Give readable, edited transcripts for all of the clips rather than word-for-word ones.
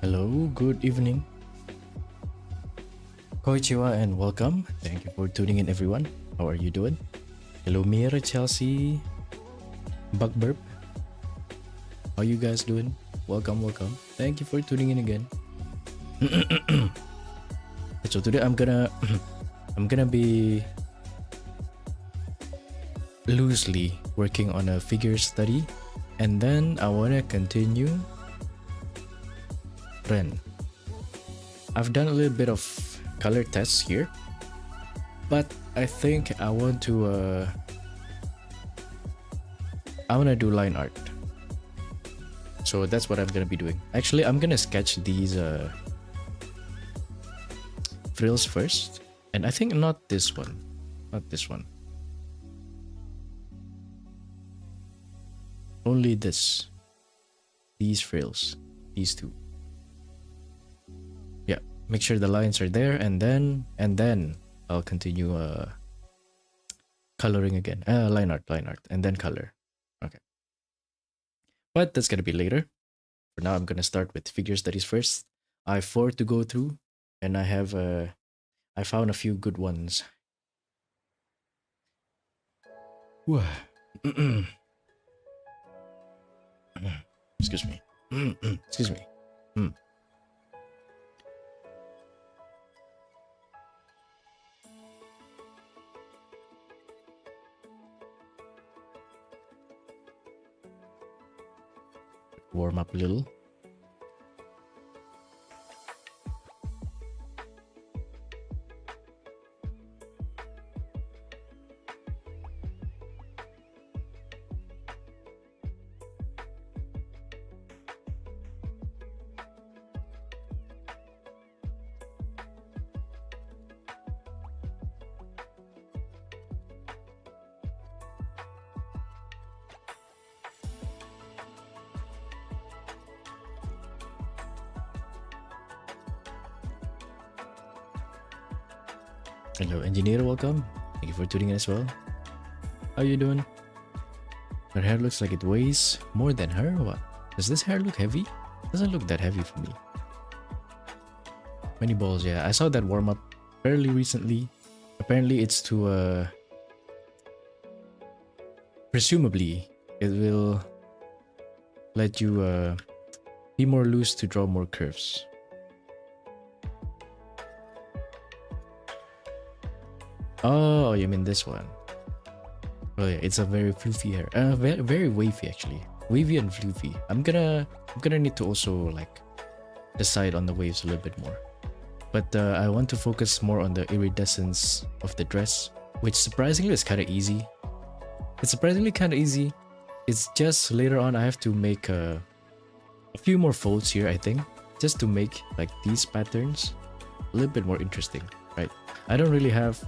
Hello, good evening. Konnichiwa and welcome. Thank you for tuning in, everyone. How are you doing? Hello, Mira, Chelsea, Buckburp. How you guys doing? Welcome, welcome. Thank you for tuning in again. So today I'm gonna be loosely working on a figure study, and then I wanna continue Ren. I've done a little bit of color tests here, but I think I want to do line art. So that's what I'm gonna be doing. Actually, I'm gonna sketch these frills first, and I think not this one. Only these frills, these two. Yeah, make sure the lines are there, and then I'll continue coloring again. Line art, and then color. Okay, but that's gonna be later. For now, I'm gonna start with figure studies first. I have 4 to go through, and I found a few good ones. Excuse me. Excuse me. Warm up a little. Hello, engineer, welcome. Thank you for tuning in as well. How you doing? Her hair looks like it weighs more than her. What? Does this hair look heavy? Doesn't look that heavy for me. Many balls, yeah. I saw that warm up fairly recently. Apparently, it's to presumably it will let you be more loose to draw more curves. Oh, you mean this one? Oh yeah, it's a very floofy hair. Very, very wavy actually. Wavy and floofy. I'm gonna need to also like decide on the waves a little bit more. But I want to focus more on the iridescence of the dress, which surprisingly is kind of easy. It's surprisingly kind of easy. It's just later on I have to make a few more folds here, I think, just to make like these patterns a little bit more interesting, right? I don't really have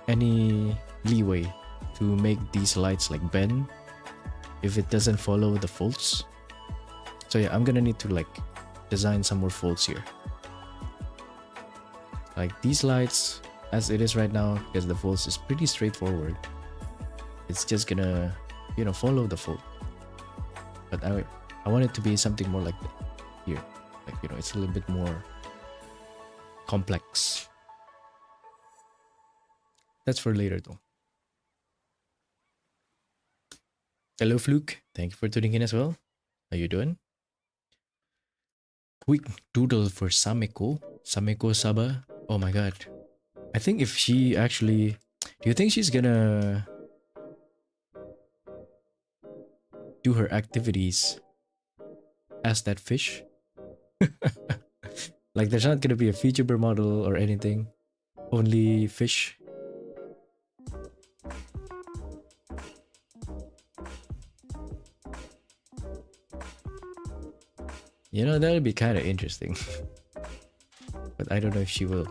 any leeway to make these lights like bend if it doesn't follow the folds. So yeah, I'm gonna need to like design some more folds here. Like these lights as it is right now, because the folds is pretty straightforward. It's just gonna, you know, follow the fold. But I want it to be something more like that here. Like, you know, it's a little bit more complex. That's for later though. Hello Fluke, thank you for tuning in as well. How you doing? Quick doodle for Sameko. Sameko Saba. Oh my god. I think if she actually... Do you think she's gonna do her activities as that fish? Like there's not gonna be a VTuber model or anything. Only fish. You know, that would be kind of interesting. But I don't know if she will.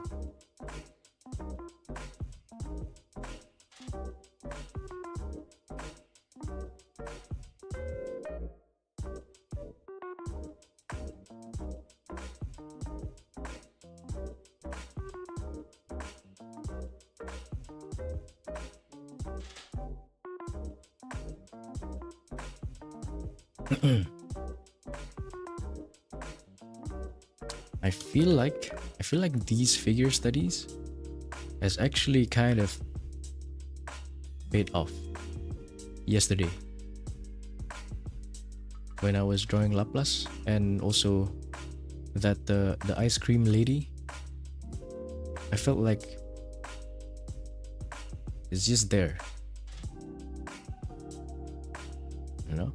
I feel like these figure studies has actually kind of paid off yesterday when I was drawing Laplace, and also that the ice cream lady, I felt like it's just there, you know.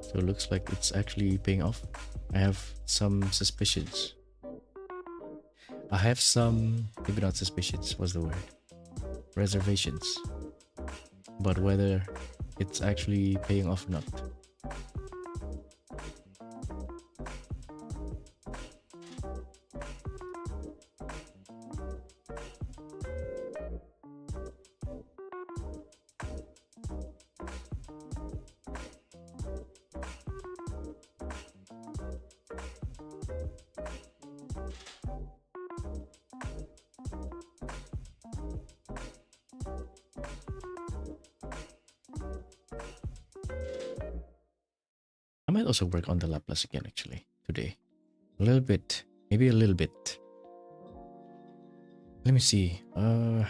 So it looks like it's actually paying off. I have some suspicions. I have some, maybe not suspicions, what's the word? Reservations. But whether it's actually paying off or not. I might also work on the Laplace again actually today. A little bit, maybe a little bit. Let me see. I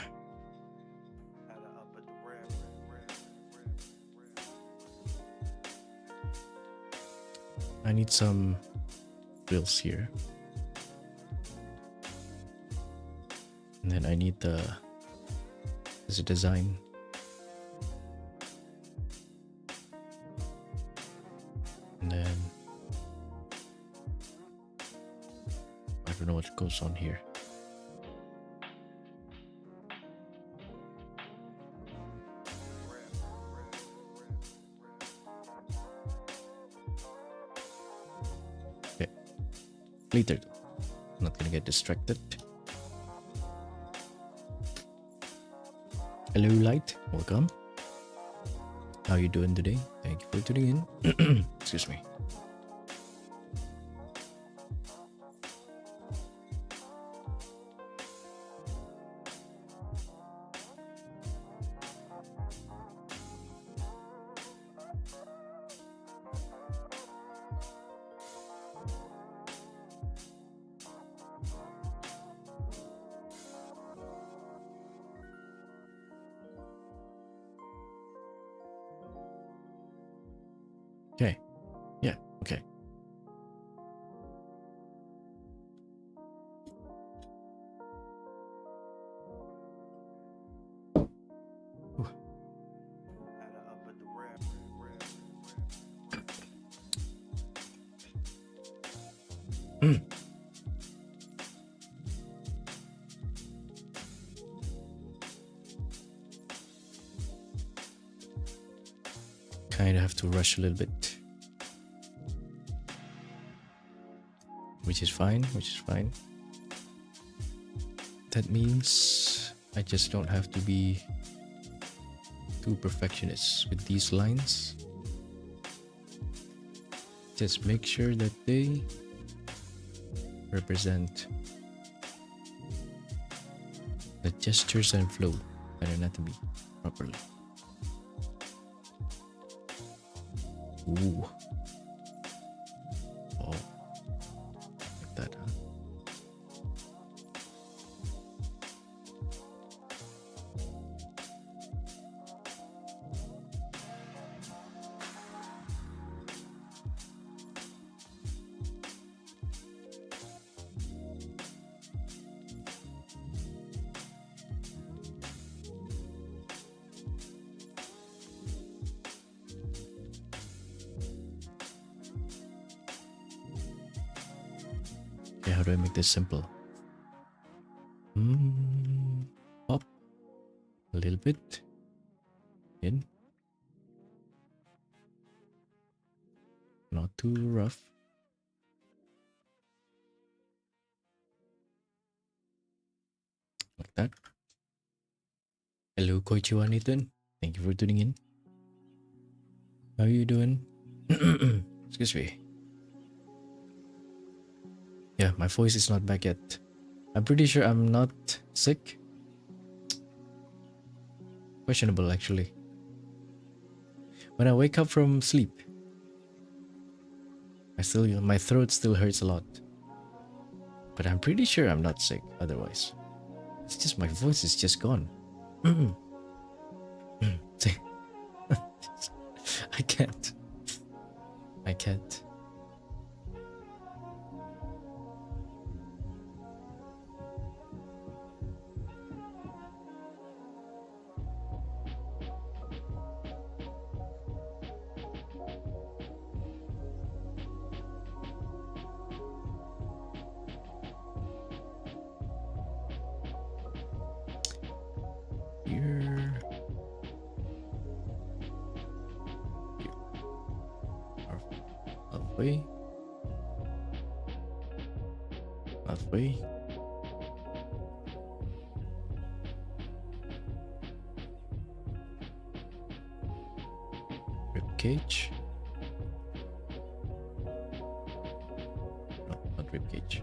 need some frills here. And then I need there's a design. And then I don't know what goes on here. Okay, later. I'm not gonna get distracted. Hello, Light. Welcome. How you doing today? Thank you for tuning in. Excuse me. Okay. Yeah, okay. Ooh. Kind of have to rush a little bit. Which is fine, That means I just don't have to be too perfectionist with these lines. Just make sure that they represent the gestures and flow and anatomy properly. Ooh. Oh. Like that, huh? Okay, how do I make this simple? Pop a little bit in, not too rough. Like that. Hello, Koichiwa Nathan. Thank you for tuning in. How are you doing? Excuse me. Yeah, my voice is not back yet. I'm pretty sure I'm not sick. Questionable actually. When I wake up from sleep, my throat still hurts a lot. But I'm pretty sure I'm not sick otherwise. It's just my voice is just gone. I can't. I can't. Here. Halfway. Halfway. Ribcage. No, not ribcage.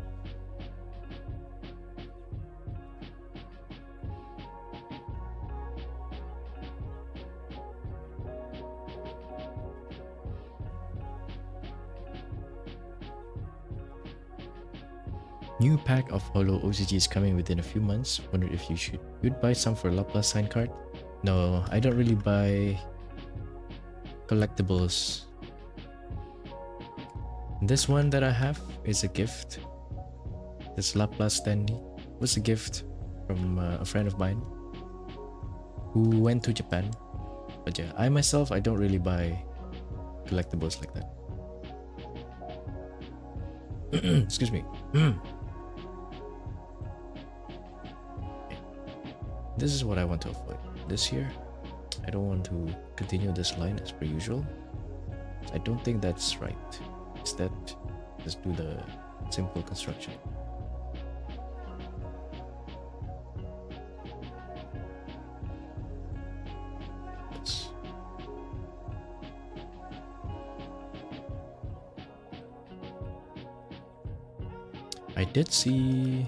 New pack of Holo OCG is coming within a few months. Wonder if you'd buy some for Laplace sign card? No, I don't really buy collectibles. This one that I have is a gift. This Laplace standee was a gift from a friend of mine who went to Japan. But yeah, I myself, I don't really buy collectibles like that. Excuse me. This is what I want to avoid this year. I don't want to continue this line as per usual. I don't think that's right. Instead, just do the simple construction. Yes. I did see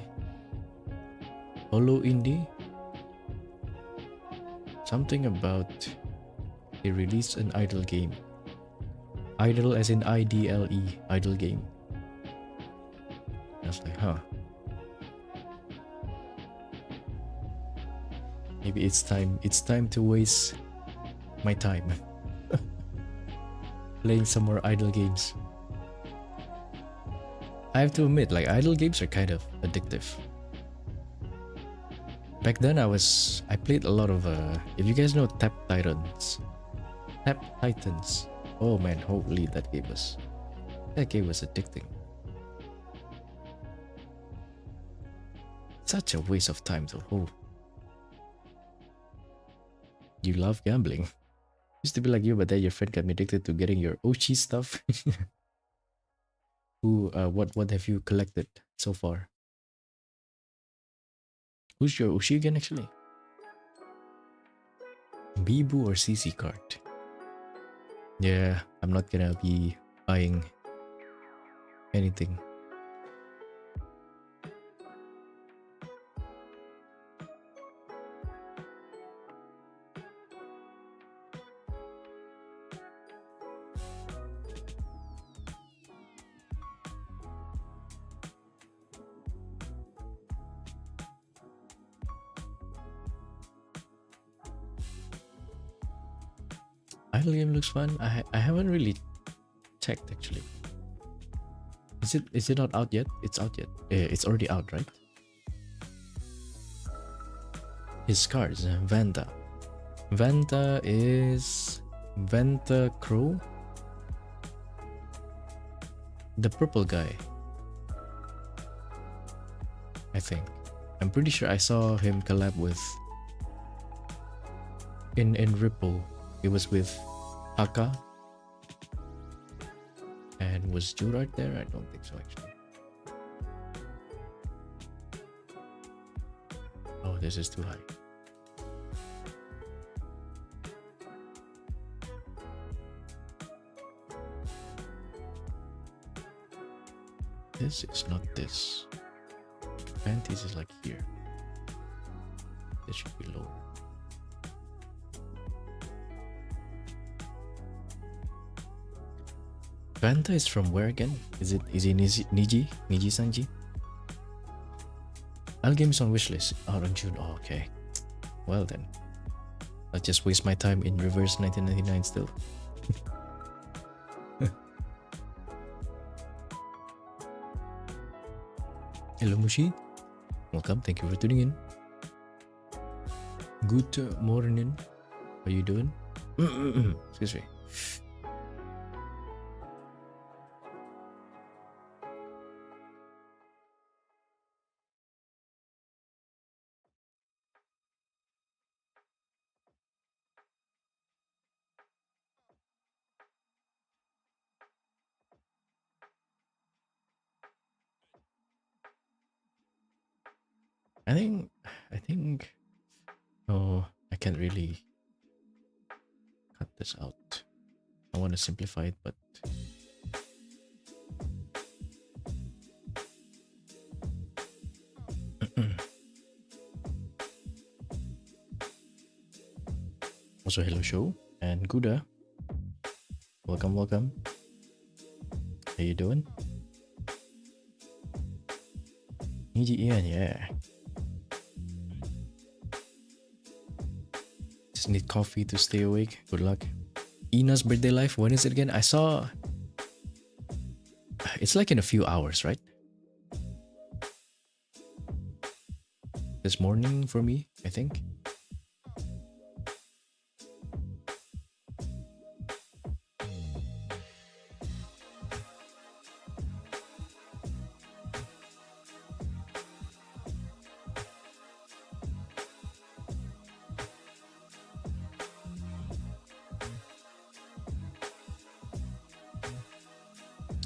Holo Indie. Something about they released an idle game. Idle as in IDLE, idle game. I was like, huh. Maybe it's time to waste my time playing some more idle games. I have to admit, like, idle games are kind of addictive. Back then I played a lot of if you guys know Tap Titans. Oh man, holy, that game was addicting. Such a waste of time though. Oh. You love gambling. Used to be like you, but then your friend got me addicted to getting your oshi stuff. What have you collected so far? Who's your oshi again actually? Bibu or CC card? Yeah, I'm not gonna be buying anything. Idle game looks fun. I haven't really checked actually. Is it not out yet? It's out yet. It's already out, right? His cards, Vanta. Vanta is Vanta Crow. The purple guy. I think. I'm pretty sure I saw him collab with in Ripple. It was with Haka. And was Jurard there? I don't think so actually. Oh, this is too high. This is not this. Panties is like here. This should be lower. Panta is from where again? Is it Niji Sanji? All games on wishlist out on June. Oh, okay. Well then, I'll just waste my time in reverse 1999 still. Hello Mushi, welcome. Thank you for tuning in. Good morning. How you doing? Excuse me. I think oh, I can't really cut this out. I want to simplify it, but also hello show and Guda. Welcome. How you doing? EN, yeah. Just need coffee to stay awake. Good luck. Ina's birthday life, when is it again? I saw it's like in a few hours, right? This morning for me, I think.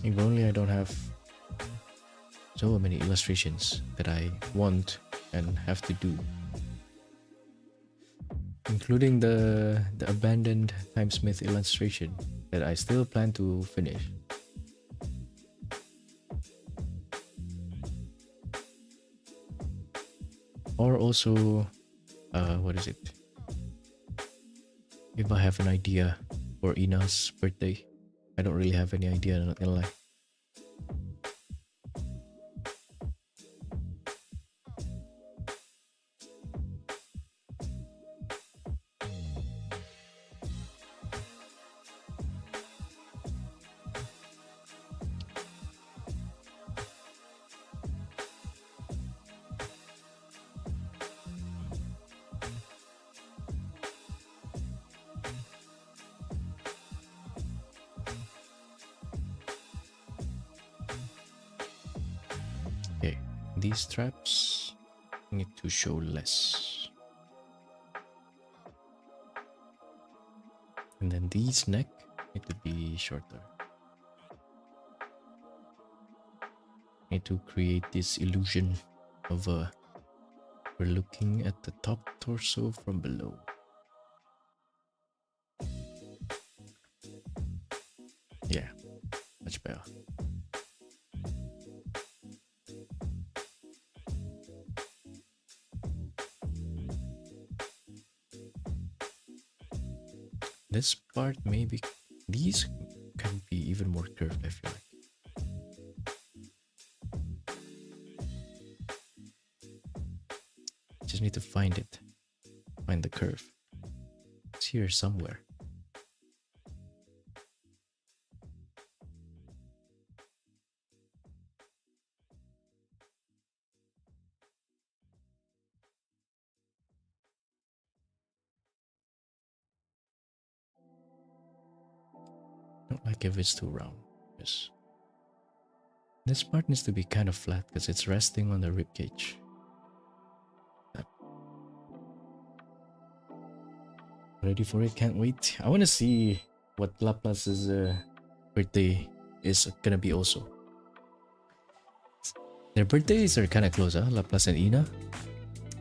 If only I don't have so many illustrations that I want and have to do, including the abandoned Timesmith illustration that I still plan to finish. Or also, what is it? If I have an idea for Ina's birthday. I don't really have any idea, I'm not gonna lie. These straps need to show less, and then these neck need to be shorter. Need to create this illusion of we're looking at the top torso from below. Yeah, much better. This part, maybe these can be even more curved, I feel like. Just need to find it. Find the curve. It's here somewhere. Don't like if it's too round. Yes. This part needs to be kind of flat because it's resting on the rib cage. Ready for it? Can't wait. I want to see what Laplace's birthday is gonna be also. Their birthdays are kind of close, huh? Laplace and Ina.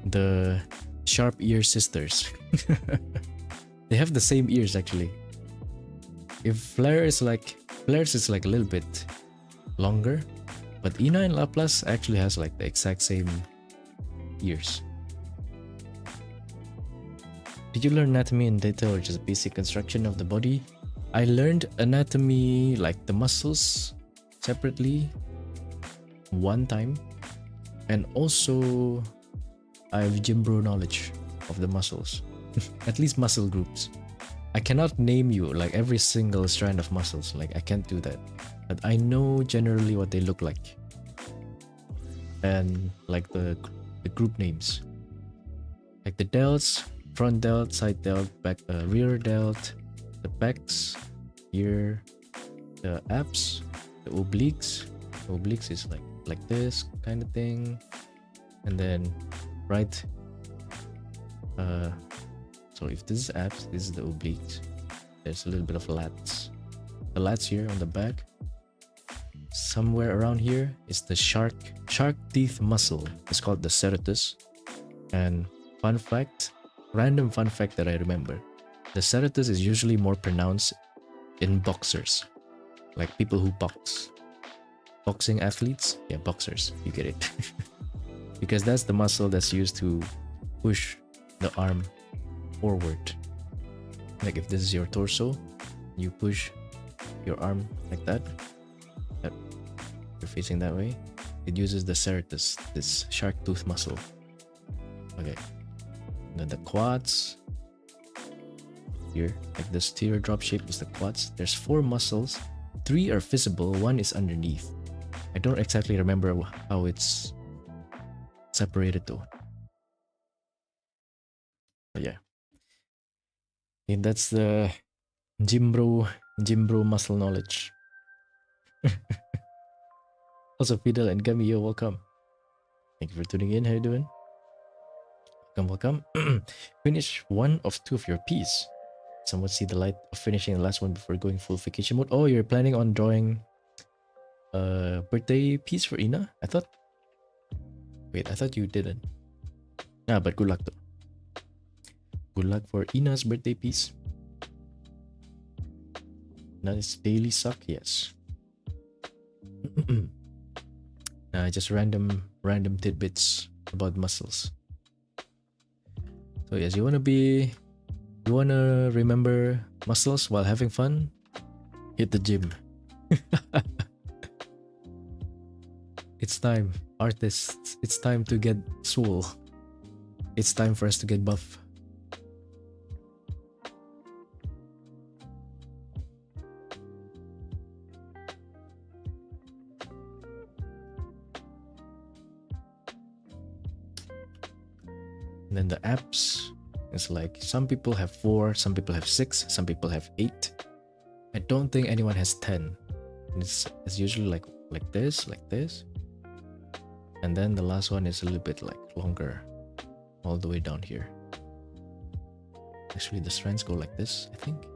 The sharp ear sisters. They have the same ears actually. If Flair's is like a little bit longer, But Ina and Laplace actually has like the exact same ears. Did you learn anatomy in detail or just basic construction of the body? I learned anatomy, like the muscles, separately one time. And also, I have gym bro knowledge of the muscles. At least muscle groups. I cannot name you like every single strand of muscles. Like I can't do that. But I know generally what they look like. And like the group names. Like the delts, front delt, side delt, back, rear delt, the pecs, here, the abs, the obliques. The obliques is like this kind of thing, and then right. So if this is abs, this is the obliques. There's a little bit of lats. The lats here on the back. Somewhere around here is the shark teeth muscle. It's called the serratus. And fun fact, random fun fact that I remember, the serratus is usually more pronounced in boxers, like people who box. Boxing athletes, yeah, boxers, you get it. Because that's the muscle that's used to push the arm forward. Like if this is your torso, you push your arm like that. You're facing that way. It uses the serratus, this shark tooth muscle. Okay. Then the quads. Here, like this teardrop shape is the quads. There's 4 muscles. 3 are visible, 1 is underneath. I don't exactly remember how it's separated though. But yeah. And that's the gym bro muscle knowledge. Also Fidel and Gummy, yo, welcome. Thank you for tuning in. How you doing? Welcome. Finish 1 of 2 of your piece. Someone see the light of finishing the last one before going full vacation mode. Oh, you're planning on drawing a birthday piece for Ina? I thought you didn't. Ah, but good luck though. Good luck for Ina's birthday piece. Nice daily suck, yes. Just random tidbits about muscles. So yes, you wanna remember muscles while having fun? Hit the gym. It's time, artists. It's time to get swole. It's time for us to get buff. And then the abs, it's like some people have 4, some people have 6, some people have 8. I don't think anyone has 10. It's usually like this, and then the last one is a little bit like longer, all the way down here. Actually, the strands go like this, I think,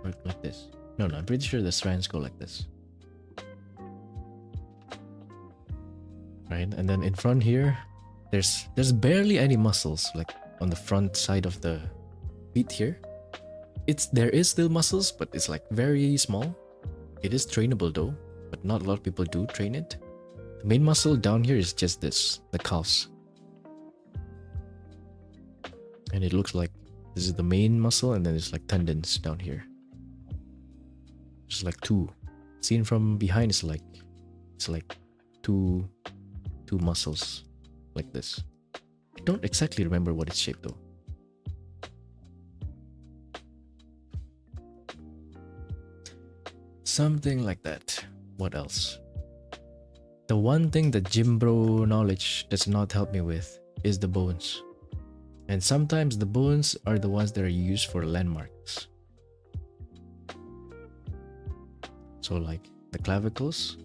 or like this. No, I'm pretty sure the strands go like this. Right, and then in front here, there's barely any muscles, like on the front side of the feet here. There is still muscles, but it's like very small. It is trainable though, but not a lot of people do train it. The main muscle down here is just this, the calves. And it looks like this is the main muscle, and then there's like tendons down here. Just like 2. Seen from behind, it's like two muscles like this. I don't exactly remember what it's shaped though. Something like that. What else? The one thing that gym bro knowledge does not help me with is the bones. And sometimes the bones are the ones that are used for landmarks. So like the clavicles.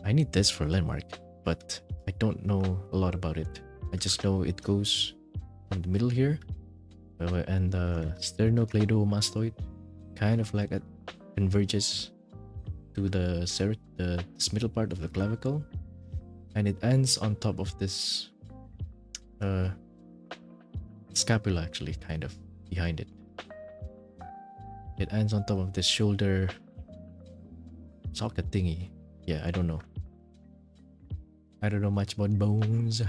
I need this for a landmark, but I don't know a lot about it. I just know it goes from the middle here, and the sternocleidomastoid kind of like it converges to this middle part of the clavicle, and it ends on top of this scapula, actually, kind of behind it. It ends on top of this shoulder socket thingy. Yeah, I don't know. I don't know much about bones.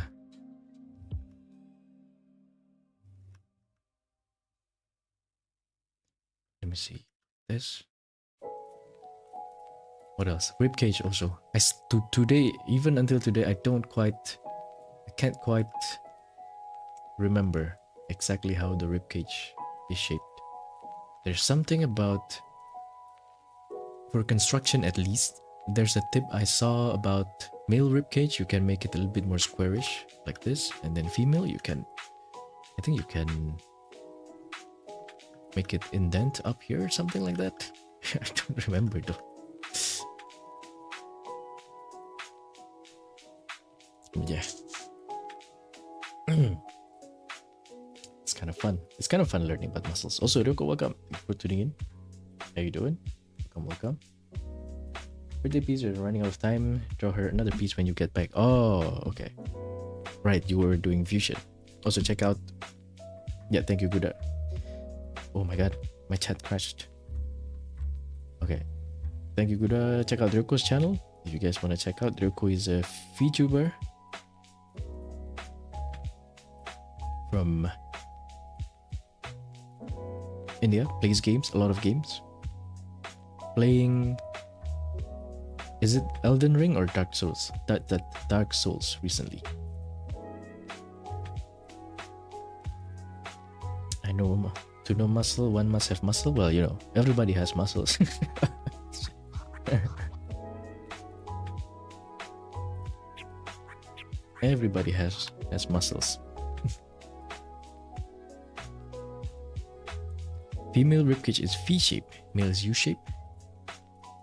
Let me see. This. What else? Rib cage also. Today, even until today, I can't quite remember exactly how the rib cage is shaped. There's something about, for construction at least, there's a tip I saw about male rib cage. You can make it a little bit more squarish like this, and then female I think you can make it indent up here or something like that. I don't remember though. Yeah. It's kind of fun. It's kind of fun learning about muscles. Also, Ryoko, welcome. Thanks for tuning in. How you doing? Welcome. Birthday piece, we're running out of time. Draw her another piece when you get back. Oh, okay. Right, you were doing fusion. Also, check out. Yeah, thank you, Guda. Oh my god, my chat crashed. Okay. Thank you, Guda. Check out Ryoko's channel if you guys want to check out. Ryoko is a VTuber from India, plays games, a lot of games. Playing, is it Elden Ring or Dark Souls? Dark Souls recently. I know, to know muscle, one must have muscle. Well, you know, everybody has muscles. Everybody has muscles. Female ribcage is V-shape, male is U-shape.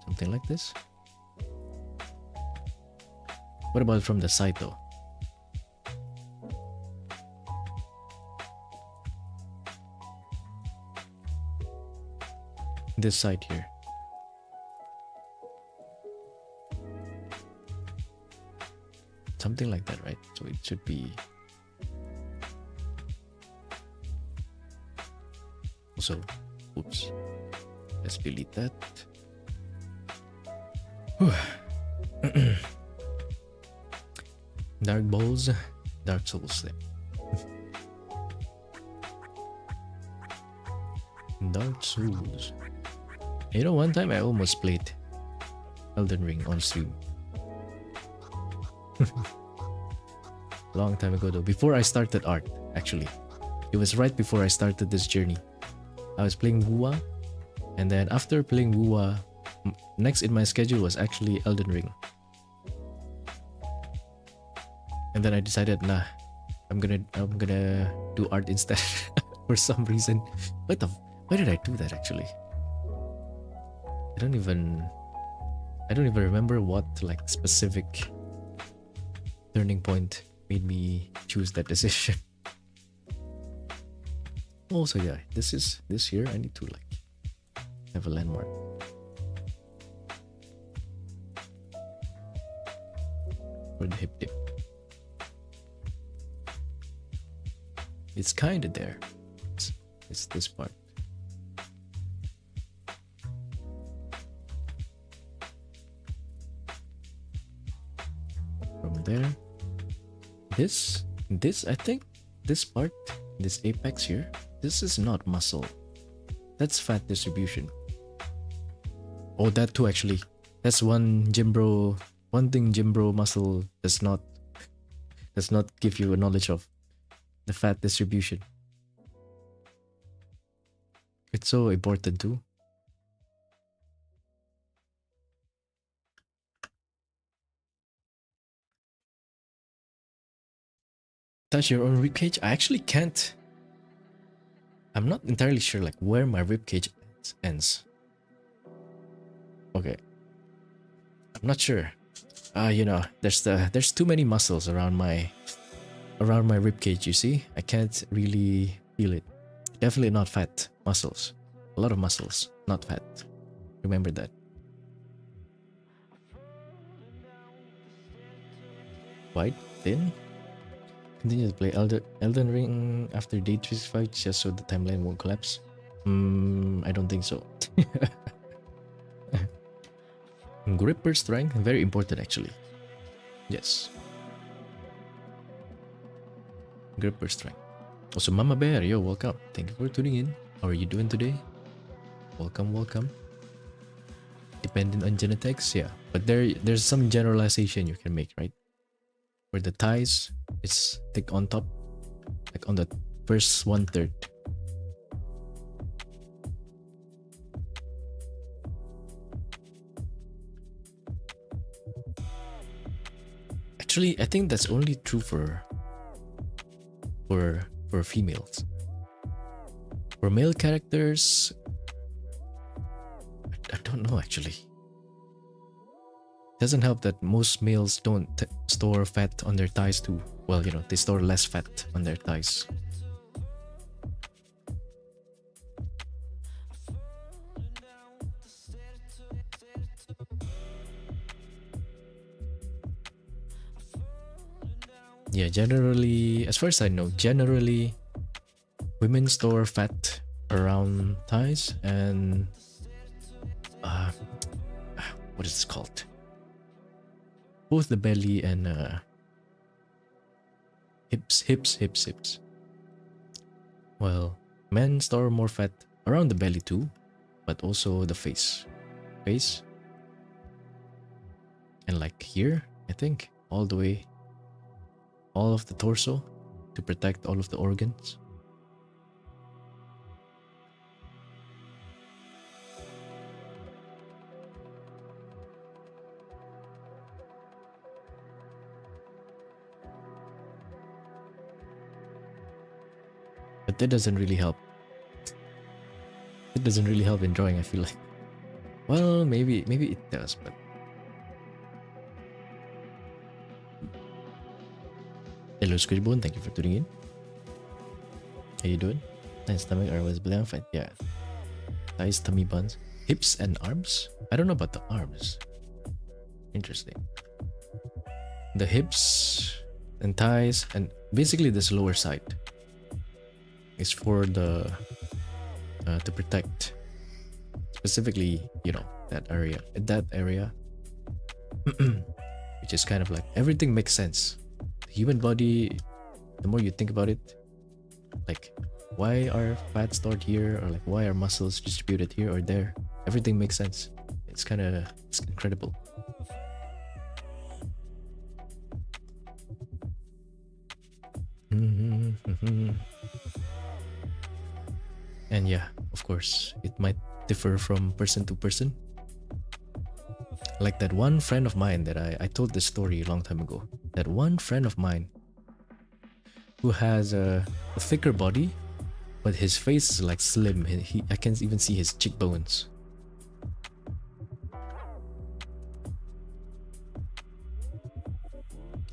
Something like this. What about from the side though? This side here. Something like that, right? So it should be. Also, oops. Let's delete that. Dark balls, Dark Souls. Dark Souls. You know, one time I almost played Elden Ring on stream. Long time ago though, before I started art, actually. It was right before I started this journey. I was playing Wuwa, and then after playing Wuwa, next in my schedule was actually Elden Ring. And then I decided, nah, I'm gonna do art instead for some reason. Why did I do that actually? I don't even remember what like specific turning point made me choose that decision. Also, yeah, this year I need to like have a landmark. For the hip dip. It's kinda there. It's this part. From there. This I think this part, this apex here, this is not muscle. That's fat distribution. Oh, that too actually. That's one thing Jimbro muscle does not give you a knowledge of. The fat distribution. It's so important too. Touch your own ribcage? I actually can't. I'm not entirely sure like where my ribcage ends. Okay. I'm not sure. You know, there's too many muscles around my ribcage, you see? I can't really feel it. Definitely not fat muscles. A lot of muscles, not fat. Remember that. Wide, thin. Continue to play Elden Ring after day 3 fight just so the timeline won't collapse. I don't think so. Gripper strength, very important actually. Yes. Gripper strength. Also, Mama Bear, yo, welcome. Thank you for tuning in. How are you doing today? Welcome, welcome. Depending on genetics, yeah. But there's some generalization you can make, right? Where the thighs is thick on top, like on the first 1/3. Actually, I think that's only true for females. For male characters, I don't know actually. Doesn't help that most males don't store fat on their thighs too. Well, you know, they store less fat on their thighs. Yeah, generally, as far as I know, generally women store fat around thighs and what is it called? Both the belly and hips. Well, men store more fat around the belly too, but also the face. And like here, I think, all the way, all of the torso to protect all of the organs. But that doesn't really help. It doesn't really help in drawing, I feel like. Well, maybe it does, but hello Squidbone, thank you for tuning in. How you doing? Nice stomach or was blank fat? Yeah. Thighs, tummy buns, hips and arms? I don't know about the arms. Interesting. The hips and thighs and basically this lower side is for the to protect specifically, you know, that area which is kind of like everything makes sense. The human body, the more you think about it, like why are fat stored here, or like why are muscles distributed here or there, everything makes sense. It's incredible. And yeah, of course, it might differ from person to person. Like that one friend of mine that I told this story a long time ago. That one friend of mine who has a thicker body, but his face is like slim. I can't even see his cheekbones.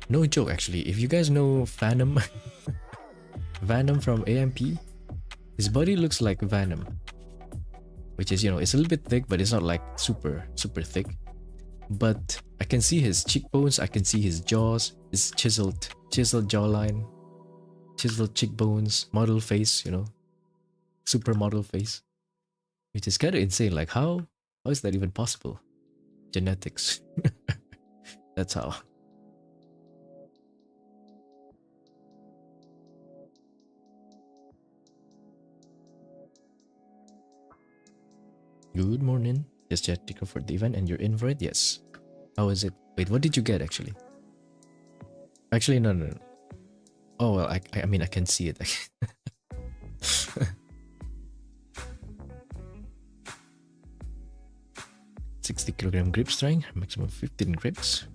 No joke, actually. If you guys know Venom, Venom from AMP, his body looks like Venom, which is, you know, it's a little bit thick, but it's not like super thick. But I can see his cheekbones, I can see his jaws, his chiseled jawline, chiseled cheekbones, model face, you know, super model face, which is kind of insane. Like how is that even possible? Genetics. That's how. Good morning. Just chat ticker for the event and you're in for it? Yes. How is it? Wait, what did you get actually? Actually, no. Oh, well, I mean, I can see it. 60 kilogram grip strength, maximum 15 grips.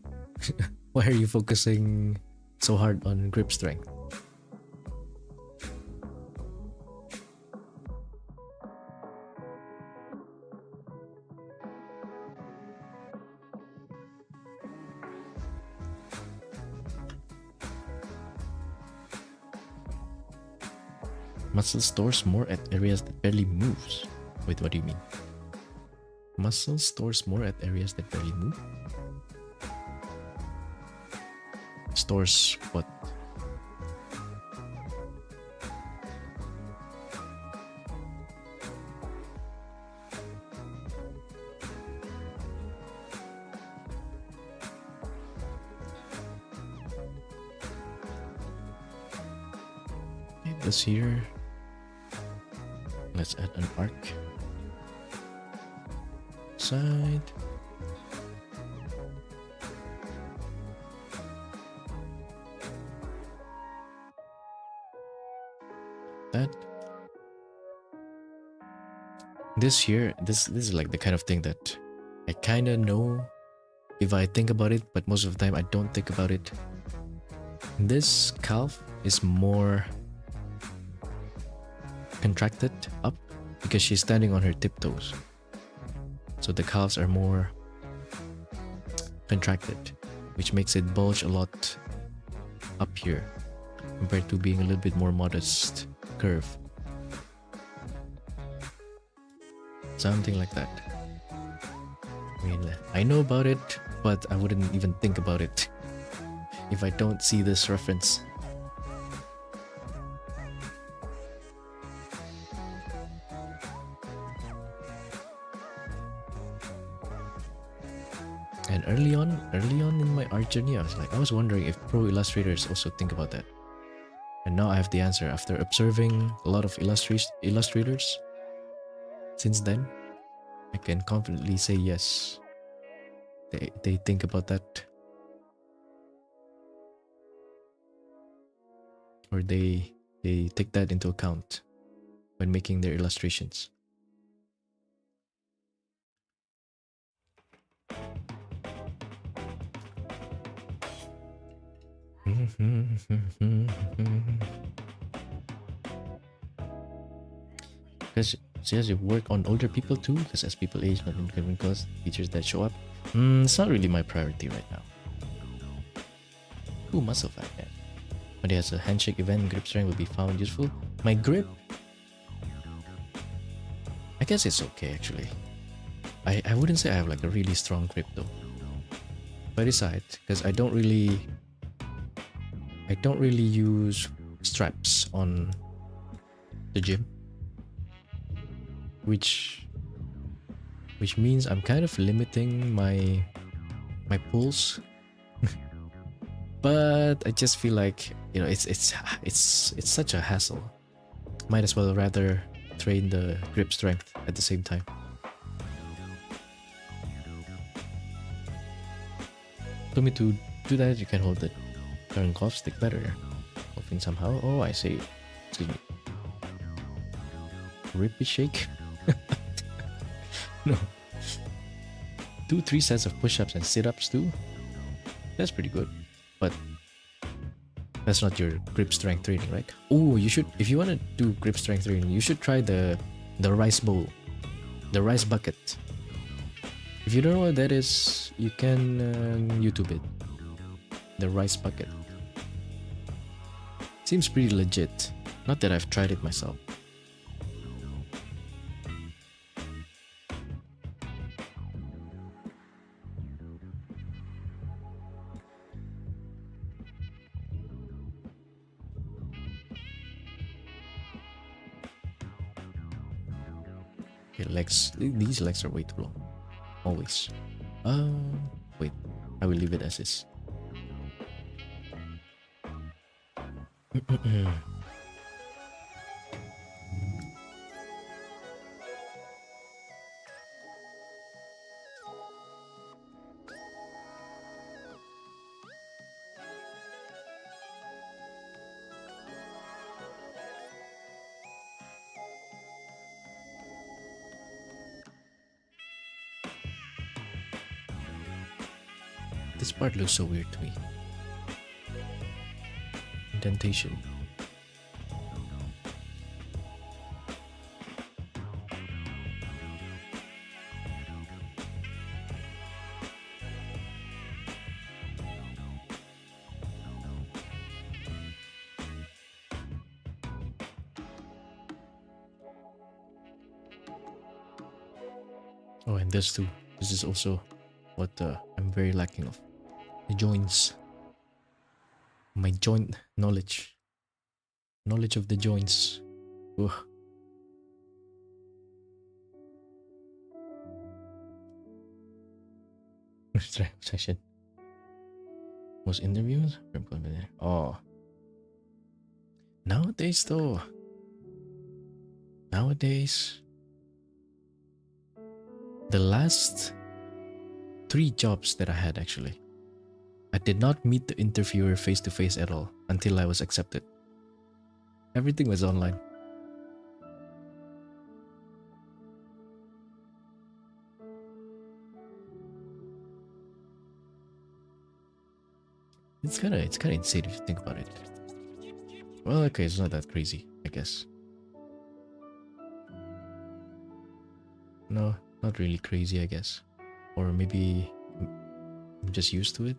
Why are you focusing so hard on grip strength? Muscle stores more at areas that barely moves. Wait, what do you mean? Muscle stores more at areas that barely move? Stores what? this here. Let's add an arc. Side. That. This here, this is like the kind of thing that I kind of know if I think about it, but most of the time I don't think about it. This calf is more contracted up because she's standing on her tiptoes. So the calves are more contracted, which makes it bulge a lot up here compared to being a little bit more modest curve. Something like that. I mean, I know about it, but I wouldn't even think about it if I don't see this reference. And early on in my art journey, I was wondering if pro illustrators also think about that. And now I have the answer after observing a lot of illustrators. Since then, I can confidently say yes. They think about that. Or they take that into account when making their illustrations. Because says you work on older people too, because as people age, not incoming cause features that show up. It's not really my priority right now. Ooh, muscle fat, man. When there's a handshake event, grip strength will be found useful. My grip, I guess it's okay actually. I wouldn't say I have like a really strong grip though. But aside, because I don't really use straps on the gym, which means I'm kind of limiting my pulls. But I just feel like, you know, it's such a hassle. Might as well rather train the grip strength at the same time. For me to do that, you can hold the current golf stick better. Golfing somehow. Oh, I see. Excuse me. Rippy shake? No. 2-3 sets of push-ups and sit-ups too. That's pretty good. But that's not your grip strength training, right? Oh, you should, if you want to do grip strength training, you should try the rice bowl, the rice bucket. If you don't know what that is, you can YouTube it. The rice bucket. Seems pretty legit. Not that I've tried it myself. Okay, legs. These legs are way too long. Always. Wait. I will leave it as is. This part looks so weird to me. Indentation. Oh, and this too. This is also what I'm very lacking of. The joints. My joint knowledge. Knowledge of the joints. Ugh. Session. Most interviews? Oh. Nowadays, though, nowadays, the last 3 jobs that I had actually, I did not meet the interviewer face to face at all until I was accepted. Everything was online. It's kind of insane if you think about it. Well, okay, it's not that crazy, I guess. No, not really crazy, I guess. Or maybe I'm just used to it.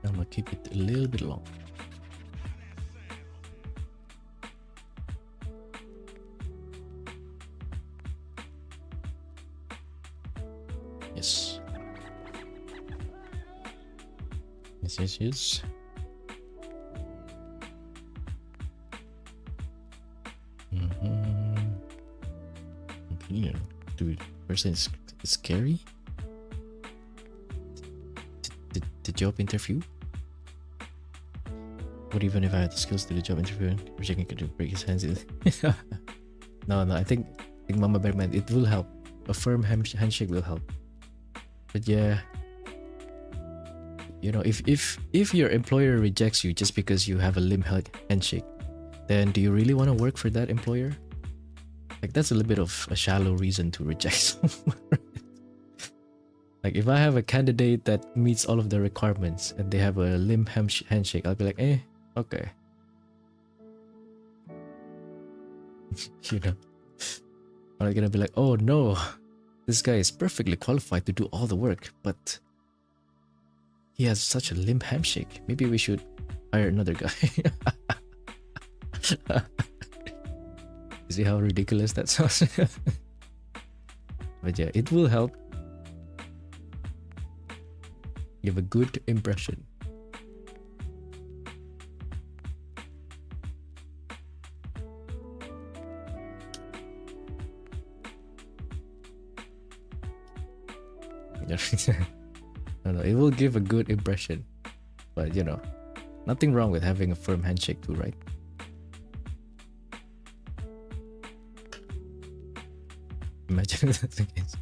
I'm gonna keep it a little bit long. Yes. Yes. Okay, dude, person is scary. The job interview? What even if I had the skills to do the job interview and rejecting could break his hands? No, I think Mama Bear meant it will help. A firm handshake will help. But yeah, you know, if your employer rejects you just because you have a limp handshake, then do you really want to work for that employer? Like, that's a little bit of a shallow reason to reject someone. Like, if I have a candidate that meets all of the requirements and they have a limp handshake, I'll be like, okay. You know, I'm gonna be like, oh no, this guy is perfectly qualified to do all the work, but he has such a limp handshake. Maybe we should hire another guy. See how ridiculous that sounds? But yeah, it will help. Give a good impression. No, it will give a good impression. But you know, nothing wrong with having a firm handshake too, right? Imagine if that's the case.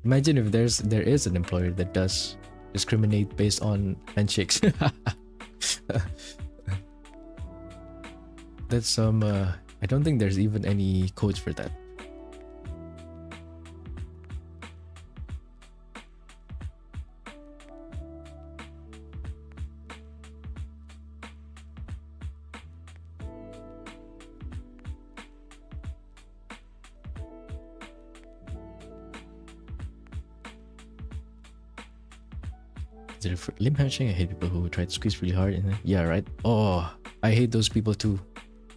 Imagine if there is an employer that does discriminate based on handshakes. That's some I don't think there's even any codes for that. Is it a limp handshake? I hate people who try to squeeze really hard. Yeah, right. Oh, I hate those people too,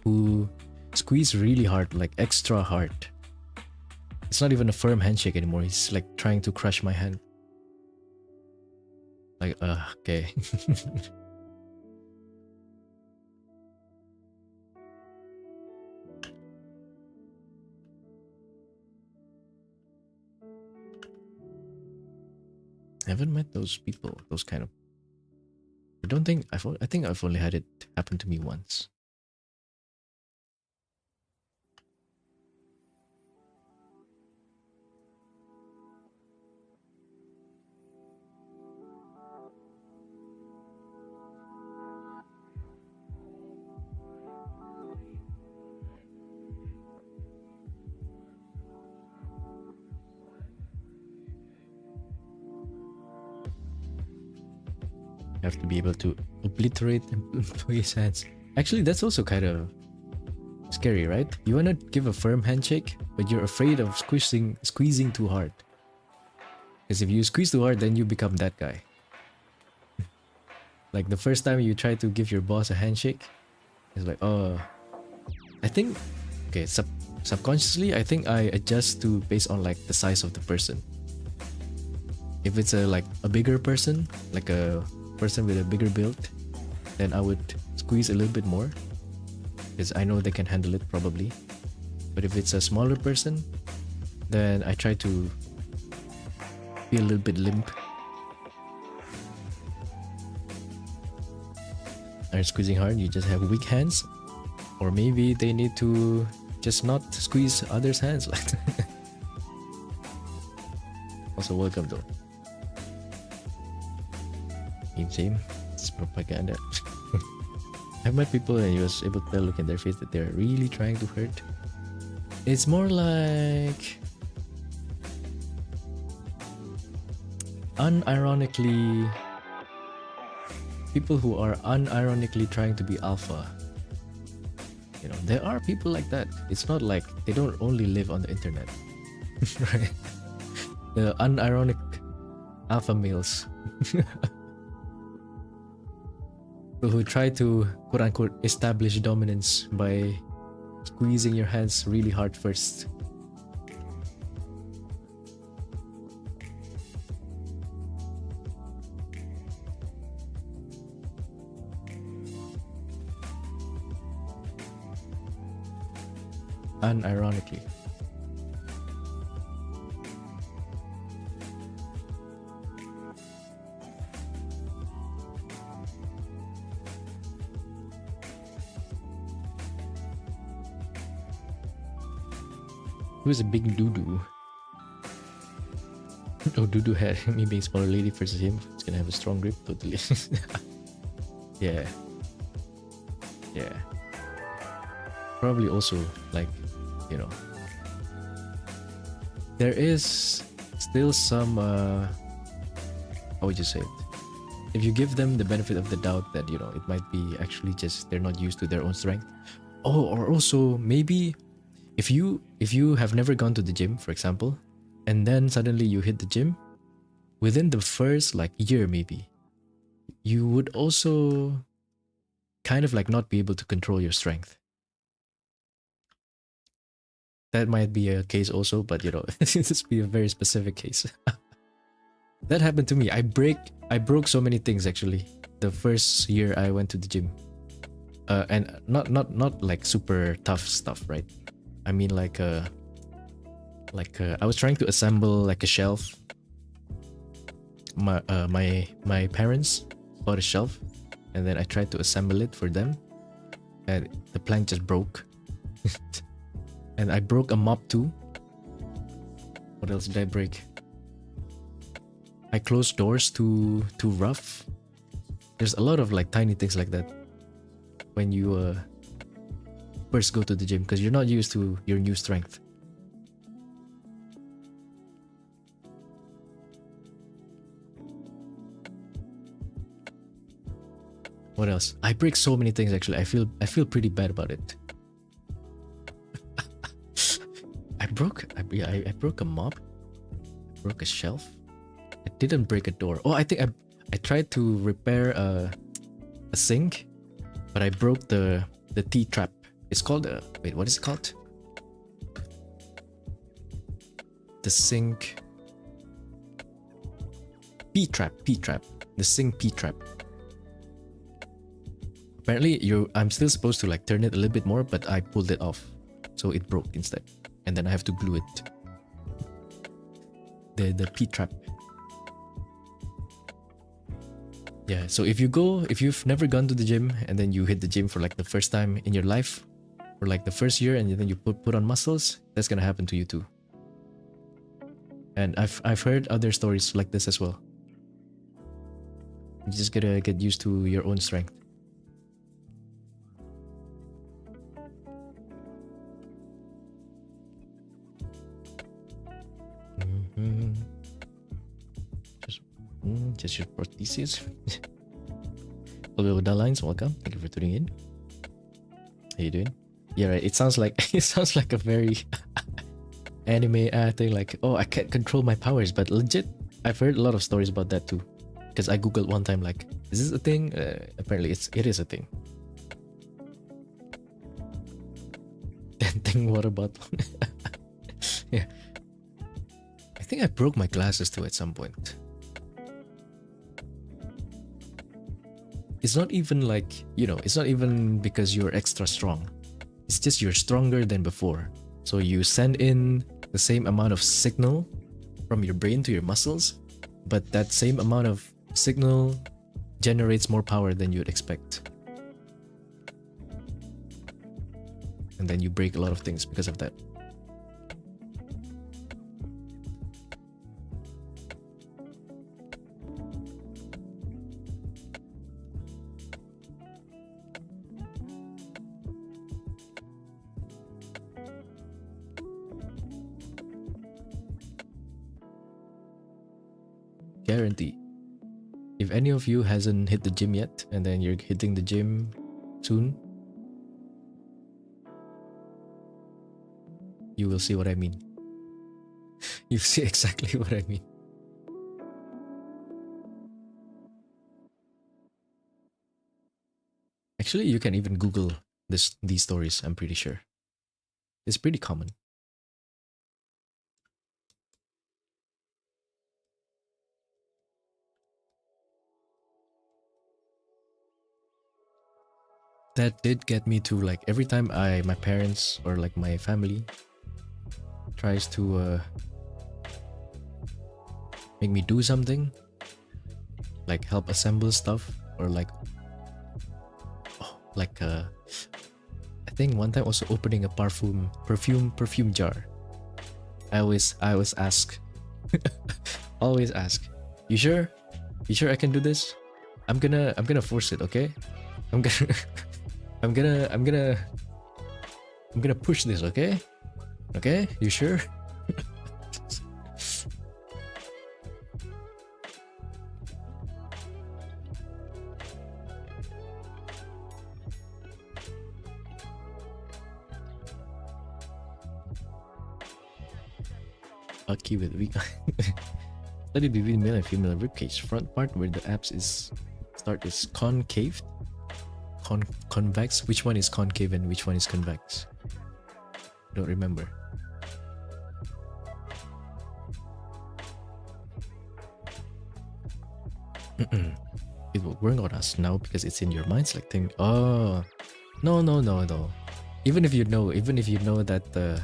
who squeeze really hard, like extra hard. It's not even a firm handshake anymore. He's like trying to crush my hand. Like, okay. I haven't met those people, those kind of. I don't think I think I've only had it happen to me once. You have to be able to obliterate employees' hands. Actually, that's also kind of scary, right? You want to give a firm handshake, but you're afraid of squeezing too hard. Because if you squeeze too hard, then you become that guy. Like the first time you try to give your boss a handshake, it's like, oh, I think, okay, subconsciously, I think I adjust to based on like the size of the person. If it's like a bigger person, like a person with a bigger build, then I would squeeze a little bit more because I know they can handle it probably. But if it's a smaller person, then I try to be a little bit limp. Are squeezing hard, you just have weak hands, or maybe they need to just not squeeze others' hands like that. Also, welcome though. Same. It's propaganda. I've met people and you was able to tell, look in their face, that they're really trying to hurt. It's more like unironically, people who are unironically trying to be alpha. You know, there are people like that. It's not like they don't only live on the internet. Right? The unironic alpha males. People who try to quote-unquote establish dominance by squeezing your hands really hard first. Unironically. Who's a big doo-doo? Oh, doo-doo had me being smaller lady versus him. It's gonna have a strong grip, totally. Yeah. Yeah. Probably also, like, you know, there is still some, how would you say it? If you give them the benefit of the doubt that, you know, it might be actually just they're not used to their own strength. Oh, or also maybe if you have never gone to the gym, for example, and then suddenly you hit the gym, within the first like year maybe, you would also kind of like not be able to control your strength. That might be a case also, but you know, this be a very specific case. That happened to me. I broke so many things actually the first year I went to the gym. And not like super tough stuff, right? I mean like I was trying to assemble like a shelf. My parents bought a shelf, and then I tried to assemble it for them, and the plank just broke. And I broke a mop too. What else did I break? I closed doors too rough. There's a lot of like tiny things like that when you first go to the gym, because you're not used to your new strength. What else? I break so many things actually. I feel pretty bad about it. I broke a mop. I broke a shelf. I didn't break a door. Oh, I think I tried to repair a sink, but I broke the T-trap. It's called wait, what is it called? The sink P-trap. The sink P-trap. Apparently I'm still supposed to like turn it a little bit more, but I pulled it off. So it broke instead. And then I have to glue it. The P-trap. Yeah, so if you've never gone to the gym and then you hit the gym for like the first time in your life, or like the first year, and then you put on muscles, that's gonna happen to you too. And I've heard other stories like this as well. You just gotta get used to your own strength. Just your prosthesis. Hello, Dalines, welcome. Thank you for tuning in. How you doing? Yeah, right. It sounds like a very anime thing. Like, oh, I can't control my powers, but legit, I've heard a lot of stories about that too, because I googled one time like, is this a thing? Apparently, it is a thing. Denting water bottle. Yeah, I think I broke my glasses too at some point. It's not even like, it's not even because you're extra strong. It's just you're stronger than before. So you send in the same amount of signal from your brain to your muscles, but that same amount of signal generates more power than you'd expect. And then you break a lot of things because of that. Guarantee. If any of you hasn't hit the gym yet and then you're hitting the gym soon, you will see what I mean. You see exactly what I mean. Actually, you can even Google these stories, I'm pretty sure. It's pretty common. That did get me to like every time my parents or like my family tries to make me do something, like help assemble stuff or like I think one time also opening a perfume jar. I always ask always ask, you sure I can do this? I'm gonna force it, okay? I'm gonna I'm gonna push this, okay? Okay, you sure? Lucky with weak. Study between male and female ribcage. Front part where the abs is concave. Convex. Which one is concave and which one is convex? Don't remember. It will work on us now because it's in your mind selecting. Oh, no. Even if you know that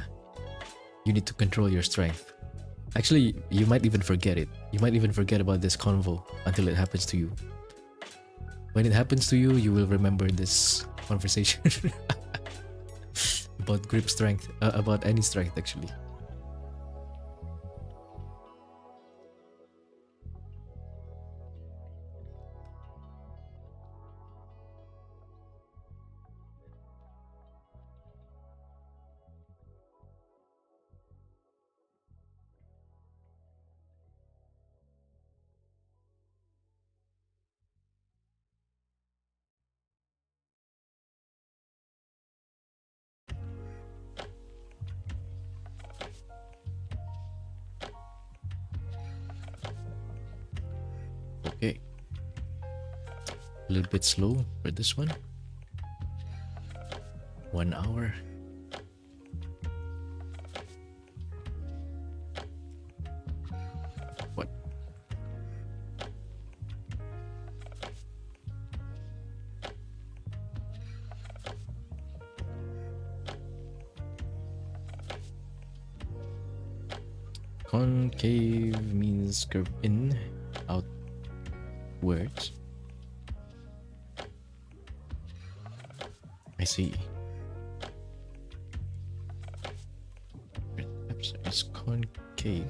you need to control your strength. Actually, you might even forget it. You might even forget about this convo until it happens to you. When it happens to you, you will remember this conversation about grip strength, about any strength actually. Okay. A little bit slow for this one. 1 hour. What? Concave means curve in, outwards. I see. It's concave.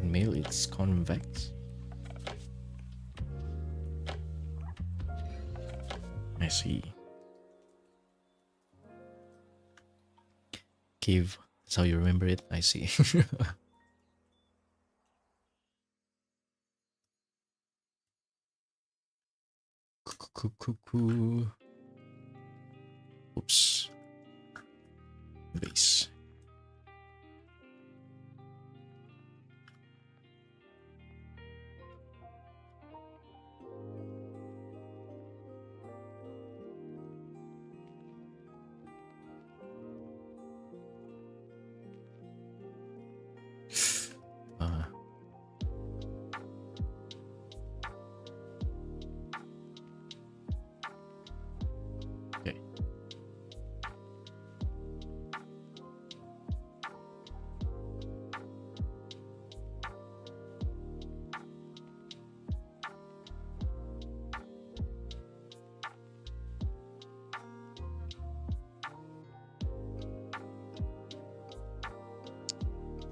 In male, it's convex. I see. Cave. That's how you remember it. I see. Oops. Base. Okay.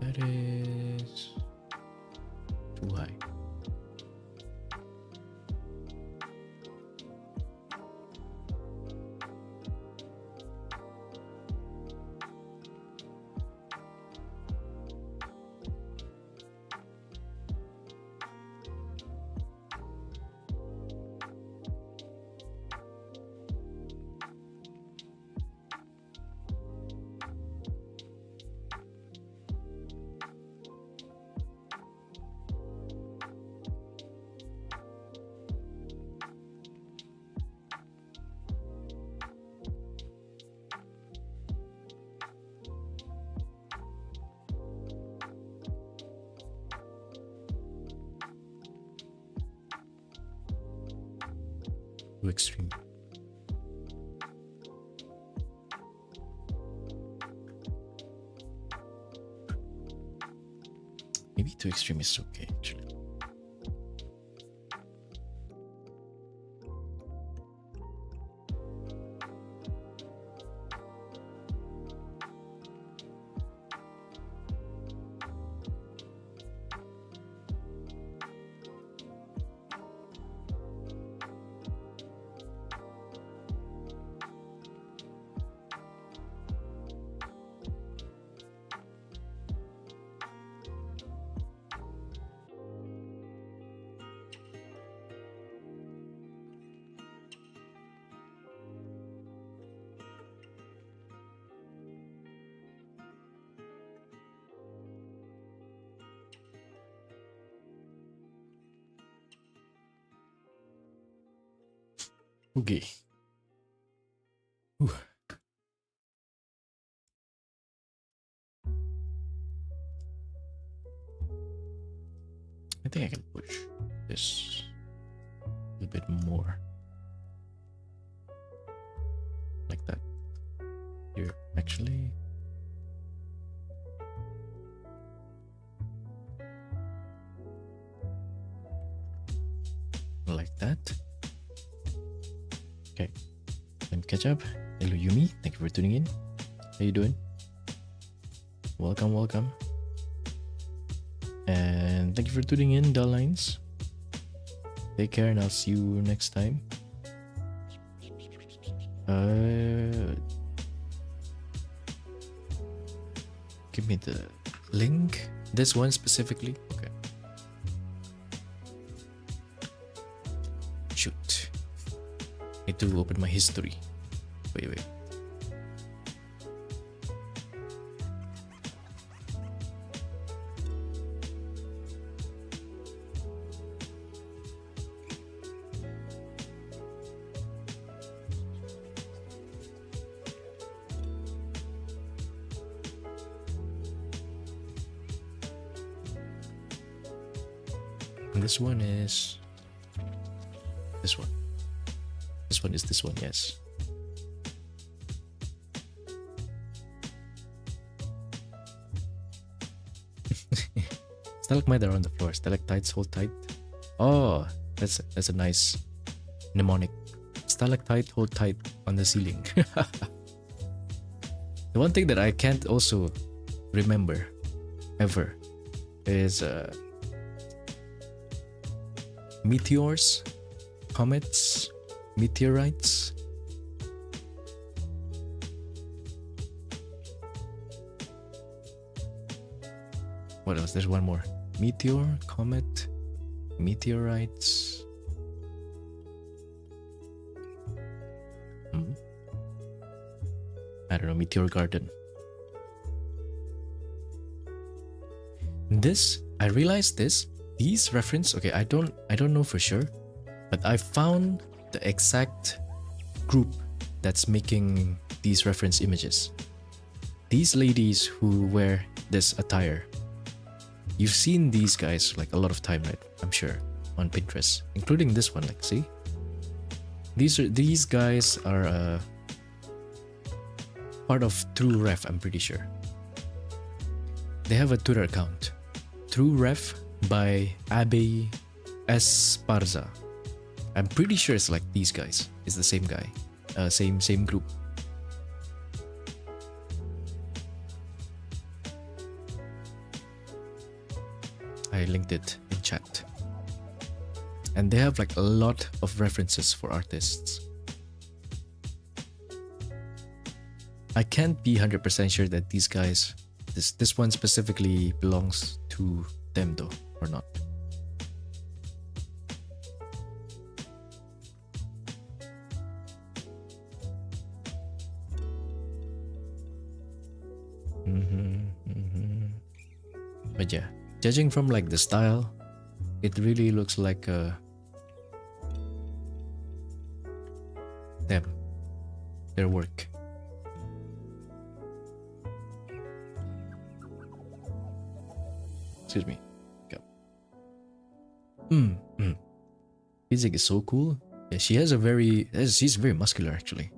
That is too high. Too extreme. Maybe too extreme is okay, actually. Okay. Whew. I think I can push this a little bit more. Like that. Here, actually. Like that. Okay. Time to catch up. Hello Yumi, thank you for tuning in. How you doing? Welcome, welcome. And thank you for tuning in, Dull Lines. Take care and I'll see you next time. Give me the link. This one specifically. Okay. Shoot. Need to open my history. Wait. This one is this one. This one is this one, yes. Stalagmite are on the floor. Stalactites hold tight. Oh, that's a nice mnemonic. Stalactite hold tight on the ceiling. The one thing that I can't also remember ever is meteors, comets, meteorites. What else? There's one more. Meteor, comet, meteorites. I don't know, meteor garden. I realized these reference, okay, I don't know for sure, but I found the exact group that's making these reference images. These ladies who wear this attire, you've seen these guys like a lot of time, right? I'm sure on Pinterest, including this one. Like, see, these guys are part of True Ref, I'm pretty sure. They have a Twitter account. True Ref by Abe Esparza. I'm pretty sure it's like these guys. It's the same guy. Same group. I linked it in chat. And they have like a lot of references for artists. I can't be 100% sure that these guys, this one specifically belongs to them though, or not. But yeah, judging from like the style, it really looks like them, their work. Excuse me. Go. Physique is so cool. Yeah, she has a she's very muscular actually.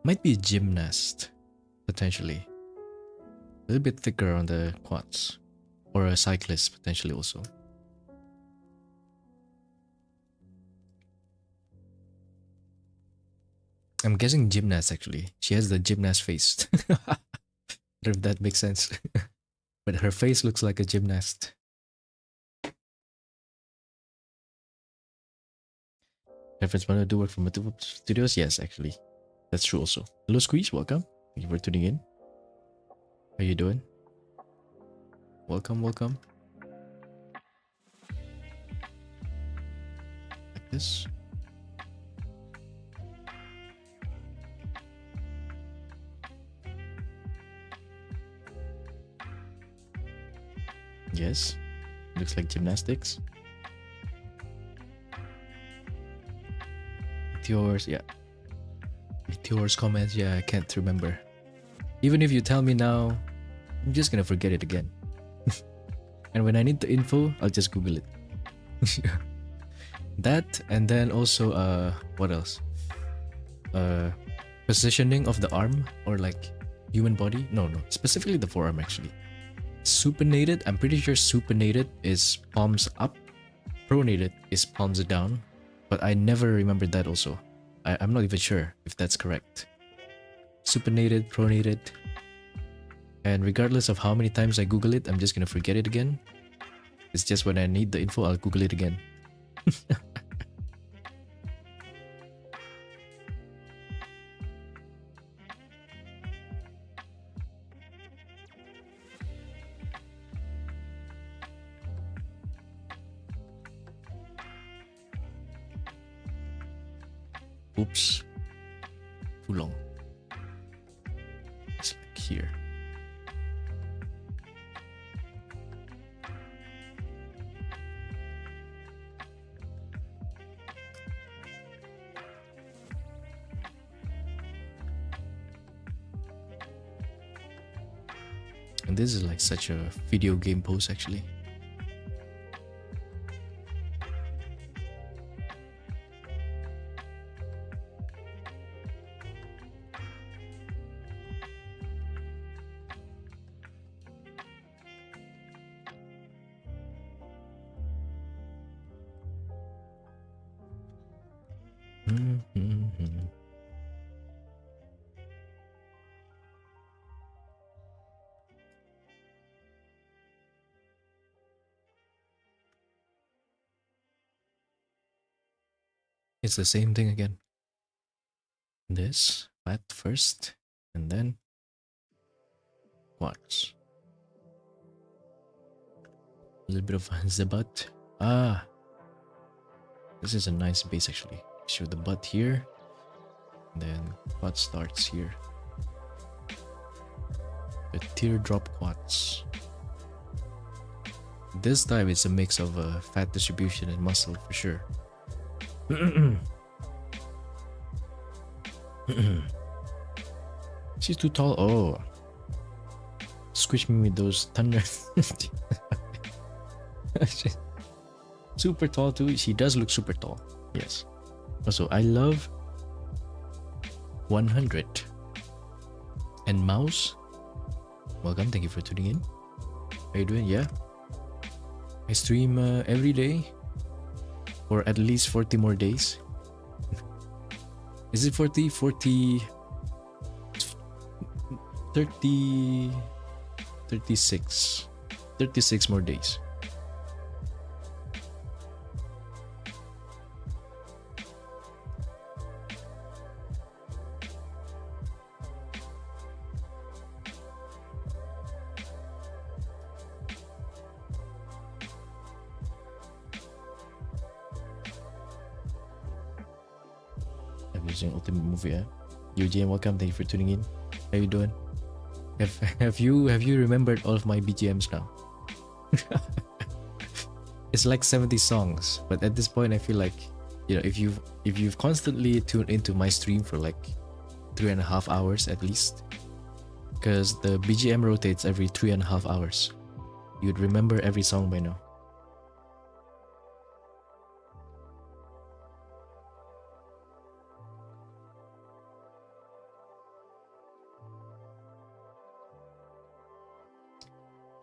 Might be a gymnast, potentially. A little bit thicker on the quads. Or a cyclist, potentially also. I'm guessing gymnast actually. She has the gymnast face. I don't know if that makes sense. But her face looks like a gymnast. Reference Manga do work for multiple studios? Yes, actually. That's true also. Hello Squeeze, welcome. Thank you for tuning in. How you doing? Welcome, welcome. Like this. Yes, looks like gymnastics. Meteors, yeah. Meteors comments, yeah, I can't remember. Even if you tell me now, I'm just gonna forget it again. And when I need the info, I'll just Google it. That, and then also, what else? Positioning of the arm, or like human body? No, specifically the forearm actually. Supinated, I'm pretty sure supinated is palms up. Pronated is palms down. But I never remembered that also. I'm not even sure if that's correct. Supinated, pronated. And regardless of how many times I Google it, I'm just gonna forget it again. It's just when I need the info, I'll Google it again. Oops. Too long. It's like here. And this is like such a video game pose actually. It's the same thing again. This flat first, and then quads. A little bit of the butt. Ah, this is a nice base actually. Show the butt here, and then quad starts here. The teardrop quads. This time it's a mix of fat distribution and muscle for sure. She's too tall. Oh, squish me with those thunder. Super tall too. She does look super tall. Yes. Also, I love 100. And Mouse, welcome. Thank you for tuning in. How you doing? Yeah, I stream every day for at least 40 more days. Is it 40? 40, 30, 36. 36 more days. I'm using Ultimate Movie app. UGM, welcome. Thank you for tuning in. How you doing? Have you remembered all of my BGMs now? It's like 70 songs, but at this point I feel like, you know, if you've constantly tuned into my stream for like 3.5 hours at least, because the BGM rotates every 3.5 hours, you'd remember every song by now.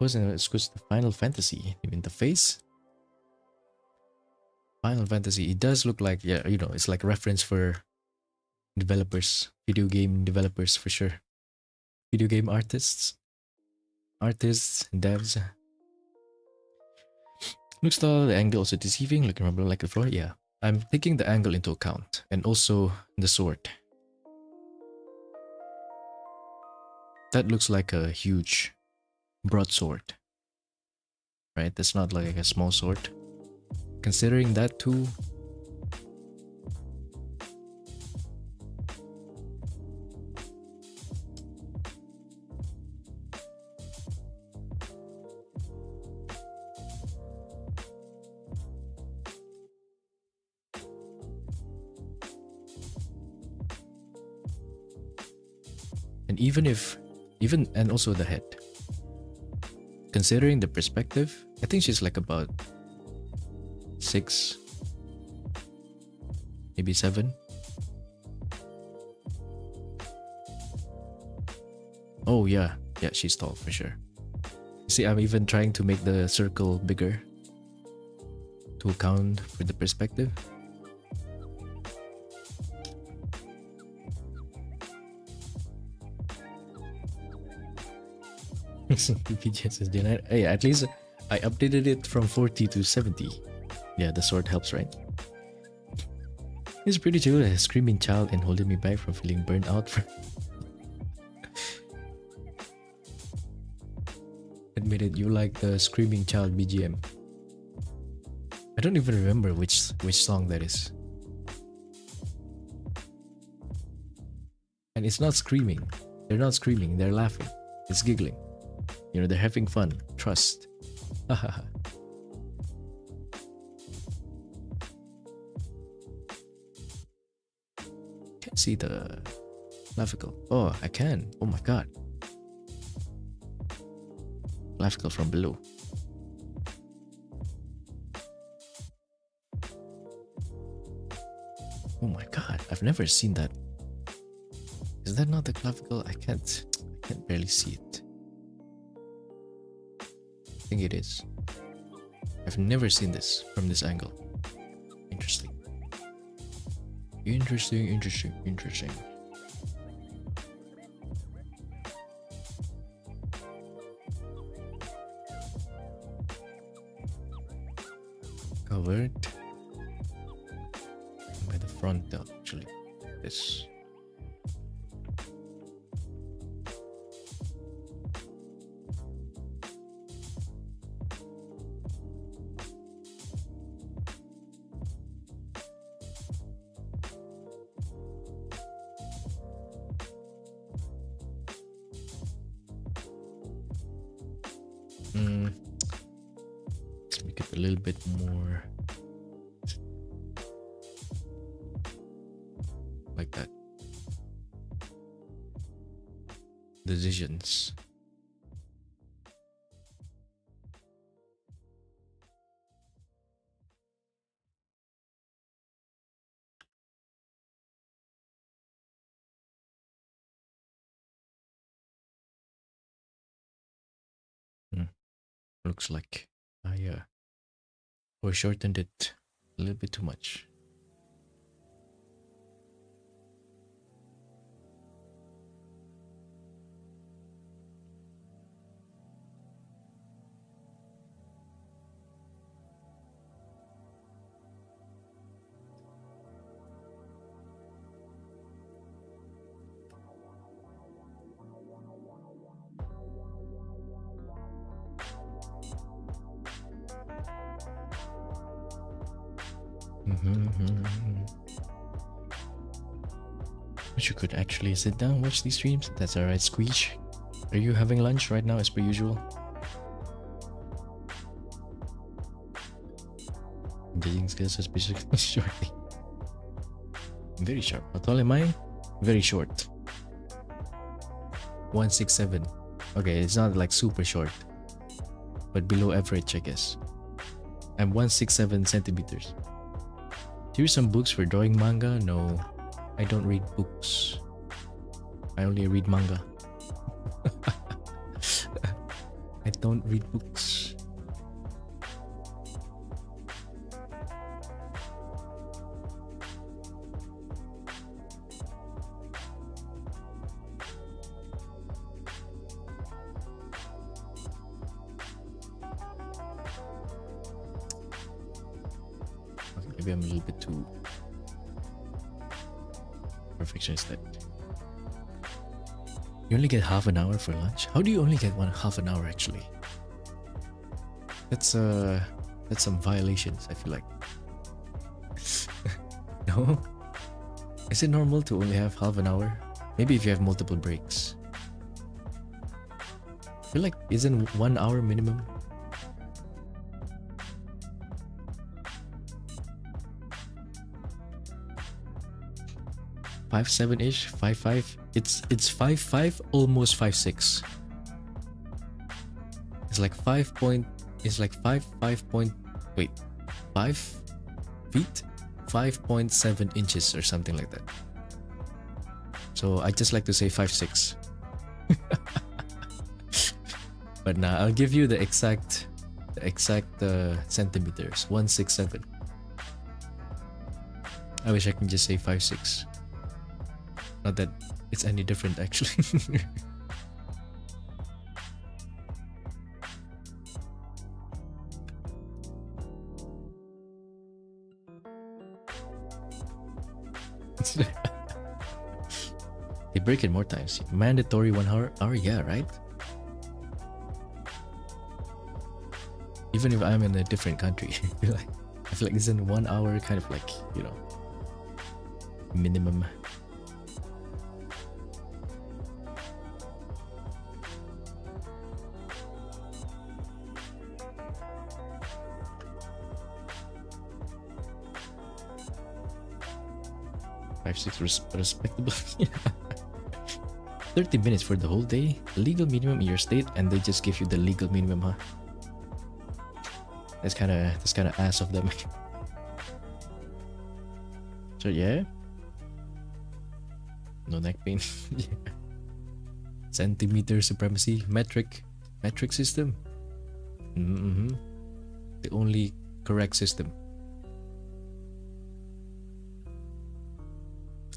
It's the Final Fantasy. You mean the face? Final Fantasy. It does look like, yeah, you know, it's like a reference for developers, video game developers for sure. Video game artists, devs. Looks the angle also deceiving. Like, remember, like the floor. Yeah, I'm taking the angle into account, and also the sword. That looks like a huge broadsword, right? That's not like a small sword. Considering that too. And and also the head. Considering the perspective, I think she's like about 6, maybe 7. Oh yeah, she's tall for sure. See, I'm even trying to make the circle bigger to account for the perspective. Hey, at least I updated it from 40 to 70. Yeah, the sword helps, right? It's pretty chill. A screaming child and holding me back from feeling burned out. Admit it, you like the screaming child BGM. I don't even remember which song that is. And it's not screaming. They're not screaming. They're laughing. It's giggling. You know, they're having fun. Trust. Hahaha. Can't see the clavicle. Oh, I can. Oh my god. Clavicle from below. Oh my god, I've never seen that. Is that not the clavicle? I can't barely see it. I think it is. I've never seen this from this angle. Interesting. Interesting. Covered by the front actually. This. Let's make it a little bit more like that. Decisions. Looks like I foreshortened it a little bit too much. But you could actually sit down, watch these streams. That's alright, Squeech. Are you having lunch right now as per usual? Judging skills suspicious shortly. Very sharp. How tall am I? Very short. 167. Okay, it's not like super short, but below average, I guess. I'm 167 centimeters. Here's some books for drawing manga. No, I don't read books. I only read manga. I don't read books. Maybe I'm a little bit too perfectionist. That you only get half an hour for lunch. How do you only get half an hour actually? That's some violations, I feel like. No? Is it normal to only have half an hour? Maybe if you have multiple breaks. I feel like isn't 1 hour minimum? 5'7"-ish, 5'5". It's 5'5", almost 5'6". It's like 5 point. It's like 5 point. Wait, 5 feet, 5.7 inches or something like that. So I just like to say 5'6". But nah, I'll give you the exact centimeters. 167. I wish I can just say 5'6". Not that it's any different actually. They break it more times. Mandatory 1 hour, yeah, right? Even if I'm in a different country, I feel like isn't 1 hour kind of like, you know, minimum. Respectable. 30 minutes for the whole day, legal minimum in your state, and they just give you the legal minimum, huh? That's kind of ass of them. So yeah, no neck pain. Yeah. Centimeter supremacy, metric system. The only correct system.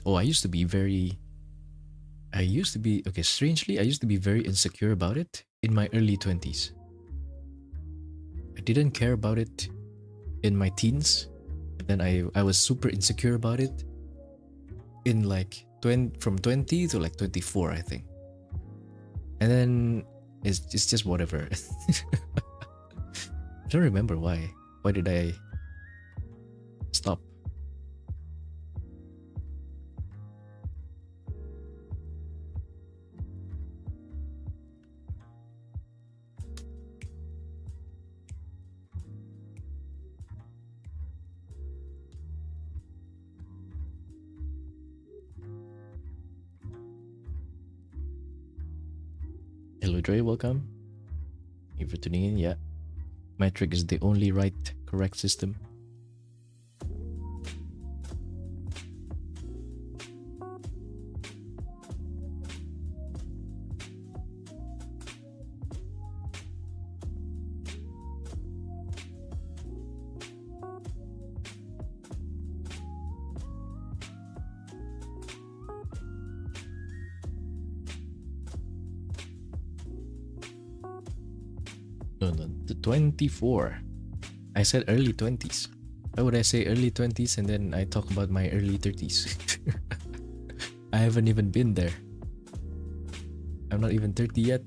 Oh, strangely, I used to be very insecure about it in my early 20s. I didn't care about it in my teens. Then I was super insecure about it in like from 20 to like 24, I think. And then it's just whatever. I don't remember why. Why did I stop? Hello Dre, welcome. Thank you for tuning in. Yeah, metric is the only correct system. No, no, 24. I said early 20s. Why would I say early 20s and then I talk about my early 30s? I haven't even been there. I'm not even 30 yet.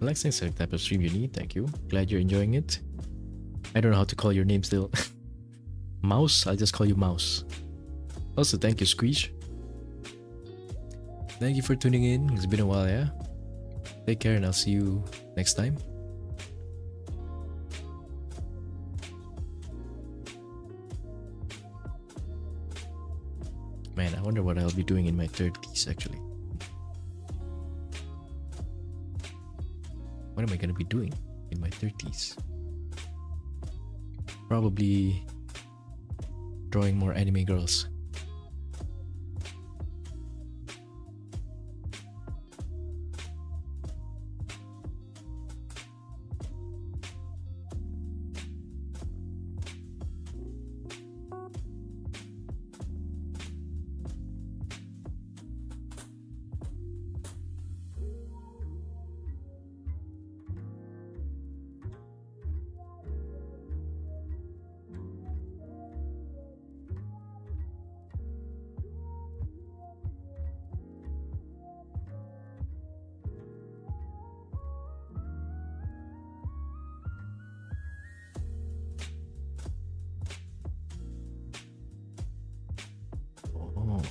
Relaxing select type of stream you need, thank you. Glad you're enjoying it. I don't know how to call your name still. Mouse? I'll just call you Mouse. Also, thank you, Squeeze. Thank you for tuning in. It's been a while, yeah? Take care and I'll see you next time. Man, I wonder what I'll be doing in my 30s actually. What am I gonna be doing in my 30s? Probably drawing more anime girls. Oh,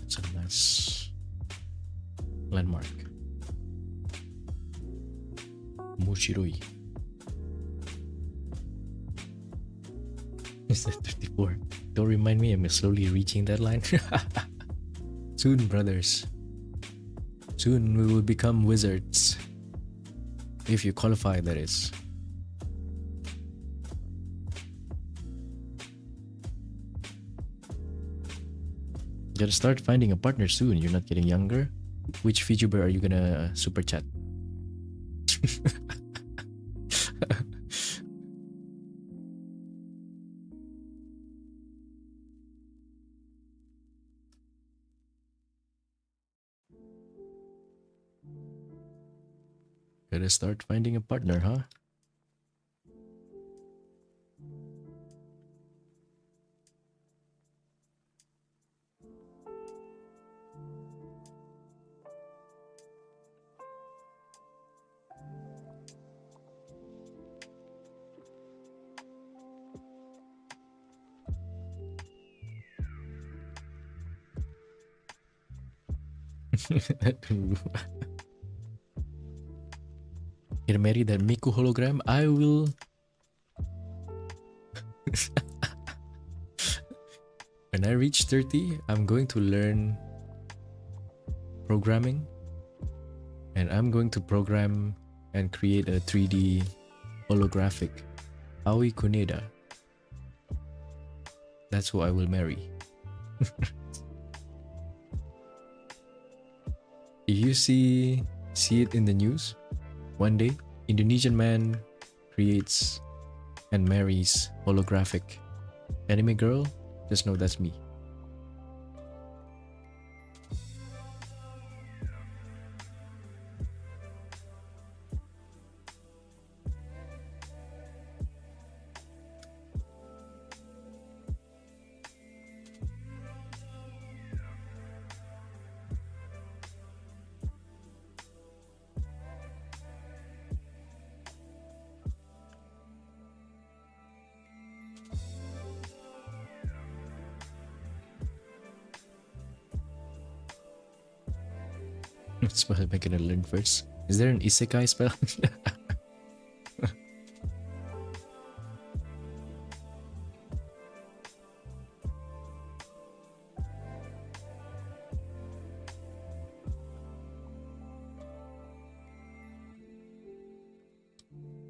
that's a nice landmark. Mushiroi. Is that 34? Don't remind me, I'm slowly reaching that line. Soon, brothers. Soon we will become wizards. If you qualify, that is. Gotta start finding a partner soon. You're not getting younger. Which VTuber are you gonna super chat? Gotta start finding a partner, huh? Get married that Miku hologram. I will. When I reach 30, I'm going to learn programming, and I'm going to program and create a 3D holographic Aoi Kuneda. That's who I will marry. If you see it in the news, one day Indonesian man creates and marries holographic anime girl, just know that's me. What spell am I gonna learn first? Is there an isekai spell?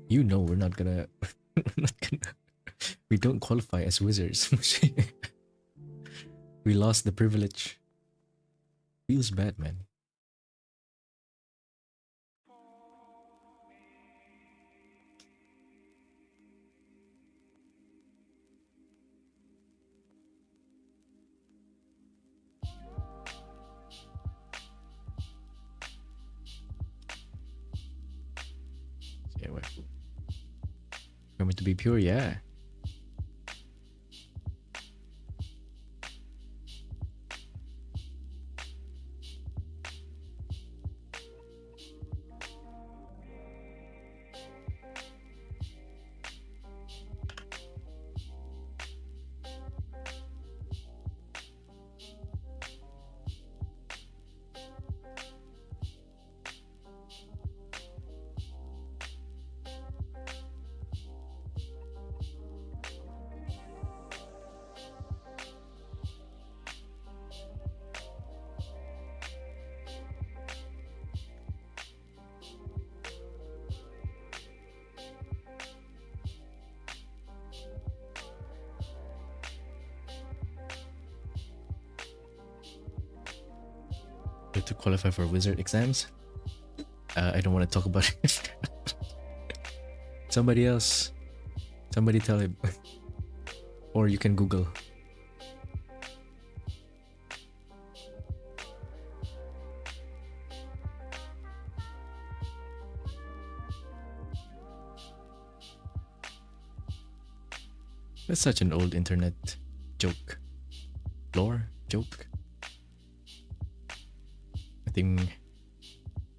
You know we're not gonna, we don't qualify as wizards. We lost the privilege. Feels bad, man. Karma to be pure, yeah. To qualify for wizard exams. I don't want to talk about it. Somebody else. Somebody tell him. Or you can Google. That's such an old internet joke. Lore joke. I think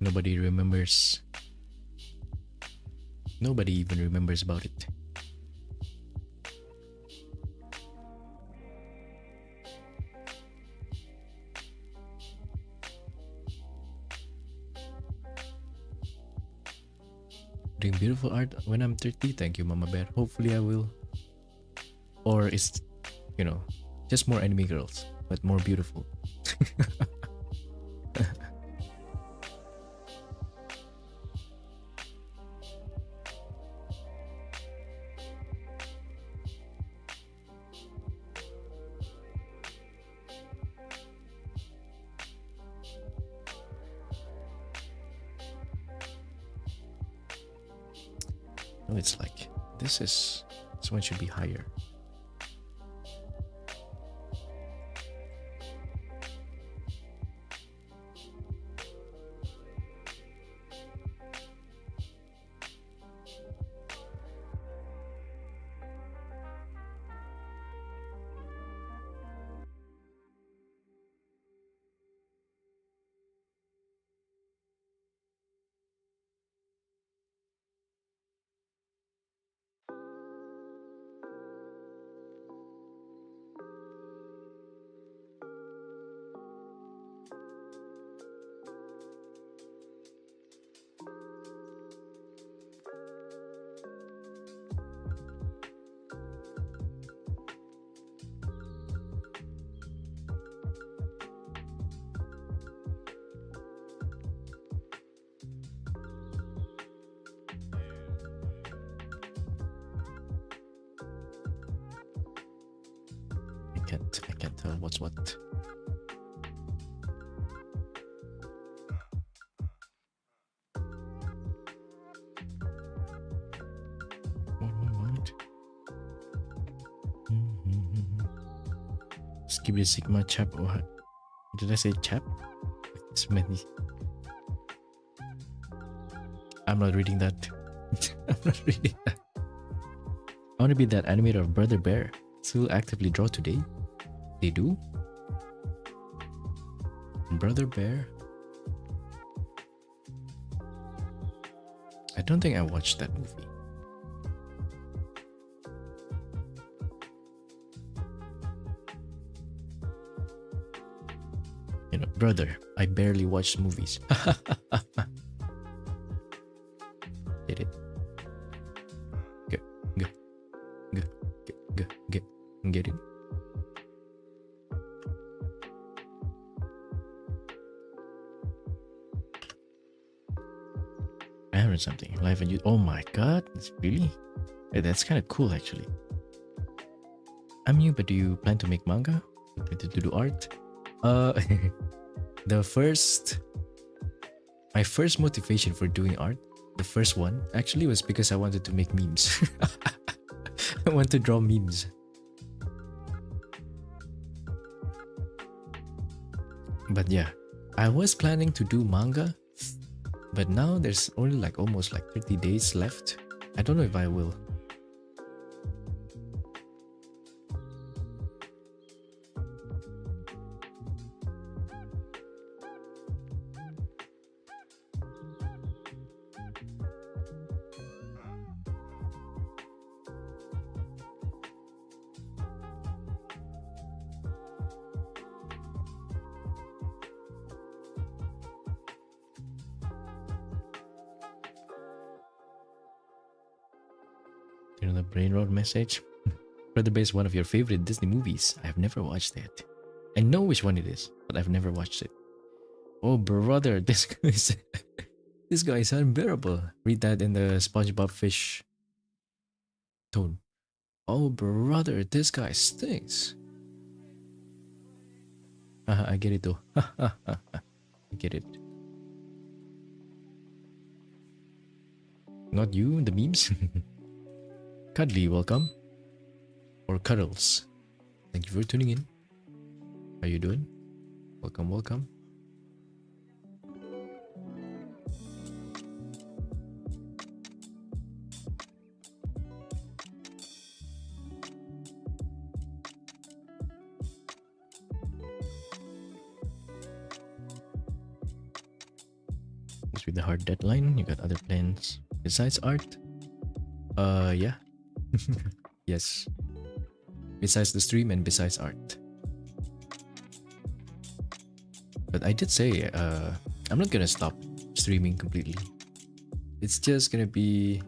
nobody remembers. Nobody even remembers about it. Doing beautiful art when I'm 30. Thank you, Mama Bear. Hopefully I will. Or it's, you know, just more anime girls, but more beautiful. No, it's like this one should be higher. I can't tell what's what. What? Skibidi Sigma chap or what? Did I say chap? It's many. I'm not reading that. I'm not reading that. I want to be that animator of Brother Bear. Still actively draw today. They do? Brother Bear? I don't think I watched that movie. You know, brother, I barely watch movies. Get it? Get it? I heard something live on YouTube. Oh my god, really? Hey, that's kind of cool actually. I'm new, but do you plan to make manga? To do art? My first motivation for doing art, the first one actually was because I wanted to make memes. I want to draw memes. But yeah, I was planning to do manga, But now there's only like almost like 30 days left. I don't know if I will. You know the brain rot message? Brother Bear is one of your favorite Disney movies. I've never watched it. I know which one it is, but I've never watched it. Oh brother, this guy is this guy is unbearable. Read that in the SpongeBob fish tone. Oh brother, this guy stinks. I get it though. I get it. Not you, the memes. Cuddly, welcome. Or Cuddles. Thank you for tuning in. How you doing? Welcome, welcome. With the hard deadline, you got other plans besides art? Yeah. Yes. Besides the stream and besides art. But I did say, I'm not gonna stop streaming completely. It's just gonna be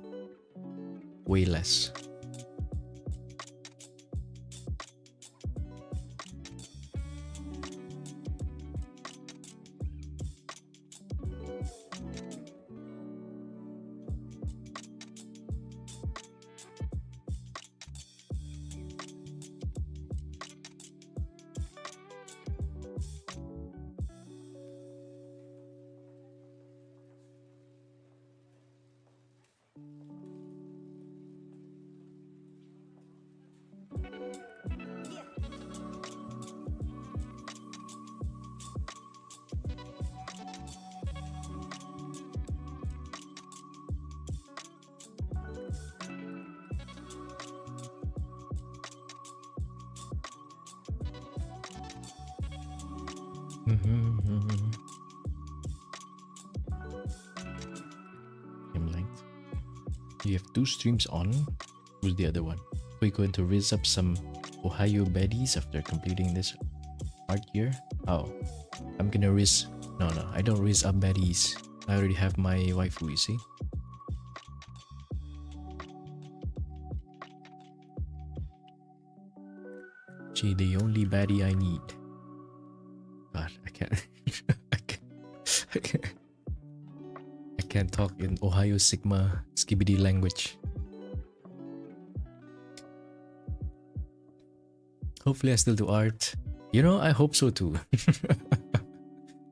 way less. You have 2 streams on? Who's the other one? We're going to raise up some Ohio baddies after completing this art year? Oh, I'm gonna raise... No, I don't raise up baddies. I already have my waifu, you see? She the only baddie I need. God, I can't... I can't talk in Ohio Sigma Skibidi language. Hopefully I still do art. You know, I hope so too.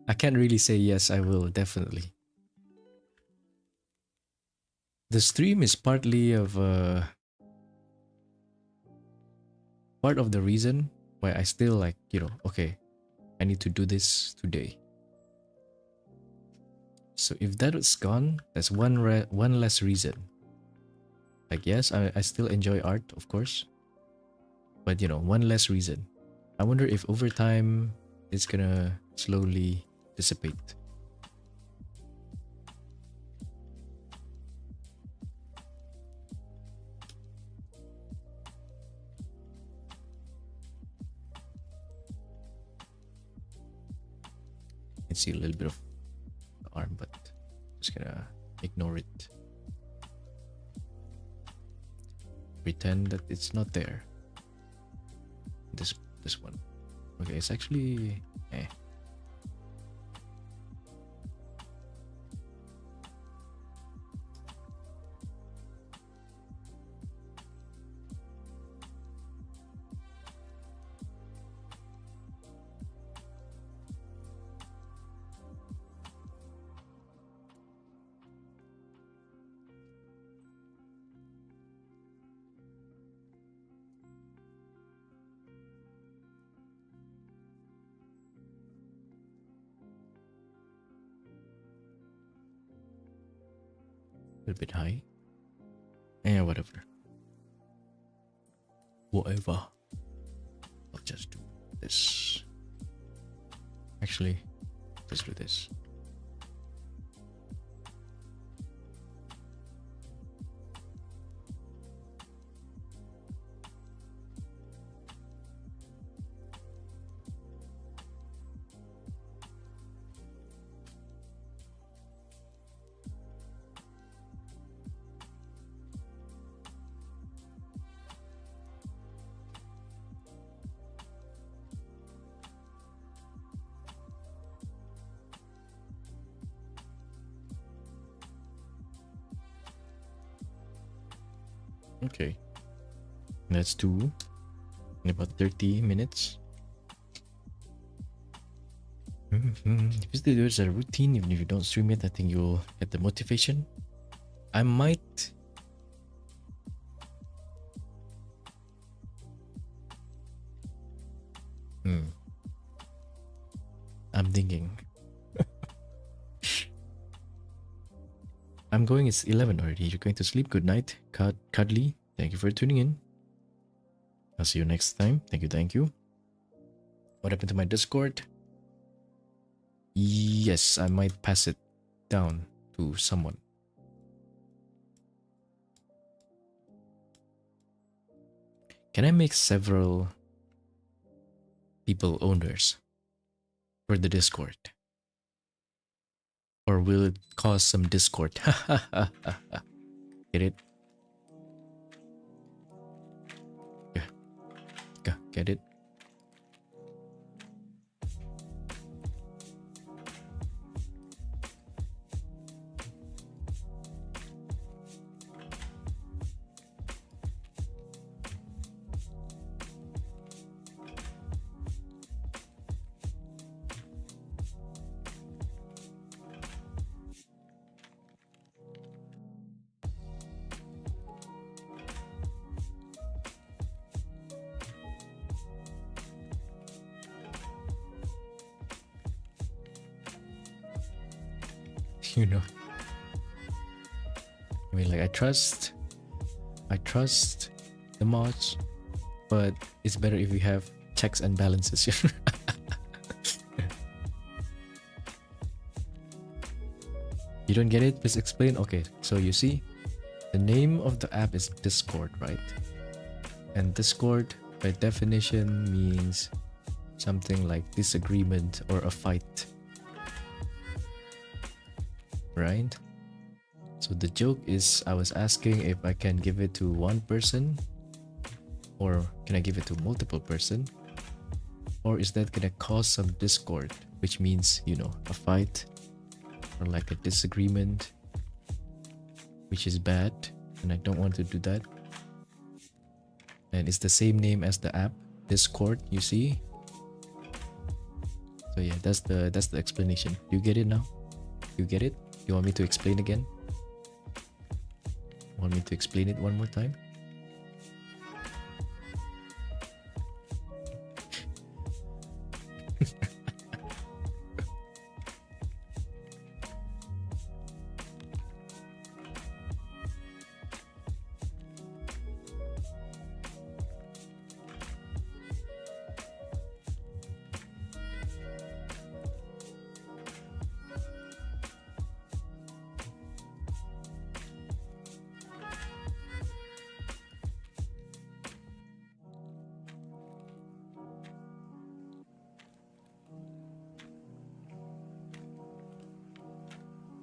I can't really say yes, I will, definitely. The stream is partly of part of the reason why I still like, you know, okay, I need to do this today. So if that was gone, that's one less reason. Like yes, I still enjoy art, of course. But you know, one less reason. I wonder if over time it's gonna slowly dissipate. I can see a little bit of the arm, but I'm just gonna ignore it. Pretend that it's not there. This one. Okay, it's actually A little bit high. Yeah, whatever. Whatever. I'll just do this. Actually, let's do this. Okay, let's do in about 30 minutes. If this video is a routine, even if you don't stream it, I think you'll get the motivation. I might I'm thinking I'm going, it's 11 already. You're going to sleep. Good night, Cuddly. Thank you for tuning in. I'll see you next time. Thank you. What happened to my Discord? Yes, I might pass it down to someone. Can I make several people owners for the Discord? Or will it cause some discord? Get it? Yeah. Get it? You know, I mean, like, I trust the mods, but it's better if we have checks and balances. You don't get it? Please explain. Okay, so you see, the name of the app is Discord, right? And Discord by definition means something like disagreement or a fight, right? So the joke is, I was asking if I can give it to one person, or can I give it to multiple person, or is that gonna cause some discord, which means, you know, a fight or like a disagreement, which is bad, and I don't want to do that. And it's the same name as the app, Discord, you see? So yeah, that's the explanation. You get it now? You get it? You want me to explain again? Want me to explain it one more time?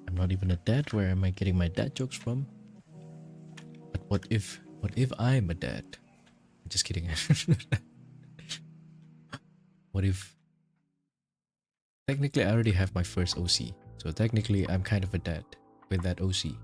I'm not even a dad. Where am I getting my dad jokes from? But what if I'm a dad? Just kidding. What if technically I already have my first OC, so technically I'm kind of a dad with that OC.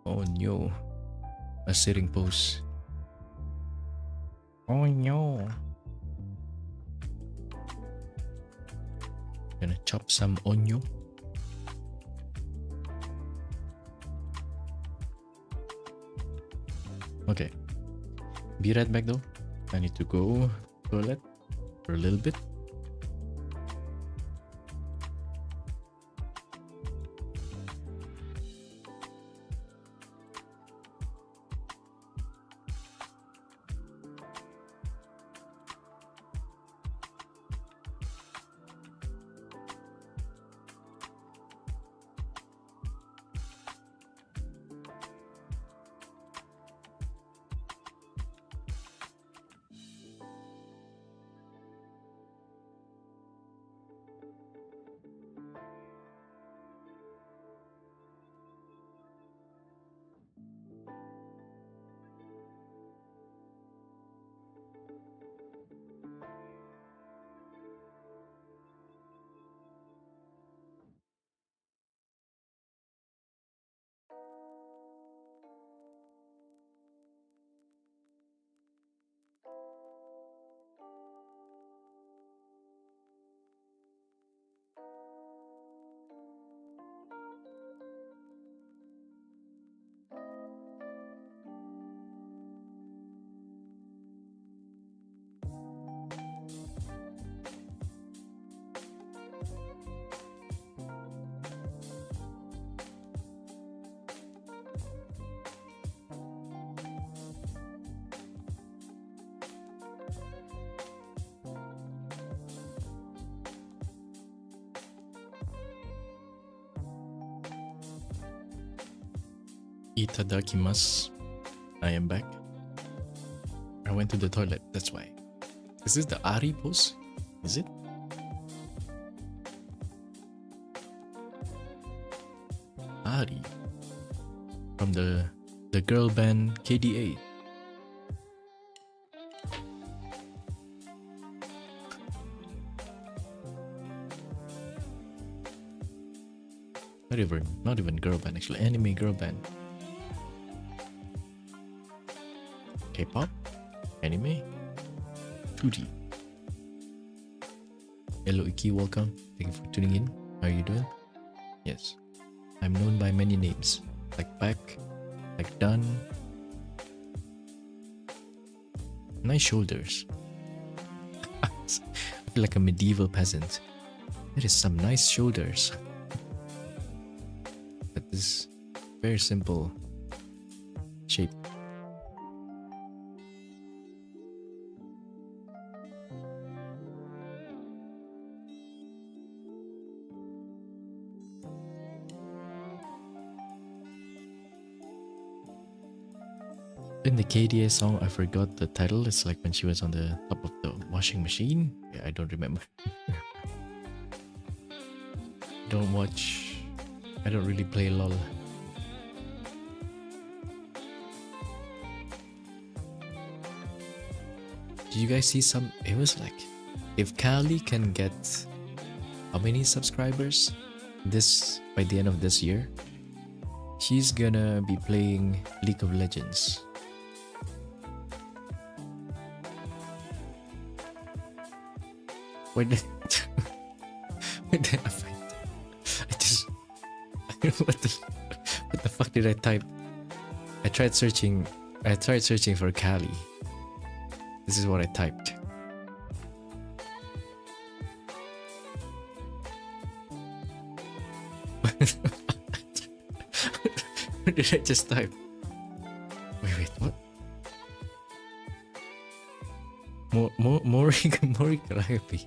Oh no. A sitting pose. Oh no. Gonna chop some onion. Okay. Be right back though. I need to go toilet for a little bit. Itadakimasu. I am back. I went to the toilet, that's why. Is this the Ari pose? Is it? Ari. From the girl band KDA. Not even girl band actually, anime girl band. K-pop, anime, 2D. Hello Iki, welcome. Thank you for tuning in. How are you doing? Yes, I'm known by many names, like Pack, like Dan. Nice shoulders. I feel like a medieval peasant. There is some nice shoulders. But this very simple shape. In the KDA song, I forgot the title. It's like when she was on the top of the washing machine. Yeah, I don't remember. I don't really play LOL. Did you guys see some? It was like, if Kali can get how many subscribers by the end of this year, she's gonna be playing League of Legends. Wait, wait, what the fuck did I type? I tried searching for Kali. This is what I typed. What did I just type? Wait, what? Mori Karayapi.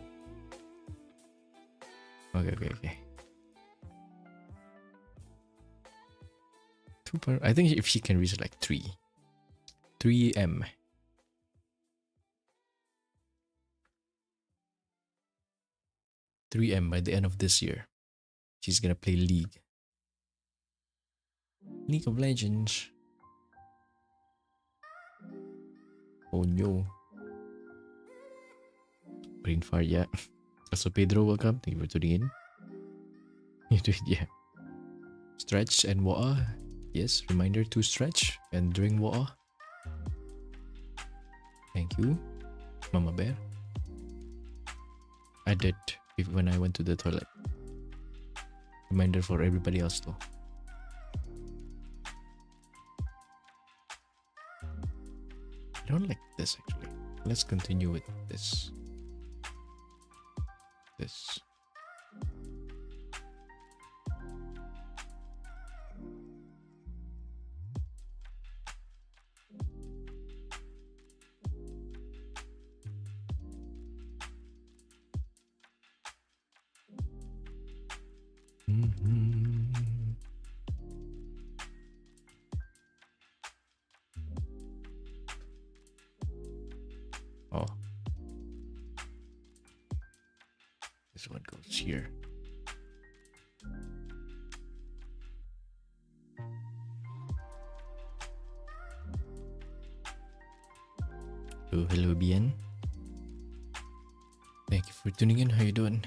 Okay. I think if she can reach like 3M. by the end of this year, she's gonna play League of Legends. Oh no. Brain fart, yeah. Also Pedro, welcome. Thank you for tuning in. You do it, yeah. Stretch and water. Yes, reminder to stretch and drink water. Thank you, Mama Bear. I did when I went to the toilet. Reminder for everybody else though. I don't like this actually. Let's continue with this. This. Oh, this one goes here. Oh, hello Bien. Thank you for tuning in. How you doing?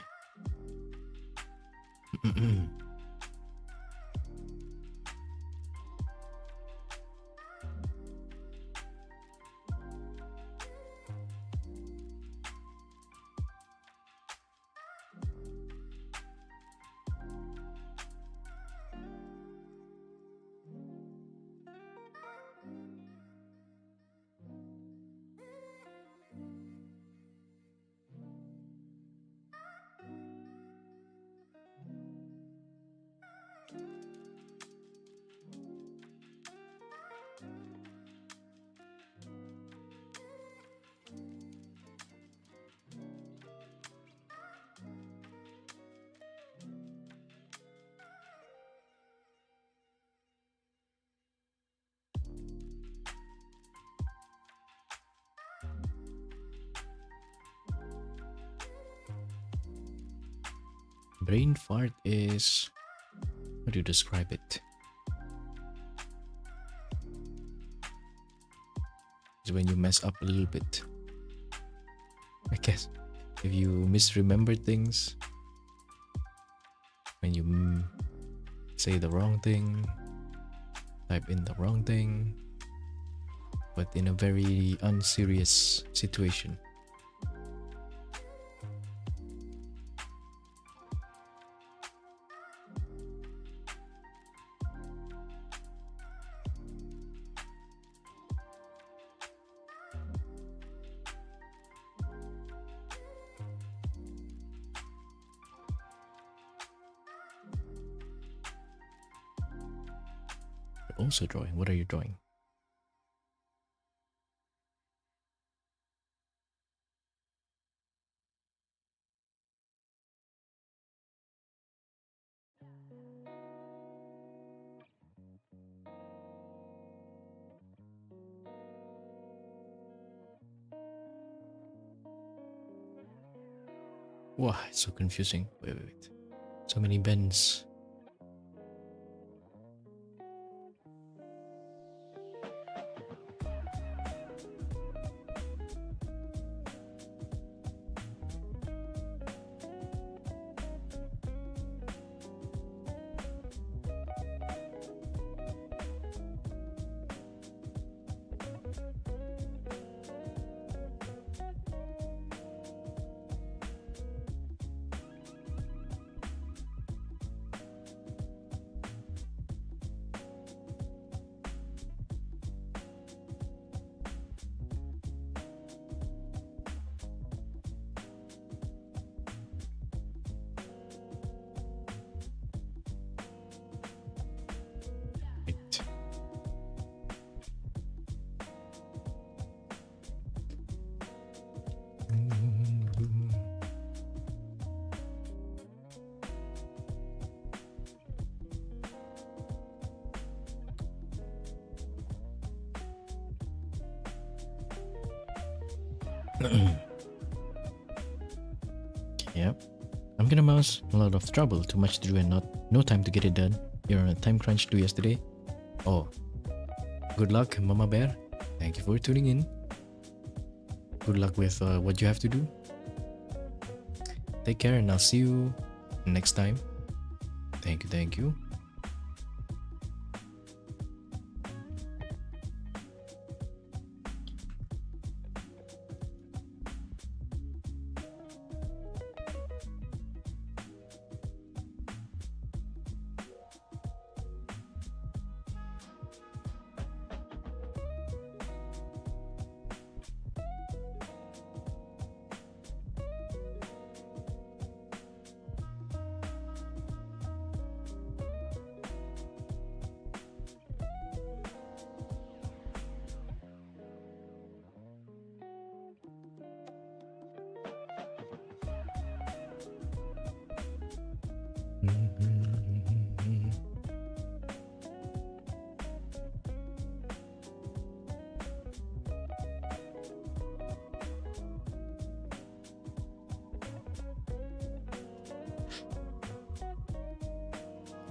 Brain fart is, how do you describe it? It's when you mess up a little bit. I guess if you misremember things, when you say the wrong thing, type in the wrong thing, but in a very unserious situation. Also drawing. What are you drawing? Wow, it's so confusing. Wait. So many bends. Yep. I'm gonna mouse a lot of trouble, too much to do and no time to get it done. You're on a time crunch to yesterday. Oh. Good luck, Mama Bear. Thank you for tuning in. Good luck with what you have to do. Take care and I'll see you next time. Thank you.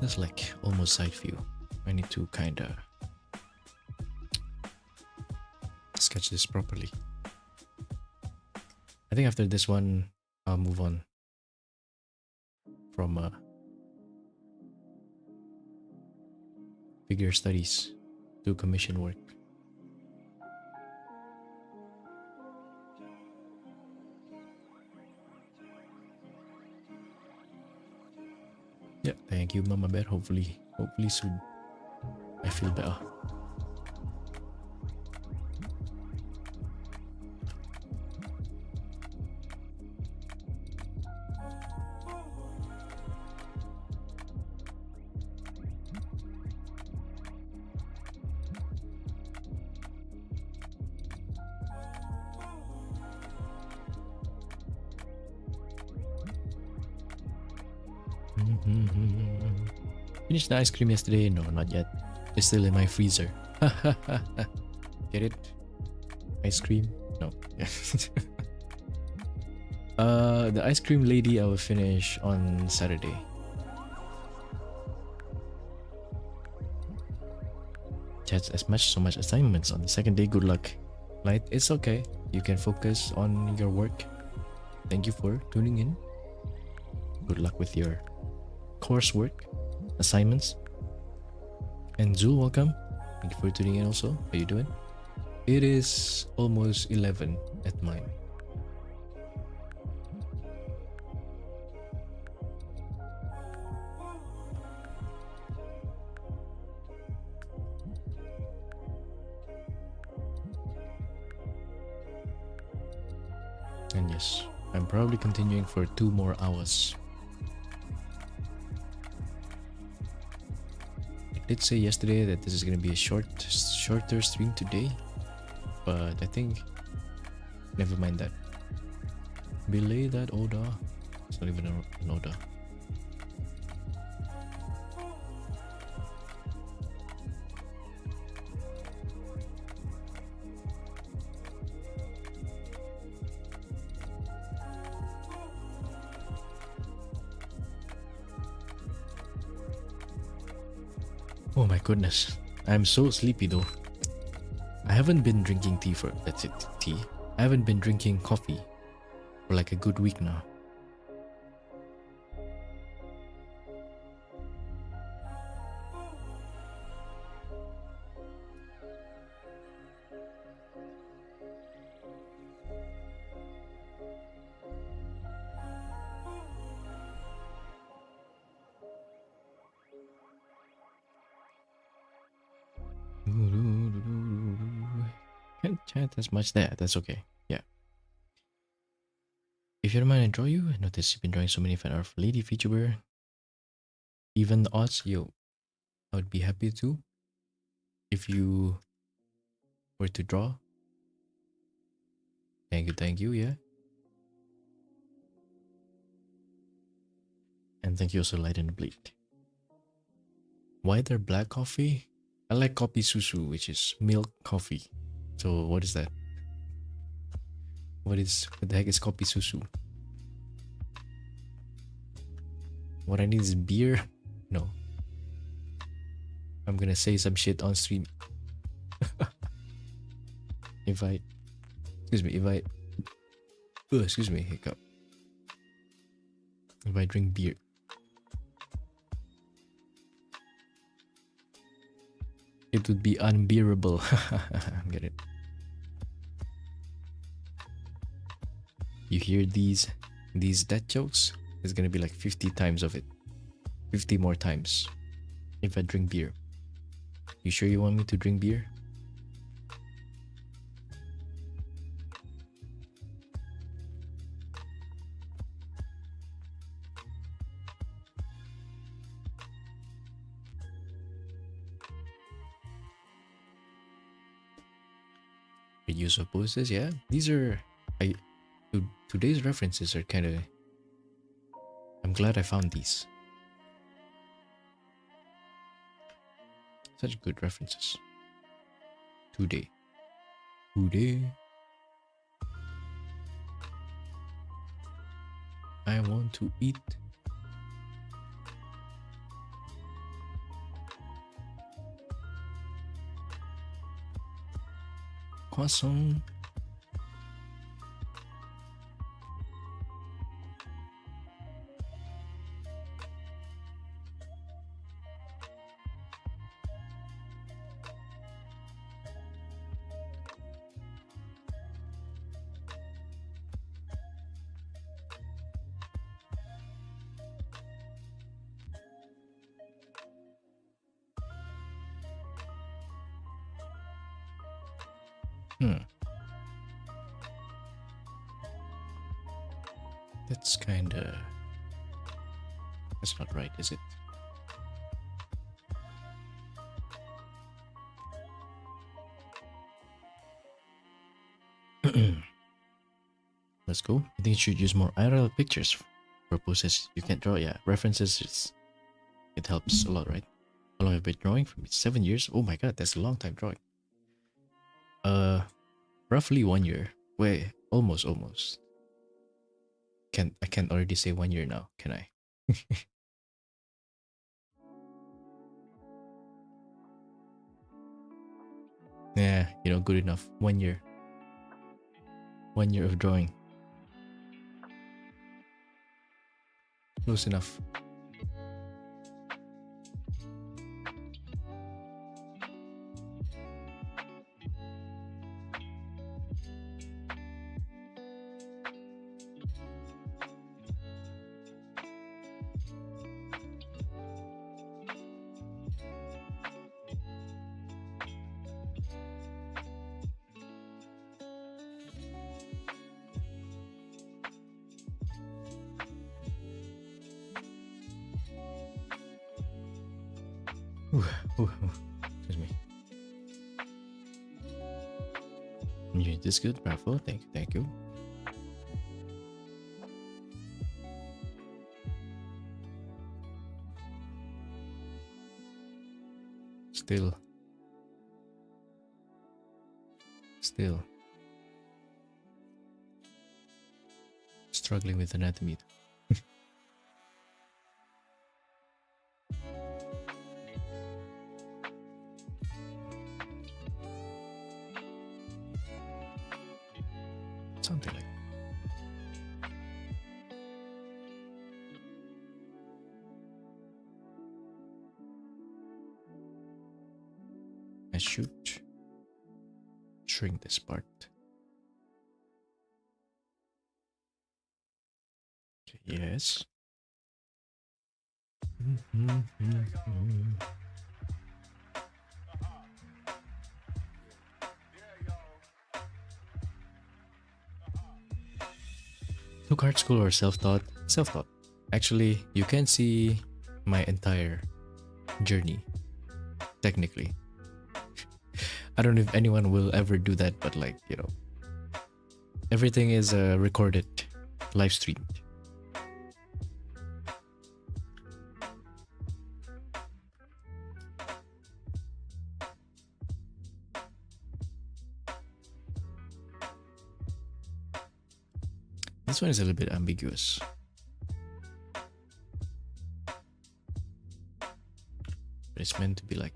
That's like almost side view. I need to kinda sketch this properly. I think after this one, I'll move on from figure studies to commission work. Yeah, thank you, Mama Bear. Hopefully soon I feel better. Finished the ice cream yesterday? No, not yet. It's still in my freezer. Get it? Ice cream? No. The ice cream lady I will finish on Saturday. Chat so much assignments on the second day. Good luck. Light, it's okay. You can focus on your work. Thank you for tuning in. Good luck with your coursework, assignments. And Zul, welcome. Thank you for tuning in also. How you doing? It is almost 11 at mine. And yes, I'm probably continuing for 2 more hours. I did say yesterday that this is gonna be a shorter stream today, but I think never mind that. Belay that order. It's not even an order. Oh my goodness. I'm so sleepy though. I haven't been drinking tea for... That's it, tea. I haven't been drinking coffee for like a good week now. Can't chat as much there. That's okay. Yeah. If you don't mind, I draw you. I noticed you've been drawing so many fan art of Lady VTuber. Even the odds, yo, I would be happy to if you were to draw. Thank you, yeah. And thank you also, Light and Bleed. White or black coffee? I like kopi susu, which is milk coffee. So what is that? What the heck is kopi susu? What I need is beer? No. I'm gonna say some shit on stream. Excuse me, hiccup. If I drink beer. It would be unbearable. Get it? You hear these dad jokes? It's gonna be like 50 times of it. 50 more times. If I drink beer. You sure you want me to drink beer? Use of poses, yeah. These are today's references are kind of. I'm glad I found these. Such good references. Today. I want to eat. Croissant. That's kinda... That's not right, is it? Let's go. I think you should use more IRL pictures for poses you can't draw. Yeah, references, it helps a lot, right? How long have you been drawing? For 7 years? Oh my god, that's a long time drawing. Roughly 1 year. Wait, almost. I can't already say 1 year now, can I? Yeah, good enough. 1 year. 1 year of drawing. Close enough. Excuse me. Yeah, this good, bravo. Thank you. Still. Struggling with anatomy. Something like I should shrink this part. Okay, yes. Took art school or self-taught? Self-taught. Actually, you can see my entire journey, technically. I don't know if anyone will ever do that, but everything is recorded, live streamed. This one is a little bit ambiguous. But it's meant to be like...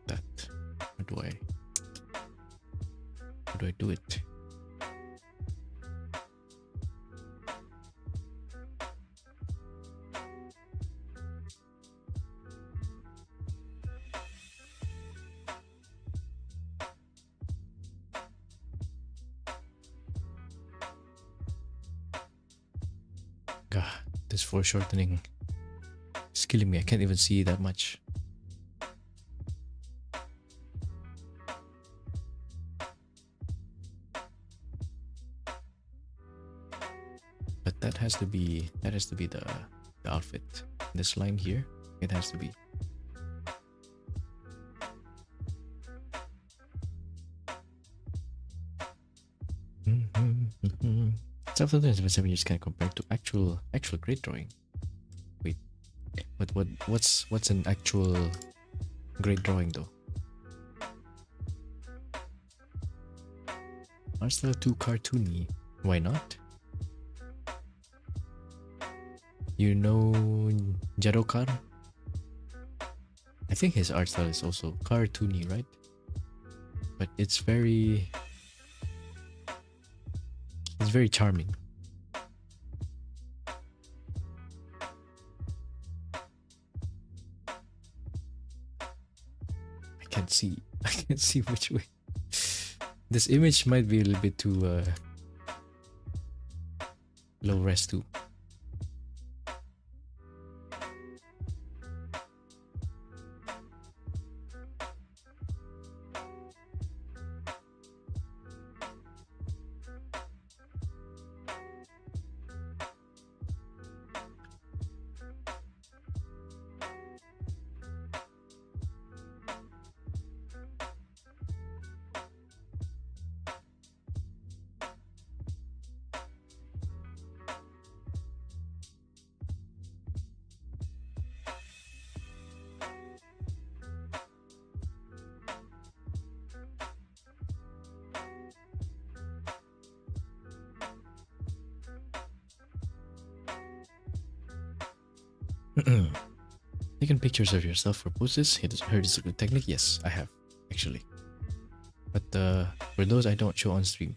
that. How do I do it? God, this foreshortening is killing me. I can't even see that much. But that has to be the outfit. This line here, it has to be. Self-taught for 7 years can compare to actual great drawing. Wait, what's an actual great drawing though? Are still too cartoony. Why not? You know Jarokar? I think his art style is also cartoony, right? But it's very charming. I can't see. I can't see which way. This image might be a little bit too low res too. Taken pictures of yourself for poses. Heard it's a good technique. Yes, I have actually. But for those I don't show on stream.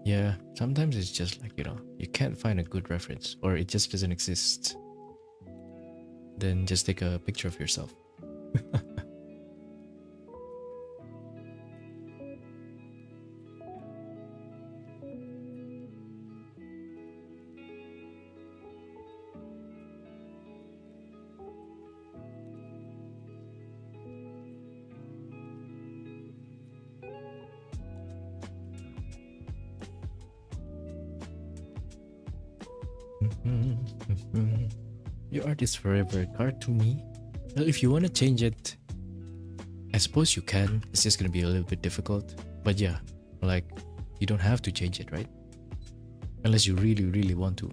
Yeah, sometimes it's just like, you can't find a good reference or it just doesn't exist. Then just take a picture of yourself. Your art is forever a card to me. Well, if you want to change it, I suppose you can. It's just gonna be a little bit difficult. But yeah, like, you don't have to change it, right? Unless you really, really want to.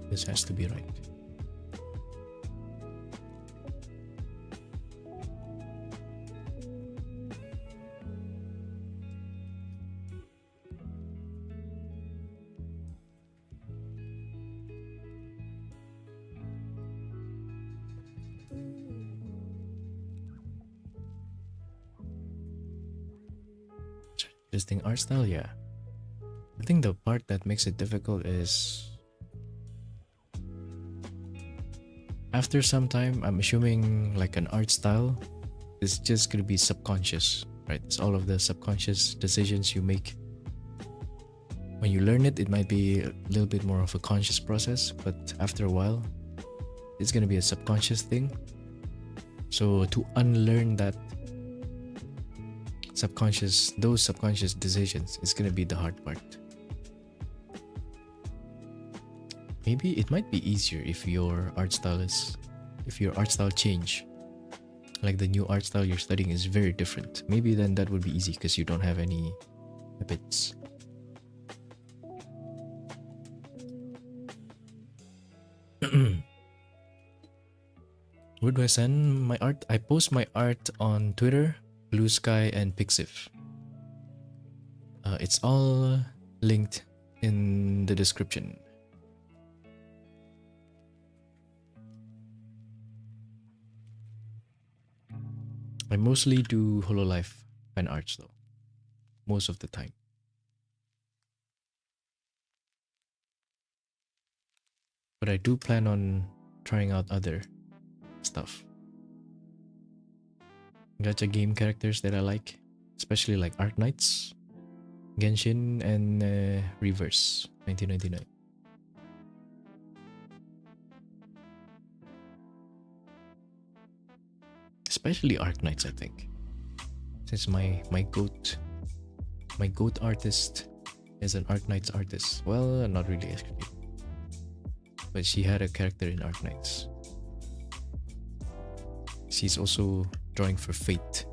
This has to be right. Interesting art style, yeah. I think the part that makes it difficult is after some time, I'm assuming like an art style is just gonna be subconscious, right? It's all of the subconscious decisions you make. When you learn it, it might be a little bit more of a conscious process, but after a while, it's gonna be a subconscious thing. So to unlearn those subconscious decisions is gonna be the hard part. Maybe it might be easier if your art style change. Like the new art style you're studying is very different. Maybe then that would be easy because you don't have any habits. Where do I send my art? I post my art on Twitter, Blue Sky, and Pixiv. It's all linked in the description. I mostly do Hololive fan arts though, most of the time. But I do plan on trying out other stuff. Gacha game characters that I like, especially like Art Knights. Genshin and Reverse 1999. Especially Arknights, I think. Since my goat artist is an Arknights artist. Well, not really actually. But she had a character in Arknights. She's also drawing for Fate.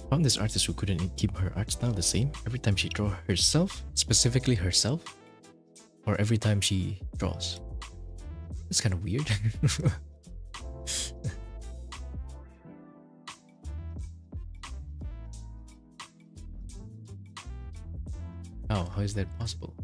Found this artist who couldn't keep her art style the same every time she draw herself, specifically herself, or every time she draws. It's kind of weird. How is that possible?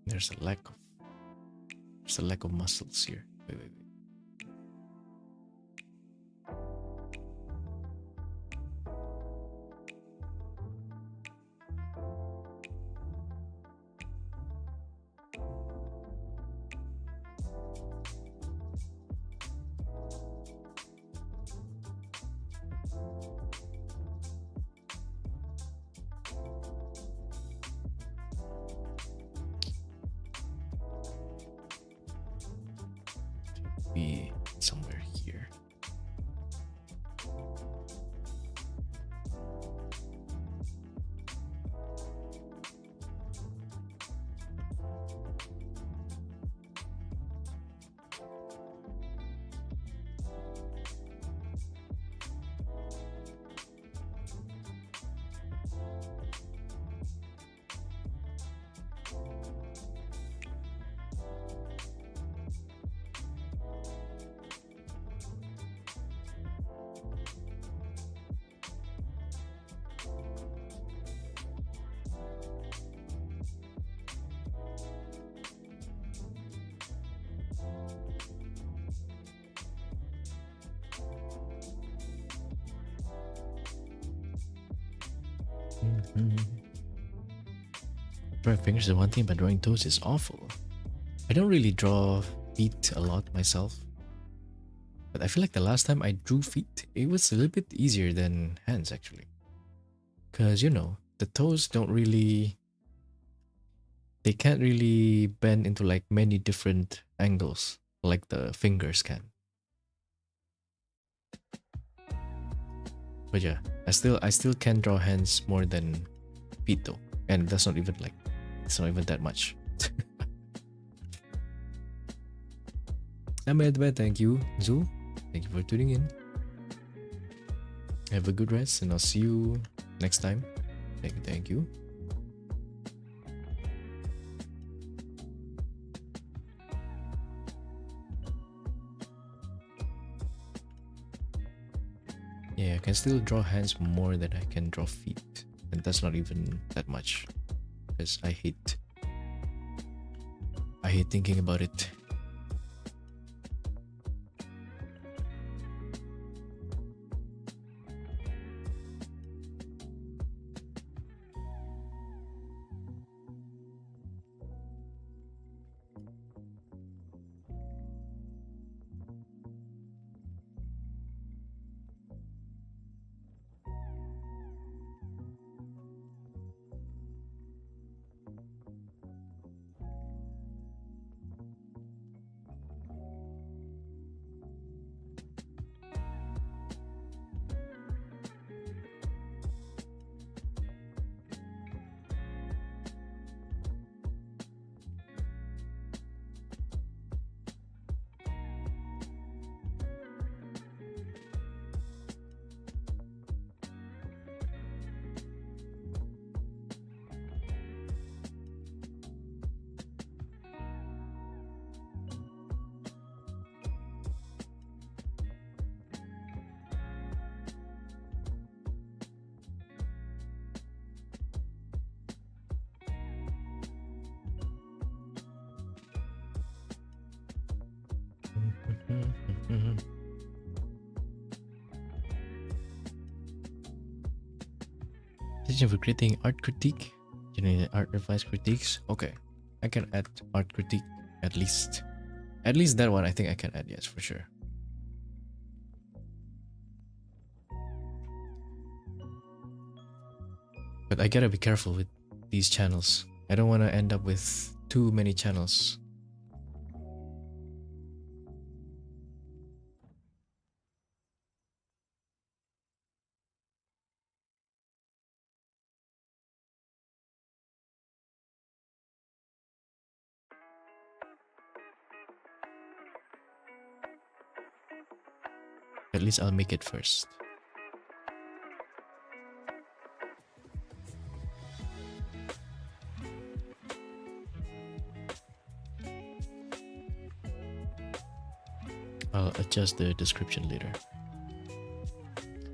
There's a lack of muscles here. Wait. Be somewhere here. Drawing fingers is one thing, but drawing toes is awful. I don't really draw feet a lot myself. But I feel like the last time I drew feet, it was a little bit easier than hands actually. Because, you know, the toes don't really... They can't really bend into like many different angles like the fingers can. But yeah, I still can draw hands more than feet though. And that's not even like... It's not even that much. Ahmed, thank you. Zul, thank you for tuning in. Have a good rest and I'll see you next time. Thank you. Yeah, I can still draw hands more than I can draw feet. And that's not even that much. Because I hate thinking about it. Section for creating art critique. Generating art advice critiques. Okay. I can add art critique at least. At least that one I think I can add, yes, for sure. But I gotta be careful with these channels. I don't want to end up with too many channels. At least I'll make it first. I'll adjust the description later.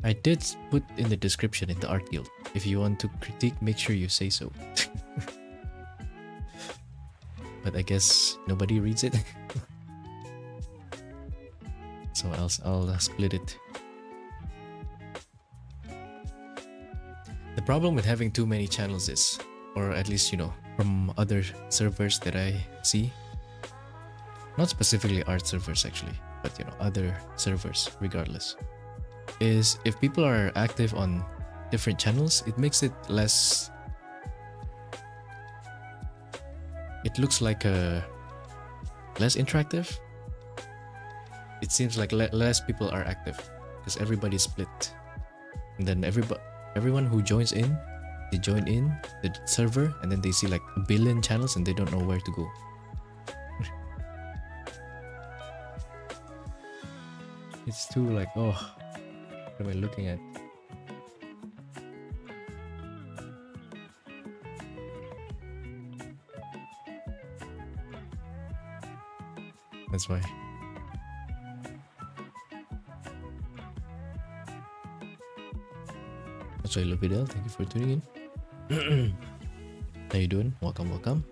I did put in the description in the art guild. If you want to critique, make sure you say so. But I guess nobody reads it. So I'll split it. The problem with having too many channels is, or at least, you know, from other servers that I see, not specifically art servers actually, but you know, other servers regardless, is if people are active on different channels, it makes it less, it looks like a less interactive. It seems like less people are active because everybody's split, and then everyone who joins in, they join in the server and then they see like a billion channels and they don't know where to go. It's too like, oh, what am I looking at? That's why. That's why, Lupidel, thank you for tuning in. How you doing? Welcome, welcome.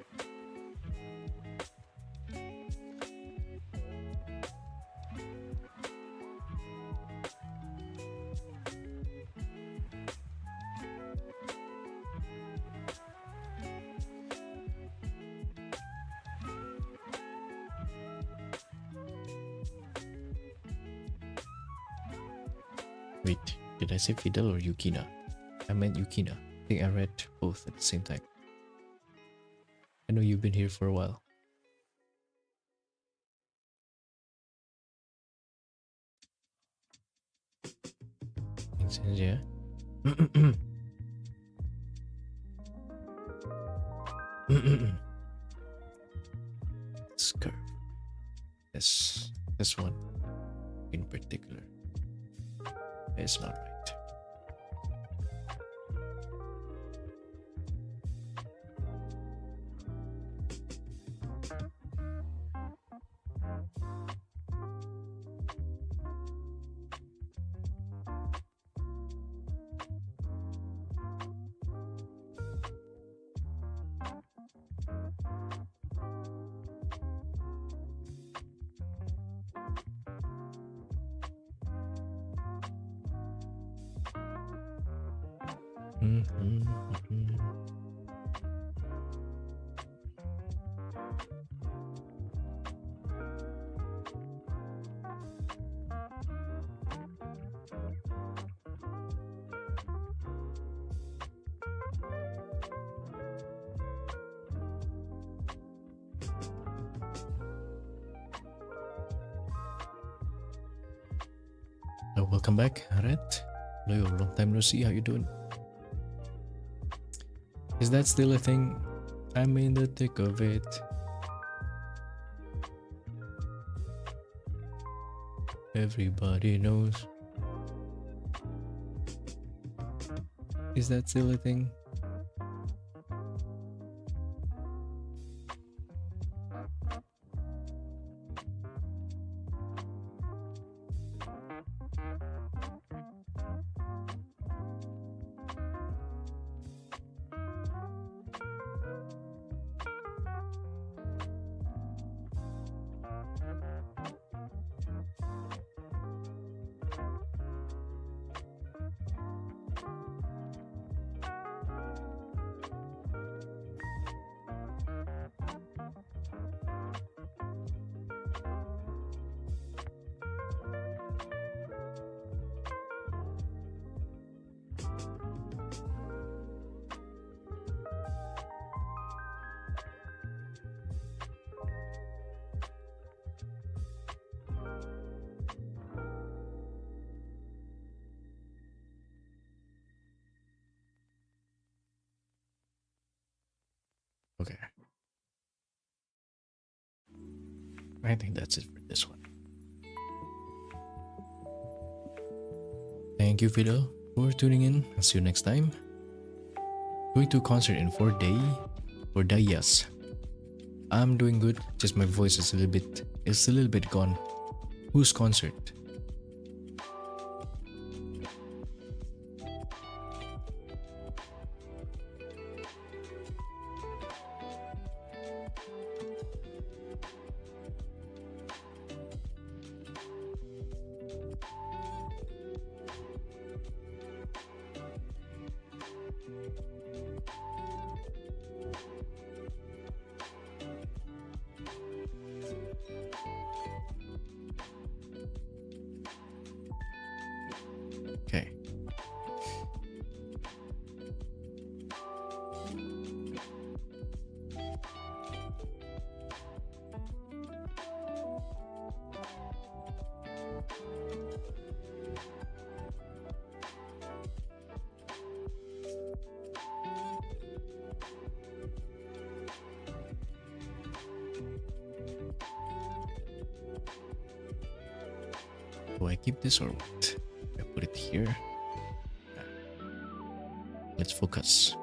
Wait, did I say Fidel or Yukina? I meant Yukina. I think I read both at the same time. I know you've been here for a while. Makes sense, yeah? This curve. This one in particular. It's not right. Welcome back, Red. Hello, long time no see. How you doing? Is that still a thing? I'm in the thick of it. Everybody knows. Is that still a thing? I think that's it for this one. Thank you, Fidel, for tuning in. I'll see you next time. Going to a concert in 4 days. I'm doing good. Just my voice is a little bit gone. Whose concert? Okay. Do I keep this or what? I put it here. Let's focus.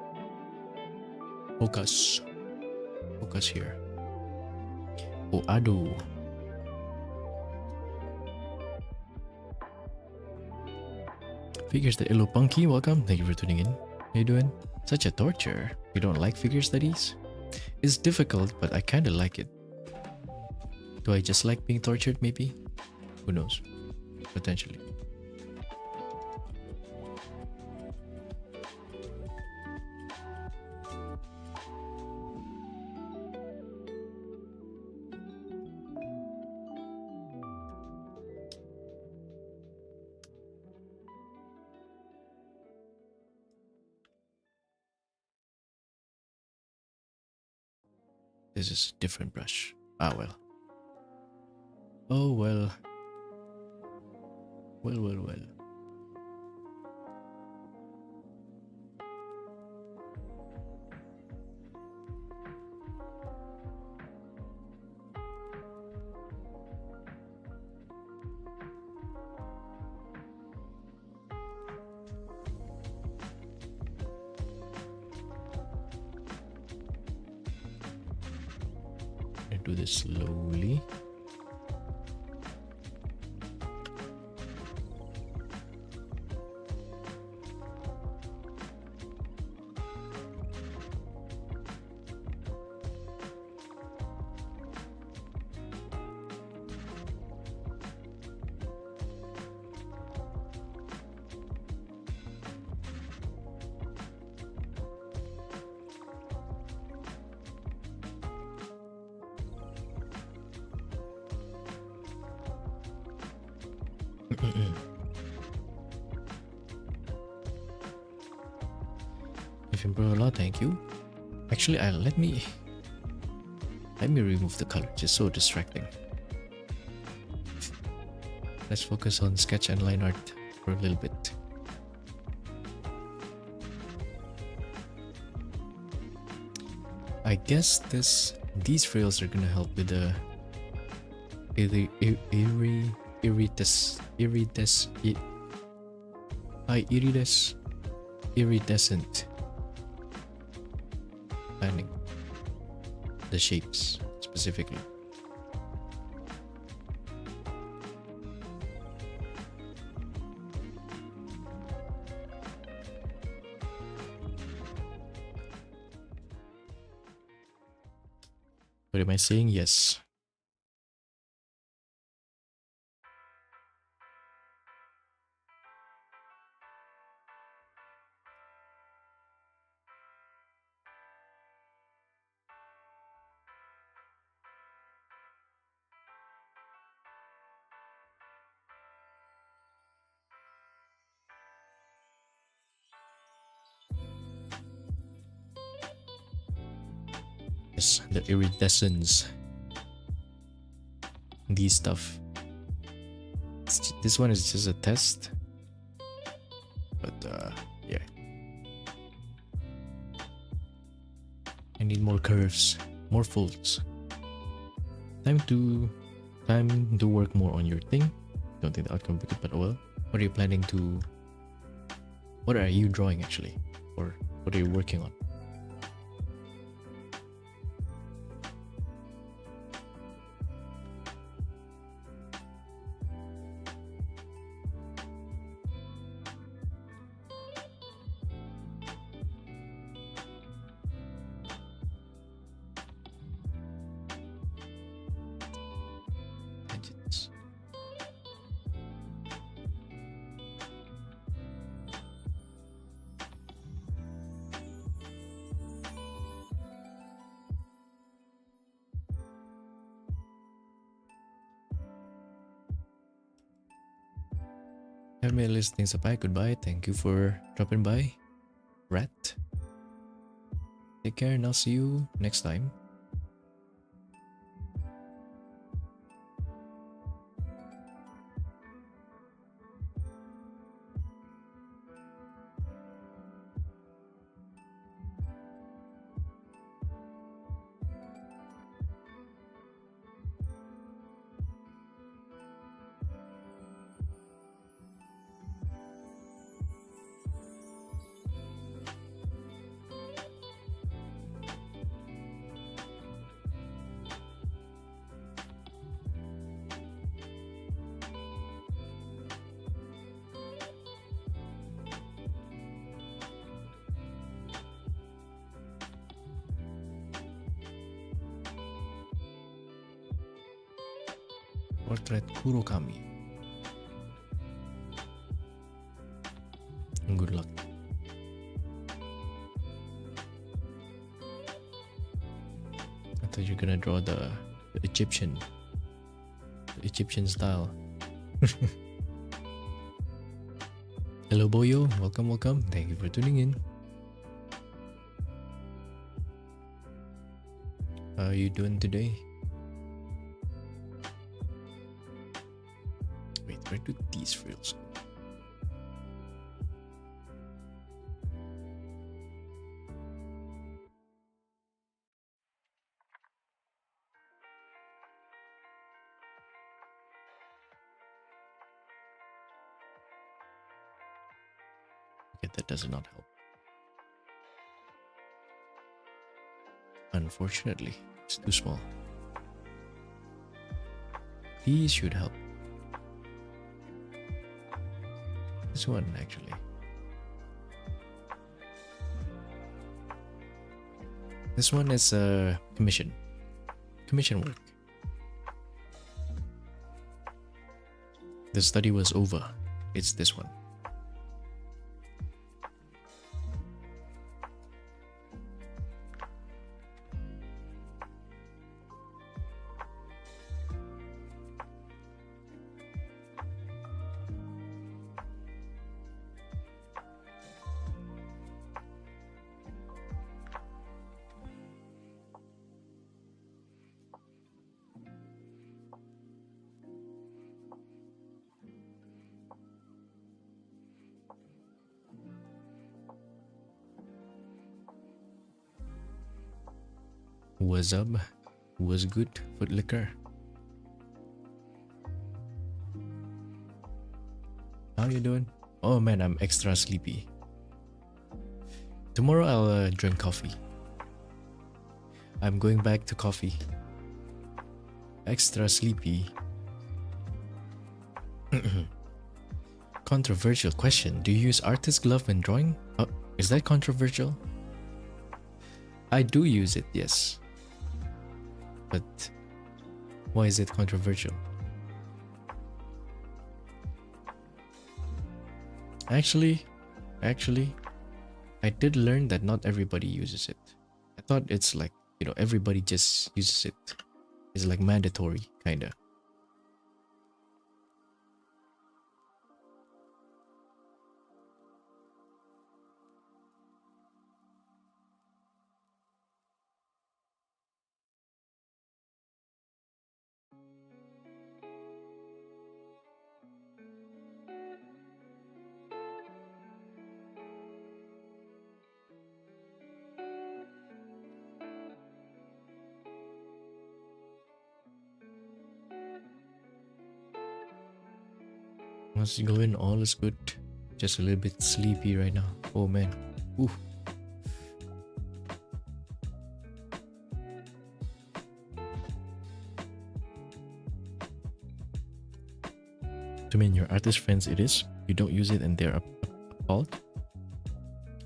Focus. Focus here. Oh, Ado. Figure Study. Hello, Punky. Welcome. Thank you for tuning in. How you doing? Such a torture. You don't like figure studies? It's difficult, but I kind of like it. Do I just like being tortured, maybe? Who knows? Potentially. This is a different brush. Ah, well. Oh, well. Well. I do this slowly. Bro, thank you. Actually, let me remove the color. It's so distracting. Let's focus on sketch and line art for a little bit. I guess these rails are gonna help with the iridescent planning, the shapes specifically. What am I saying? Yes. The iridescence, these stuff. This one is just a test, but yeah, I need more curves, more folds. Time to time to work more on your thing. Don't think the outcome will be good, but well. What are you planning to? What are you drawing actually, or what are you working on? Tangents. Have me listening. Bye. Goodbye. Thank you for dropping by, Rat. Take care, and I'll see you next time. Portrait Kurokami. Good luck. I thought you're gonna draw the Egyptian style. Hello Boyo, welcome. Thank you for tuning in. How are you doing today? Wait, where do these frills go? Okay, that does not help. Unfortunately, it's too small. These should help. This one, actually. This one is commission work. The study was over. It's this one. What's up? What's good? Foot liquor. How you doing? Oh man, I'm extra sleepy. Tomorrow I'll drink coffee. I'm going back to coffee. Extra sleepy. Controversial question. Do you use artist glove when drawing? Oh, is that controversial? I do use it, yes. But why is it controversial? Actually, I did learn that not everybody uses it. I thought it's like, you know, everybody just uses it. It's like mandatory, kinda. How's it going? All is good. Just a little bit sleepy right now. Oh man. Ooh. To mean your artist friends it is. You don't use it and they're appalled.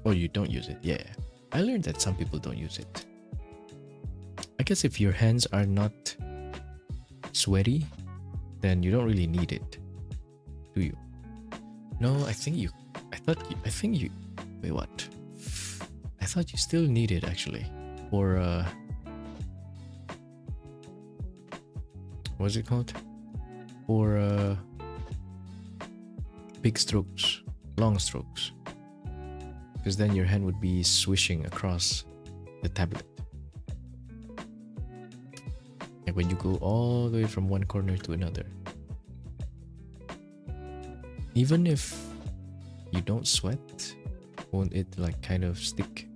Or you don't use it. Yeah. I learned that some people don't use it. I guess if your hands are not sweaty, then you don't really need it. Do you? No, I think you. Wait, what? I thought you still need it actually. For what's it called? For big strokes, long strokes. Because then your hand would be swishing across the tablet. And when you go all the way from one corner to another. Even if you don't sweat, won't it like kind of stick?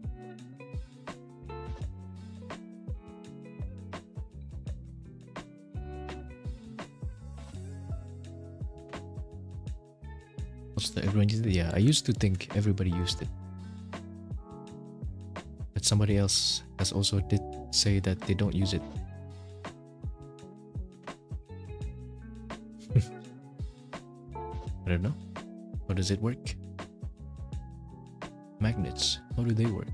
What's the everyone used it? Yeah, I used to think everybody used it. But somebody else has also did say that they don't use it. I don't know. How does it work? Magnets, how do they work?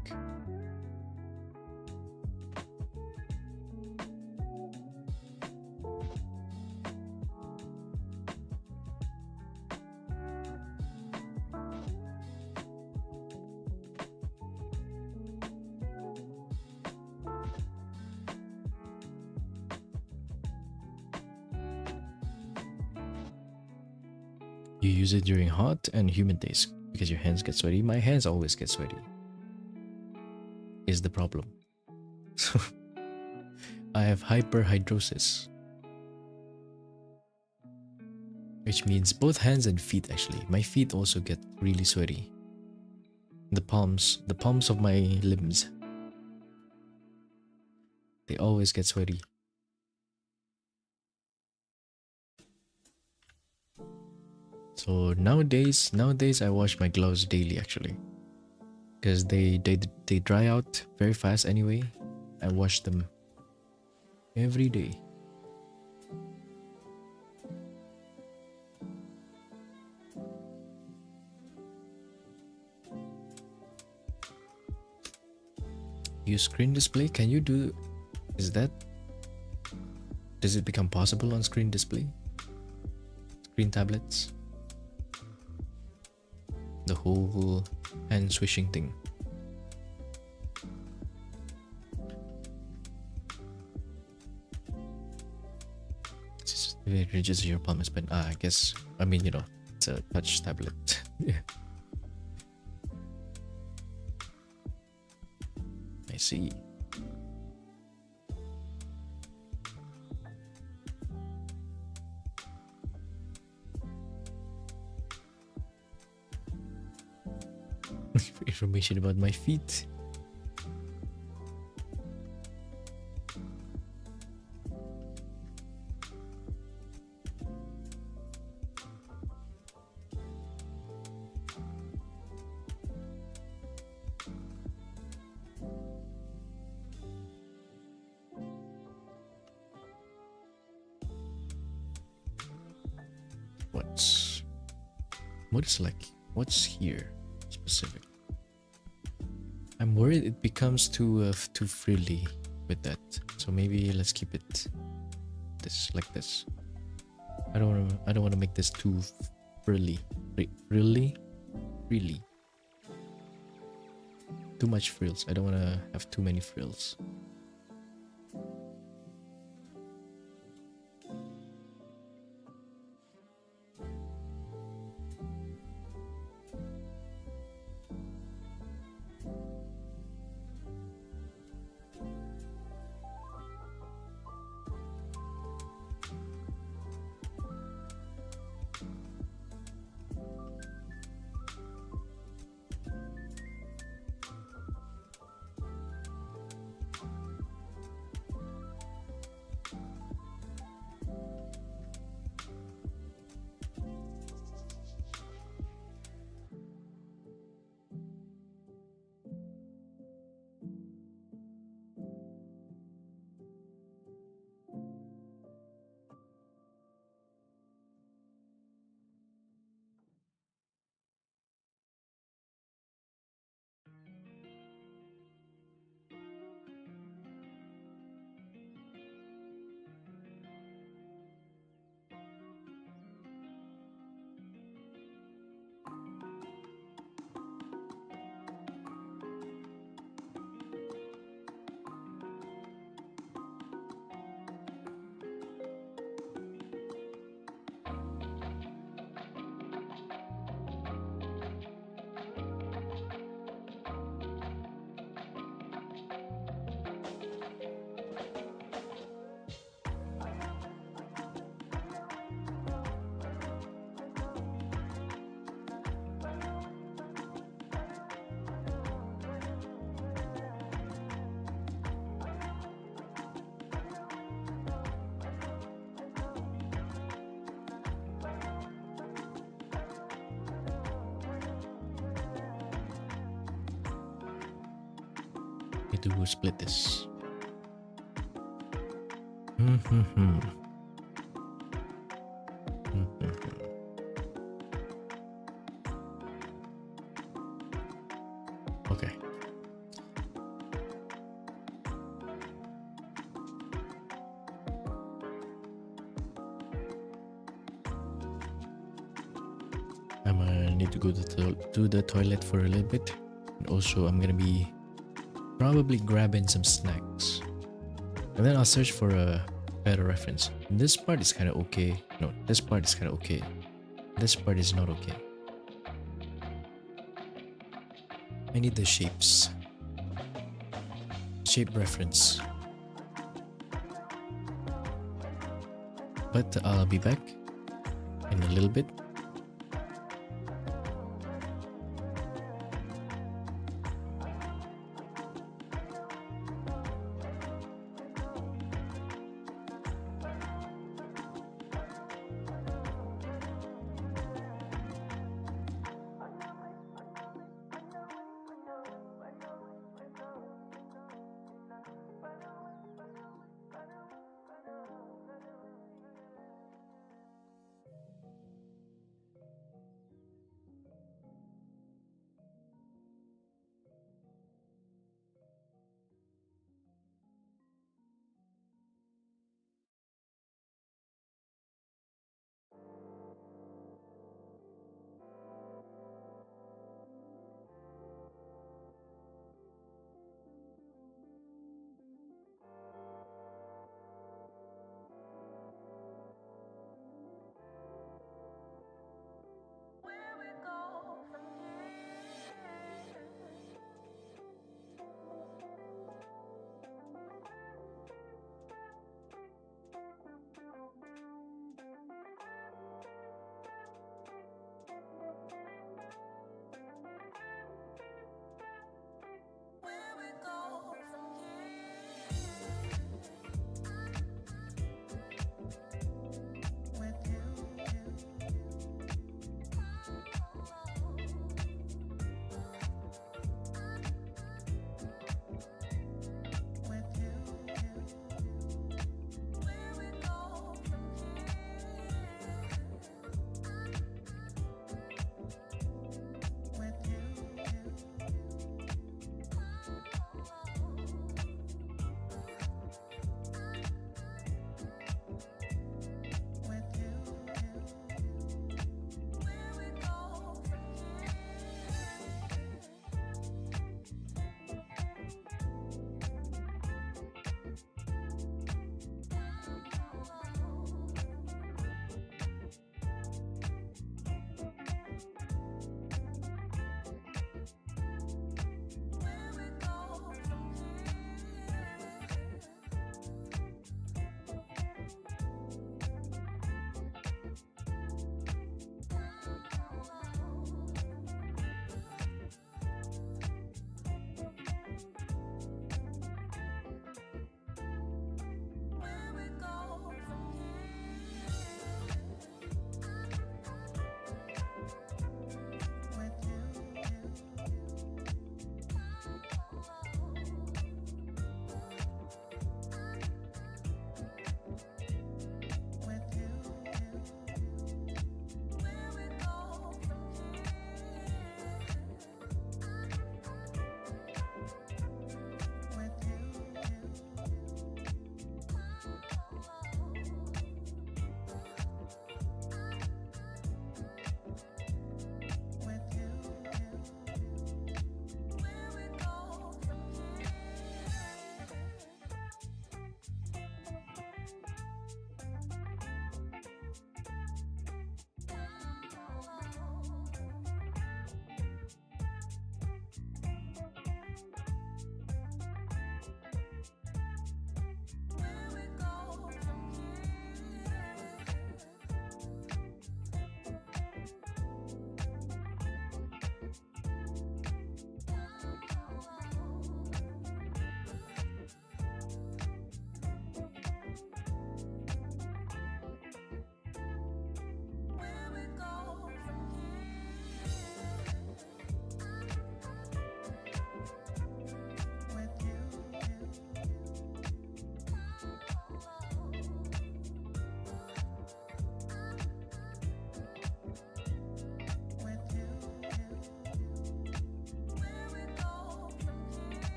You use it during hot and humid days because your hands get sweaty. My hands always get sweaty. Is the problem. So I have hyperhidrosis. Which means both hands and feet actually. My feet also get really sweaty. The palms of my limbs. They always get sweaty. So nowadays I wash my gloves daily actually, because they dry out very fast anyway. I wash them every day. Use screen display? Can you do? Does it become possible on screen display? Screen tablets? The whole hand swishing thing. It reaches your palm is pen. I guess. I mean, you know, it's a touch tablet. Yeah. I see. Information about my feet. What's here specific? I'm worried it becomes too frilly with that. So maybe let's keep it like this. I don't want to make this too frilly. Really? Too much frills. I don't want to have too many frills. Need to split this. Mm-hmm. Okay. I'm gonna need to go to the toilet for a little bit. And also, I'm gonna be probably grabbing some snacks. And then I'll search for a better reference. This part is kind of okay. No, this part is kind of okay. This part is not okay. I need the shapes. Shape reference. But I'll be back in a little bit.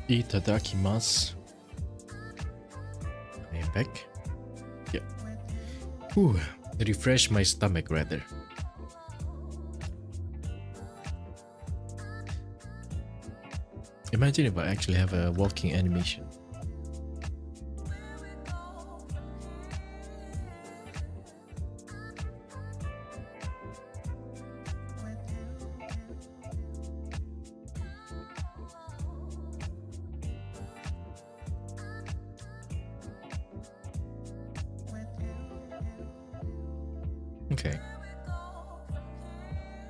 Itadakimasu. I am back. Yeah. Ooh, refresh my stomach rather. Imagine if I actually have a walking animation. Okay.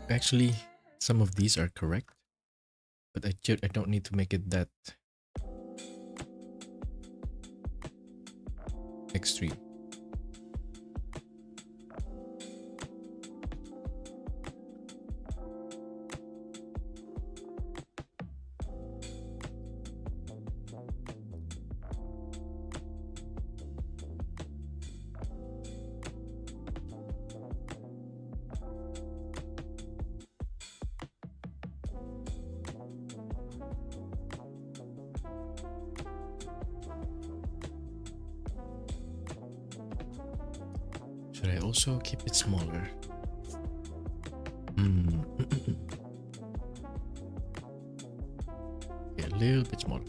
Actually, some of these are correct, but I don't need to make it that extreme. Should I also keep it smaller? Yeah, a little bit smaller.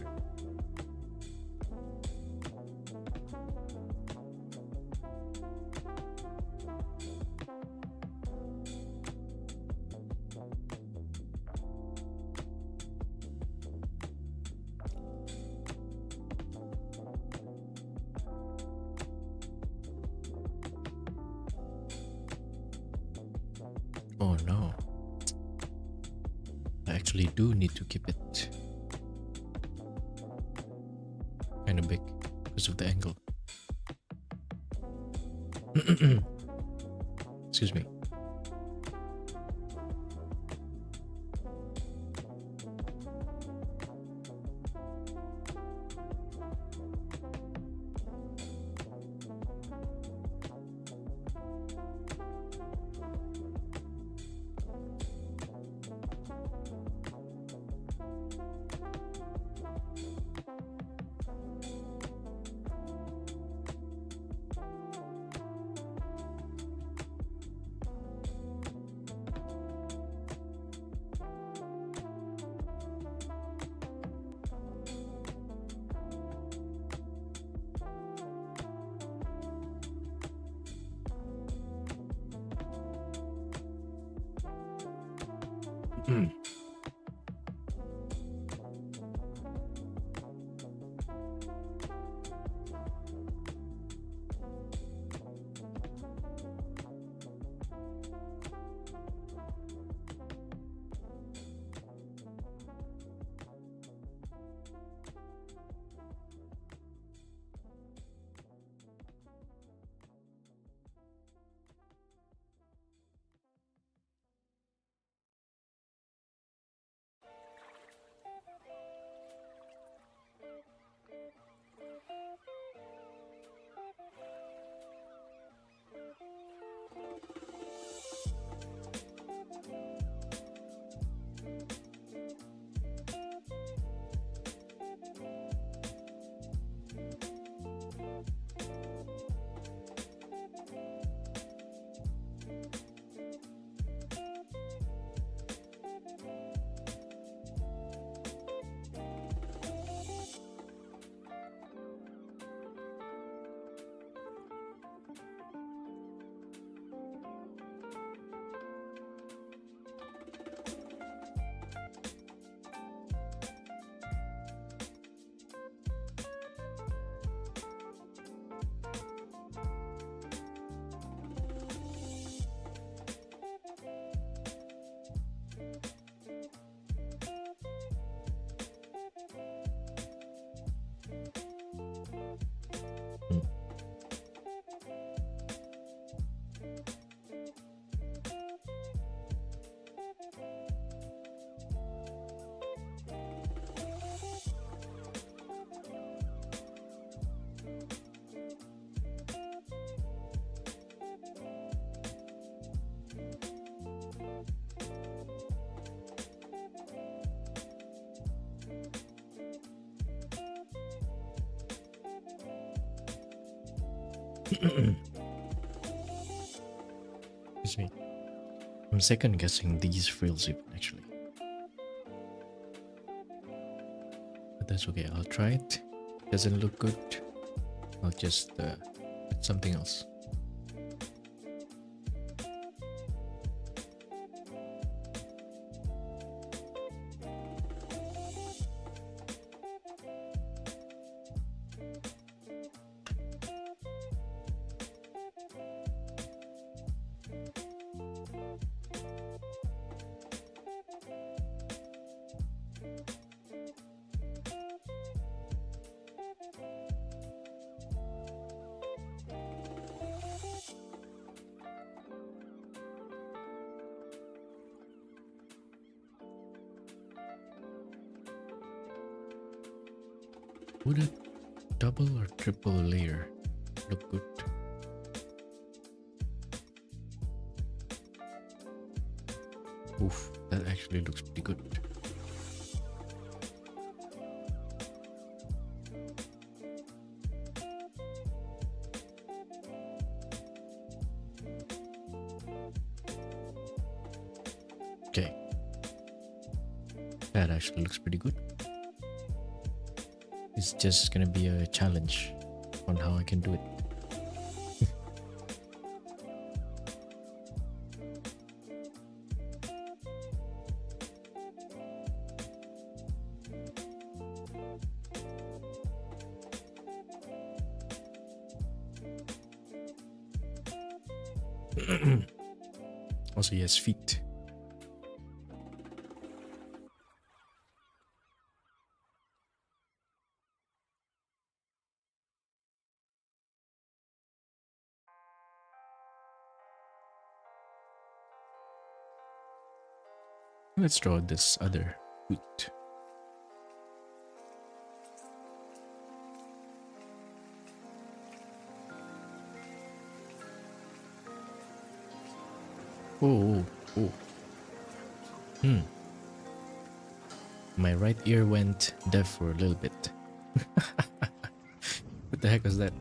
Oh no. I actually do need to keep it kind of big because of the angle. Excuse me. Excuse me. I'm second guessing these frills even actually. But that's okay. I'll try it. Doesn't look good. I'll just put something else. Would a double or triple layer look good? Oof, that actually looks pretty good. Okay. That actually looks pretty good. It's just gonna be a challenge on how I can do it. Also, he has feet. Let's draw this other foot. Oh, oh, oh. My right ear went deaf for a little bit. What the heck was that?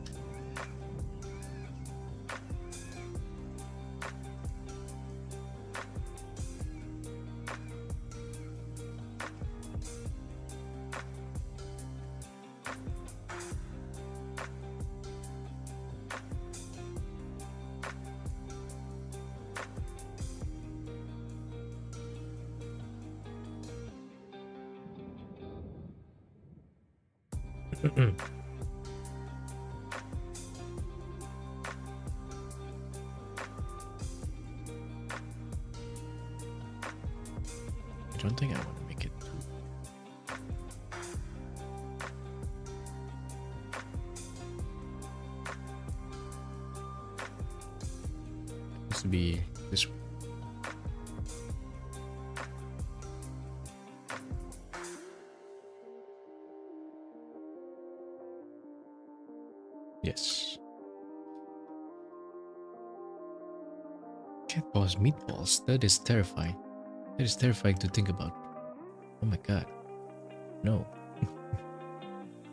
I don't think I want to make it too. It has to be this way. Yes. Cat balls, meatballs. That is terrifying. That is terrifying to think about. Oh my god. No.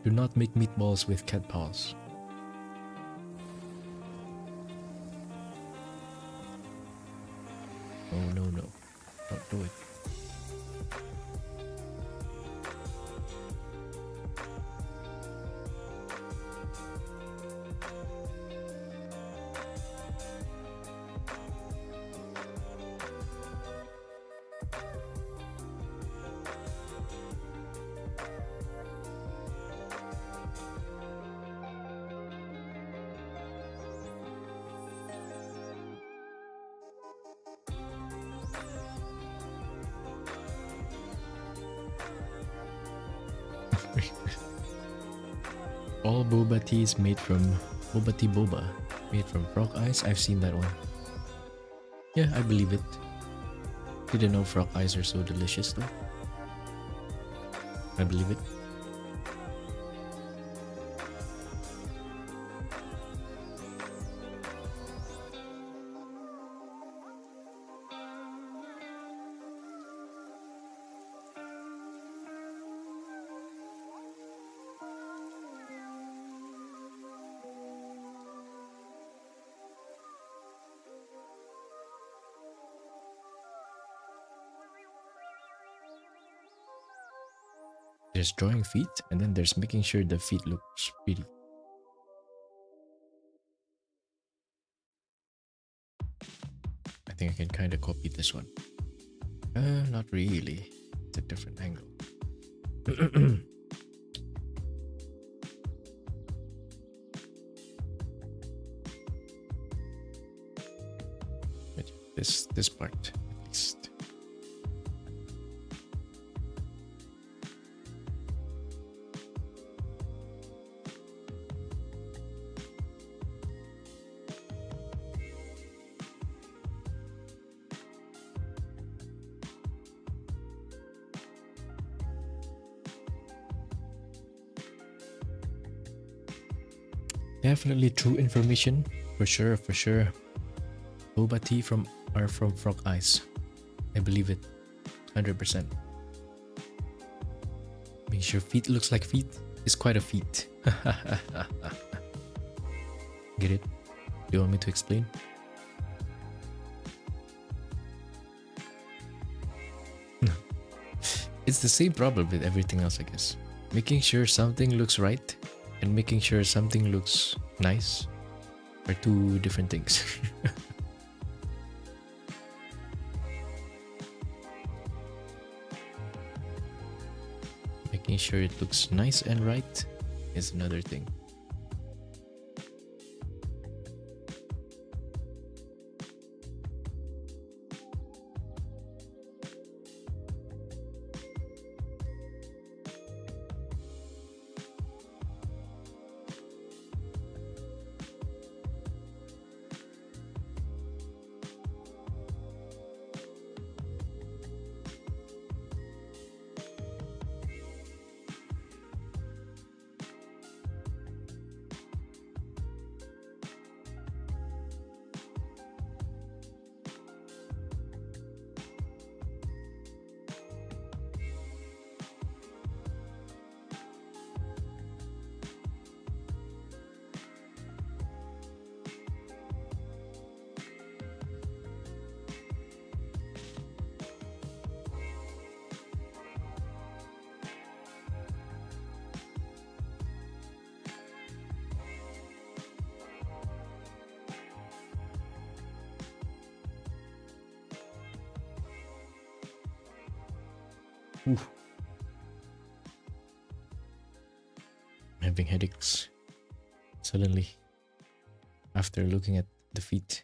Do not make meatballs with cat paws. Oh no, no. Don't do it. All boba teas made from boba tea boba, made from frog eyes. I've seen that one. Yeah, I believe it. Didn't know frog eyes are so delicious though. I believe it. There's drawing feet, and then there's making sure the feet looks pretty. I think I can kind of copy this one. Not really. It's a different angle. This part at least. Definitely true information, for sure, for sure. Boba tea from frog eyes. I believe it, 100%. Make sure feet looks like feet is quite a feat. Get it? Do you want me to explain? It's the same problem with everything else, I guess. Making sure something looks right and making sure something looks nice are two different things. Making sure it looks nice and right is another thing. Oof. I'm having headaches suddenly after looking at the feet.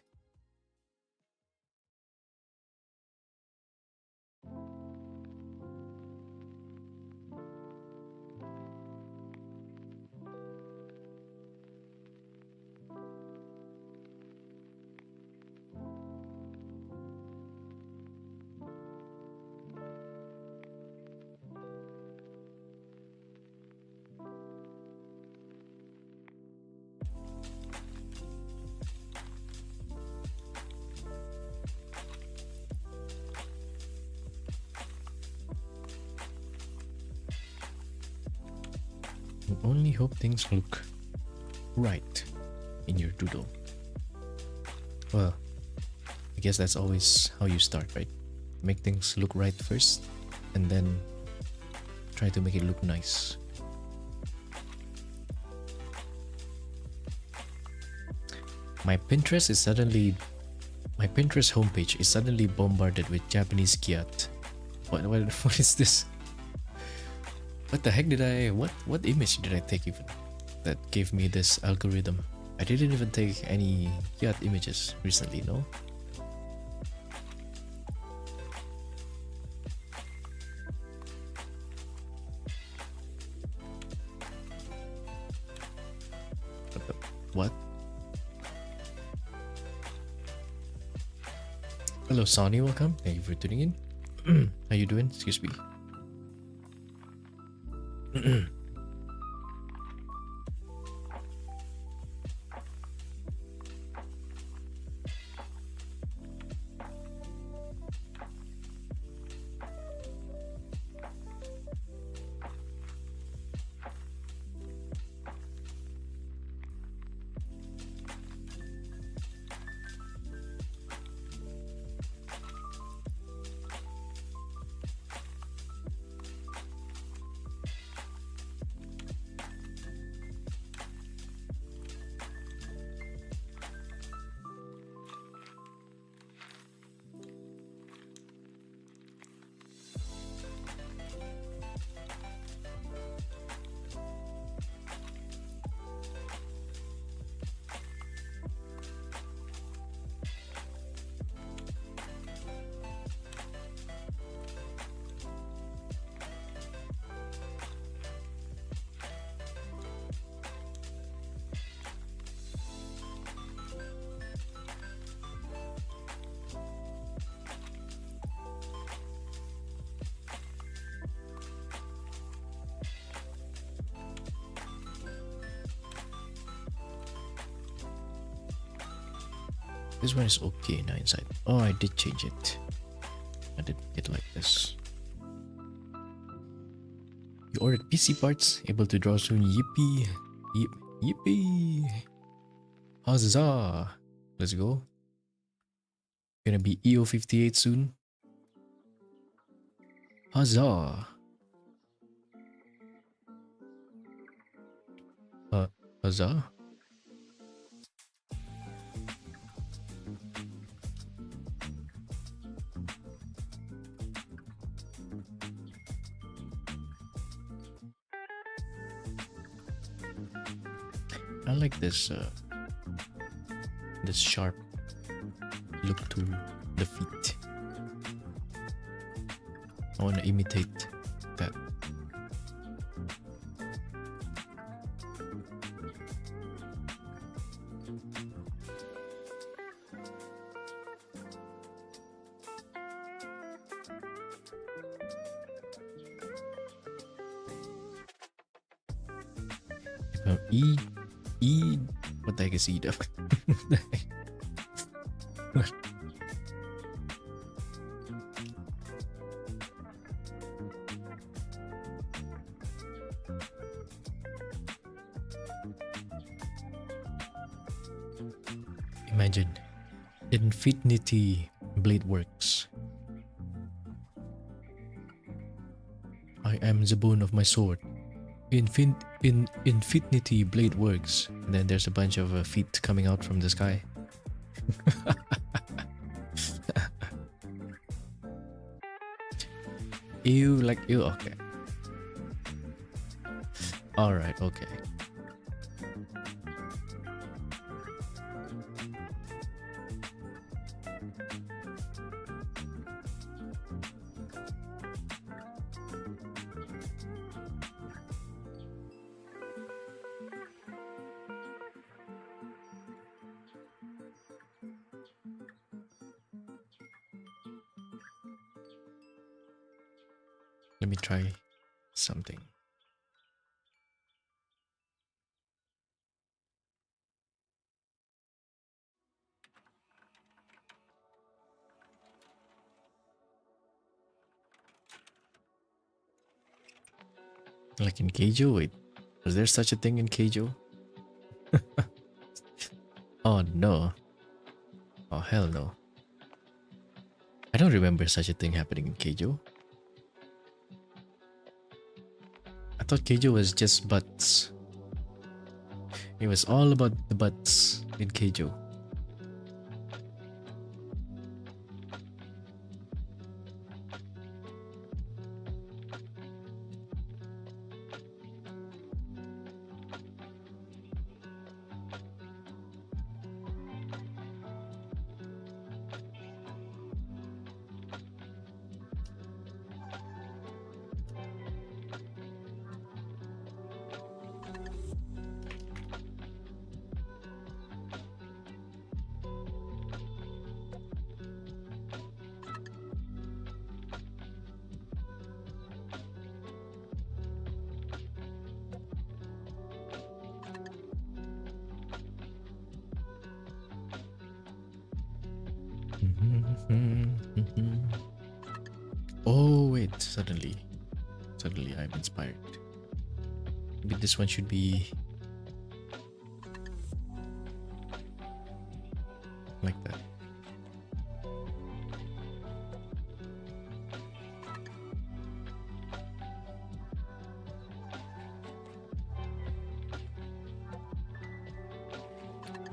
Only hope things look right in your doodle. Well, I guess that's always how you start, right? Make things look right first and then try to make it look nice. My Pinterest homepage is suddenly bombarded with Japanese gyat. What is this? What the heck did what image did I take even that gave me this algorithm? I didn't even take any yacht images recently, no? What? Hello Sonny, welcome. Thank you for tuning in. How you doing? Excuse me. This one is okay now inside. Oh, I did change it. I did it like this. You ordered PC parts, able to draw soon. Yippee! Yippee! Huzzah! Let's go. Gonna be EO58 soon. Huzzah! Huzzah? I like this this sharp look to the feet. I want to imitate that. What the heck is E? Imagine Infinity Blade Works. I am the bone of my sword. Infinity Blade Works. And then there's a bunch of feet coming out from the sky. Ew, like ew, okay. Alright, okay. Let me try something. Like in Keijo? Wait, was there such a thing in Keijo? Oh no. Oh hell no. I don't remember such a thing happening in Keijo. I thought Keijo was just butts. It was all about the butts in Keijo. Oh wait, suddenly I'm inspired. Maybe this one should be like that.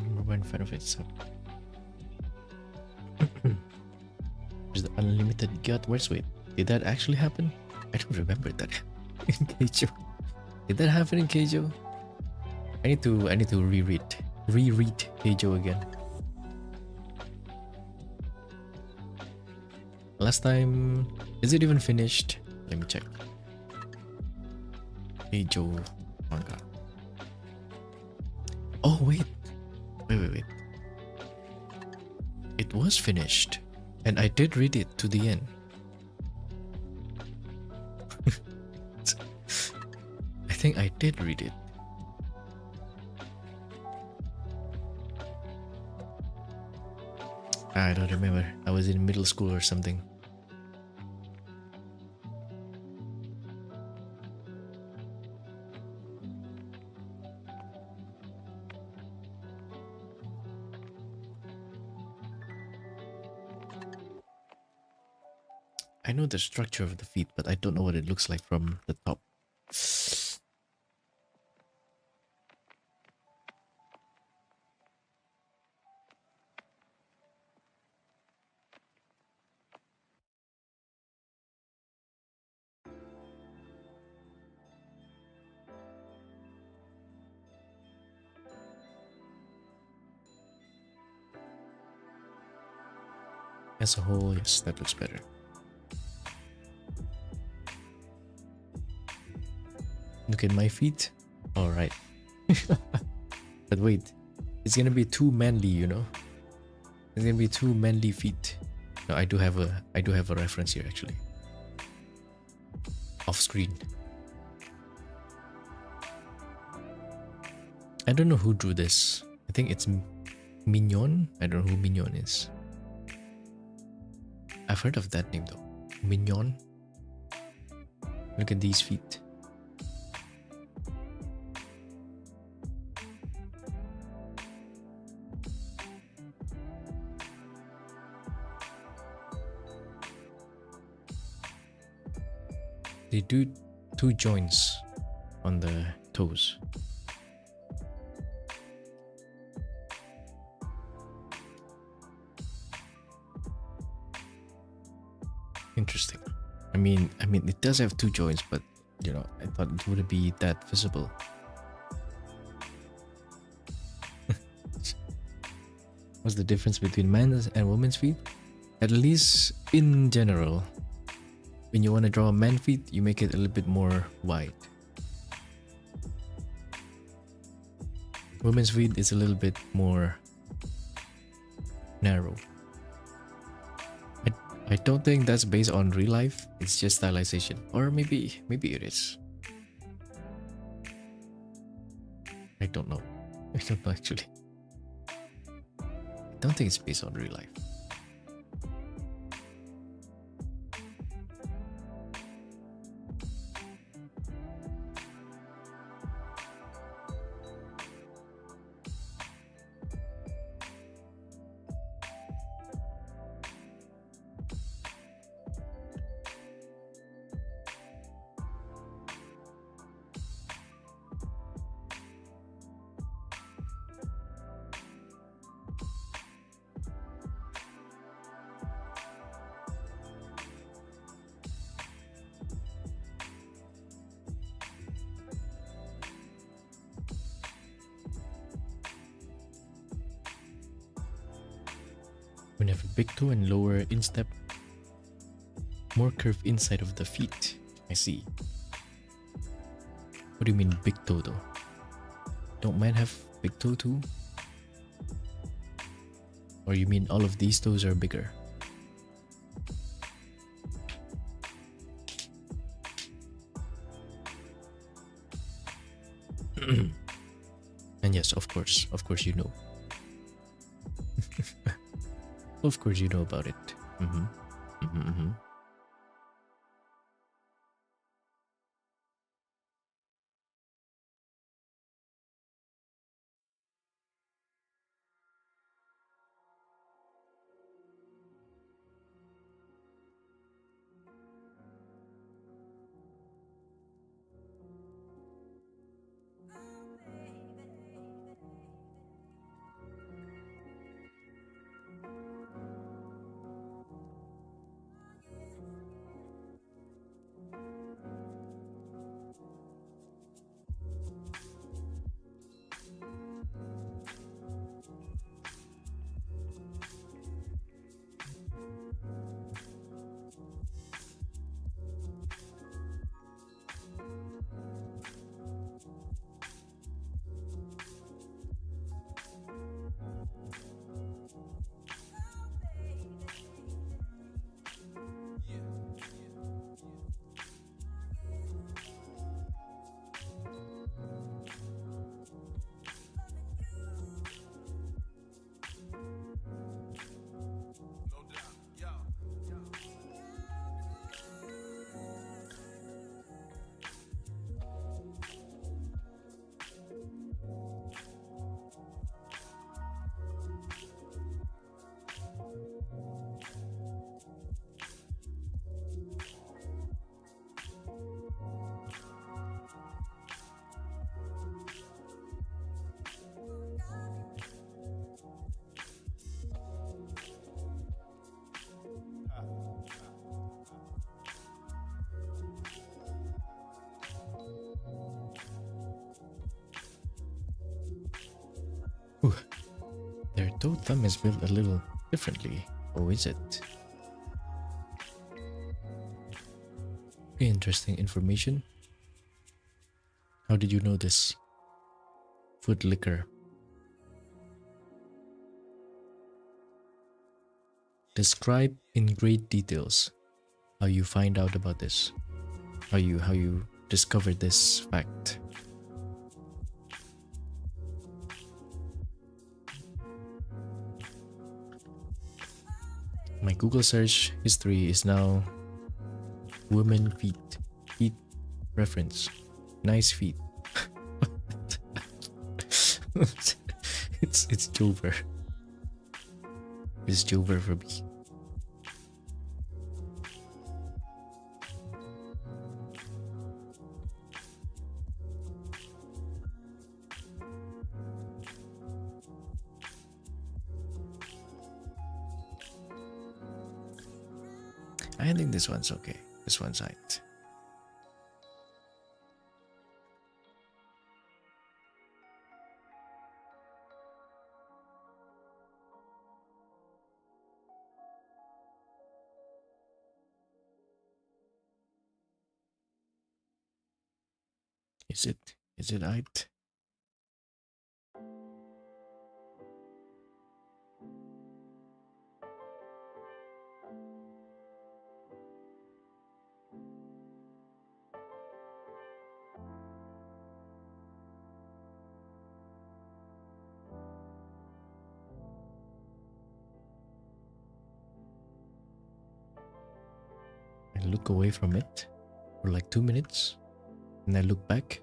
Number one fan of it. There's the unlimited gut. Where's wait? Did that actually happen? I don't remember that in Keijo. Did that happen in Keijo? I need to reread Keijo again. Last time, is it even finished? Let me check. Keijo manga. Oh wait. It was finished, and I did read it to the end. I think I did read it. I don't remember. I was in middle school or something. I know the structure of the feet, but I don't know what it looks like from the top. As a whole, yes, that looks better. Look at my feet. All right. But wait, it's gonna be too manly, you know? It's gonna be too manly feet. No, I do have a reference here actually. Off screen. I don't know who drew this. I think it's Mignon. I don't know who Mignon is. I've heard of that name though. Mignon. Look at these feet. They do 2 joints on the toes. Interesting. I mean, it does have 2 joints, but you know, I thought it wouldn't be that visible. What's the difference between men's and women's feet? At least in general, when you want to draw a man feet, you make it a little bit more wide. Women's feet is a little bit more narrow. I don't think that's based on real life. It's just stylization, or maybe it is. I don't know. I don't know actually. I don't think it's based on real life. When you have a big toe and lower instep, more curve inside of the feet. I see. What do you mean big toe though? Don't men have big toe too? Or you mean all of these toes are bigger? And yes, of course you know. Of course you know about it. Ooh, their toe thumb is built a little differently. Oh, is it? Interesting information. How did you know this? Foot licker. Describe in great details how you find out about this. How you discovered this fact. My Google search history is now women feet. Feet reference. Nice feet. it's Jover. It's Jover for me. I think this one's okay. This one's right. Is it? Is it right? I look away from it for like 2 minutes, and I look back.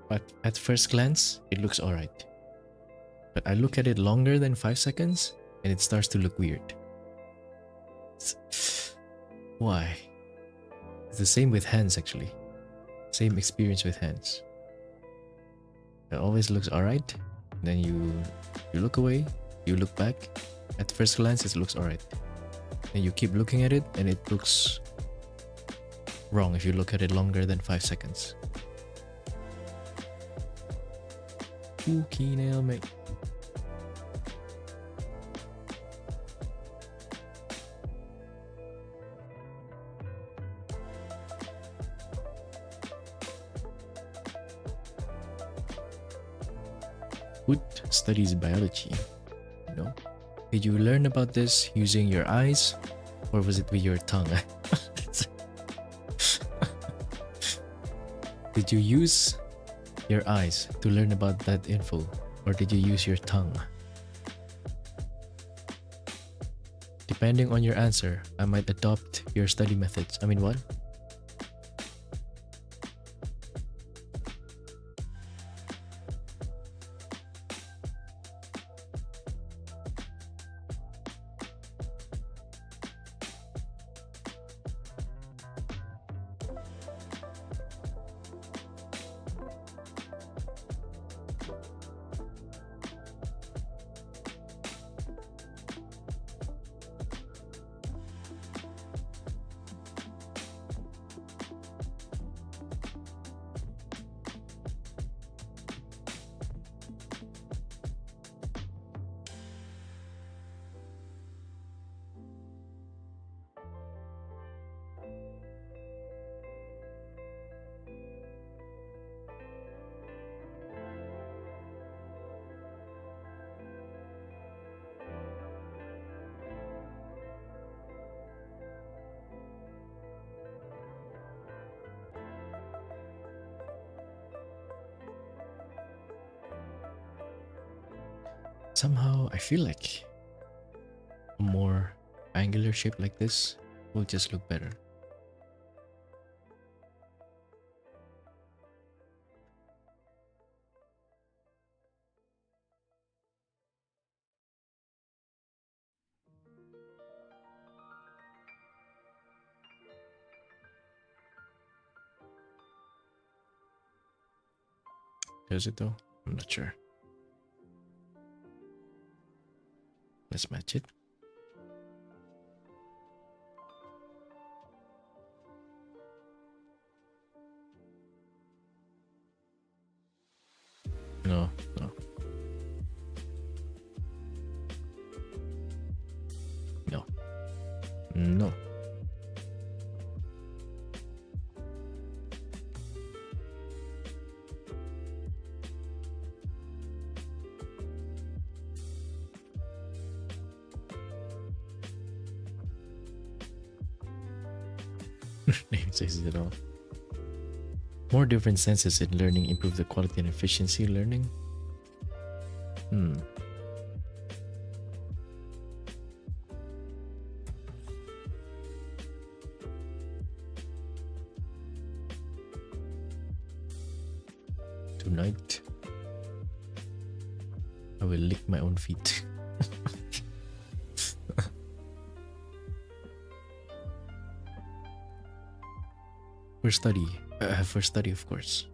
But at first glance, it looks alright. But I look at it longer than 5 seconds, and it starts to look weird. Why? It's the same with hands actually. Same experience with hands. It always looks alright. Then you look away, you look back. At first glance, it looks alright. And you keep looking at it, and it looks wrong if you look at it longer than 5 seconds. Spooky nail, mate. Foot studies biology. No? Did you learn about this using your eyes, or was it with your tongue? Did you use your eyes to learn about that info, or did you use your tongue? Depending on your answer, I might adopt your study methods. I mean, what? Somehow, I feel like a more angular shape like this will just look better. Does it though? I'm not sure. Let's match it. No, no. No. Name says it all. More different senses in learning improve the quality and efficiency in learning. Tonight, I will lick my own feet. For study, of course.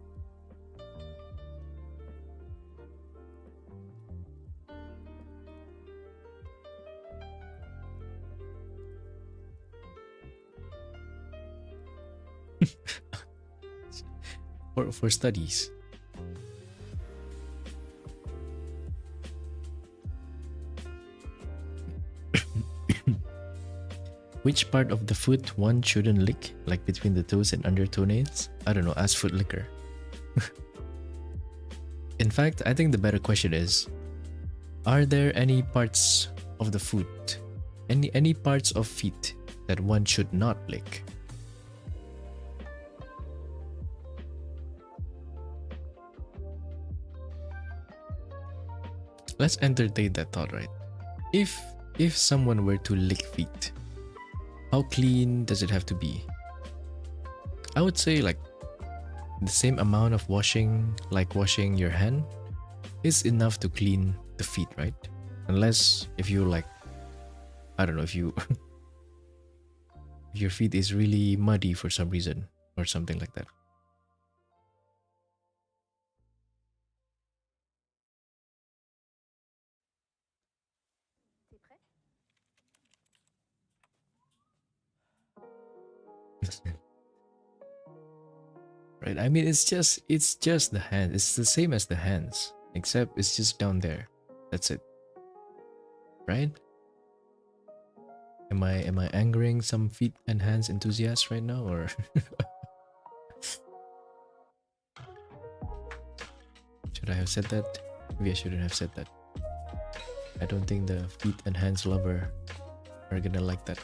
For studies. Which part of the foot one shouldn't lick, like between the toes and under toenails? I don't know, ask foot licker. In fact, I think the better question is, are there any parts of the foot, any parts of feet that one should not lick? Let's entertain that thought, right? If someone were to lick feet, how clean does it have to be? I would say like the same amount of washing, like washing your hand, is enough to clean the feet, right? Unless if you like, I don't know, if you if your feet is really muddy for some reason or something like that. Right, I mean, it's just the hand. It's the same as the hands, except it's just down there. That's it, right? Am I angering some feet and hands enthusiasts right now, or should I have said that? Maybe I shouldn't have said that. I don't think the feet and hands lover are gonna like that.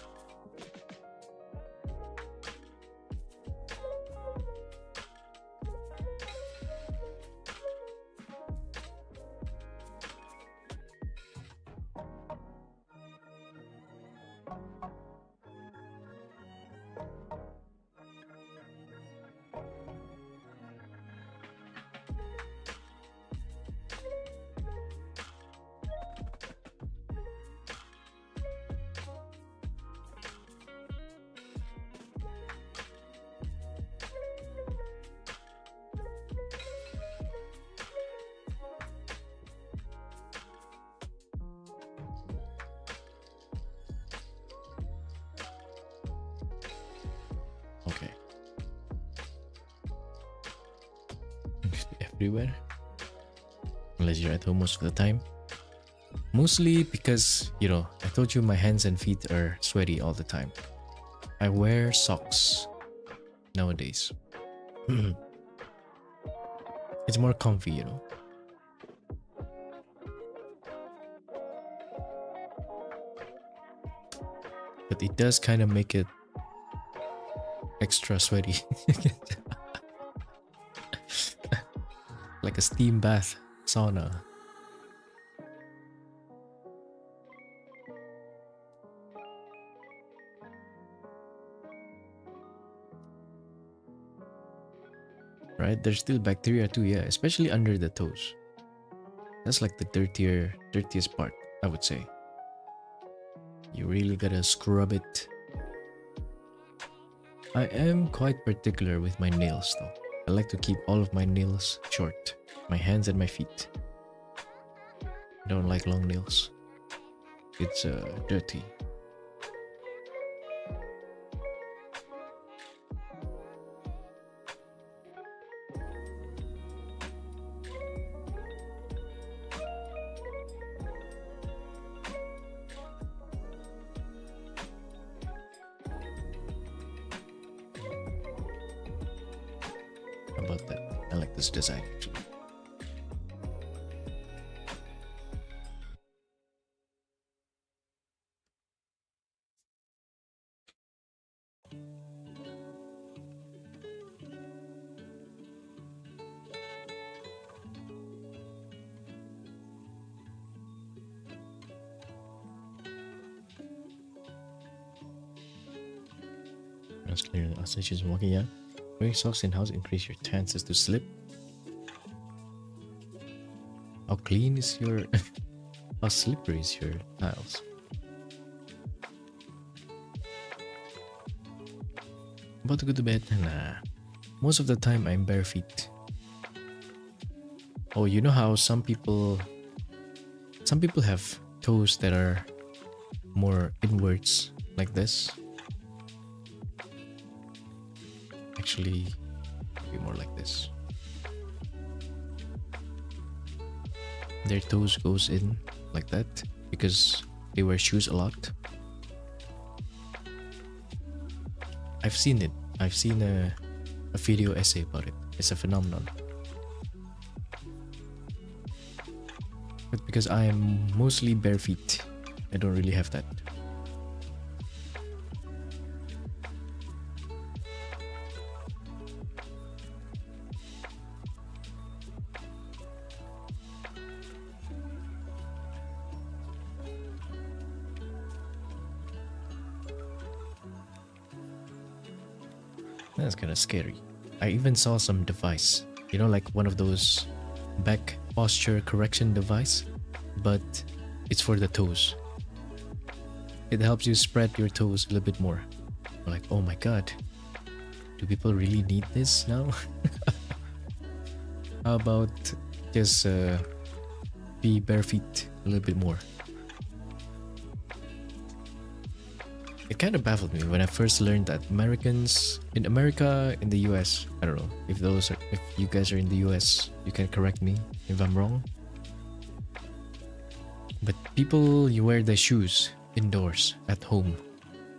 Okay. Everywhere? Unless you're at home most of the time. Mostly because, you know, I told you my hands and feet are sweaty all the time. I wear socks nowadays. It's more comfy, you know. But it does kind of make it extra sweaty. Like a steam bath, sauna. Right? There's still bacteria too, yeah, especially under the toes. That's like the dirtiest part, I would say. You really gotta scrub it. I am quite particular with my nails though. I like to keep all of my nails short. My hands and my feet. I don't like long nails. It's dirty. this design actually. That's clear. Also, she's walking out. Wearing socks in house increase your chances to slip. How clean is your... How slippery is your tiles? About to go to bed? Nah. Most of the time I'm bare feet. Oh, you know how some people have toes that are more inwards like this? Actually, be more like this. Their toes goes in like that because they wear shoes a lot. I've seen it. I've seen a video essay about it. It's a phenomenon. But because I am mostly bare feet, I don't really have that. That's kind of scary. I even saw some device, you know, like one of those back posture correction device, but it's for the toes. It helps you spread your toes a little bit more. I'm like, oh my god, do people really need this now? How about just be bare feet a little bit more? It kind of baffled me when I first learned that Americans in America, in the US, I don't know if you guys are in the US, you can correct me if I'm wrong. But people, you wear their shoes indoors at home,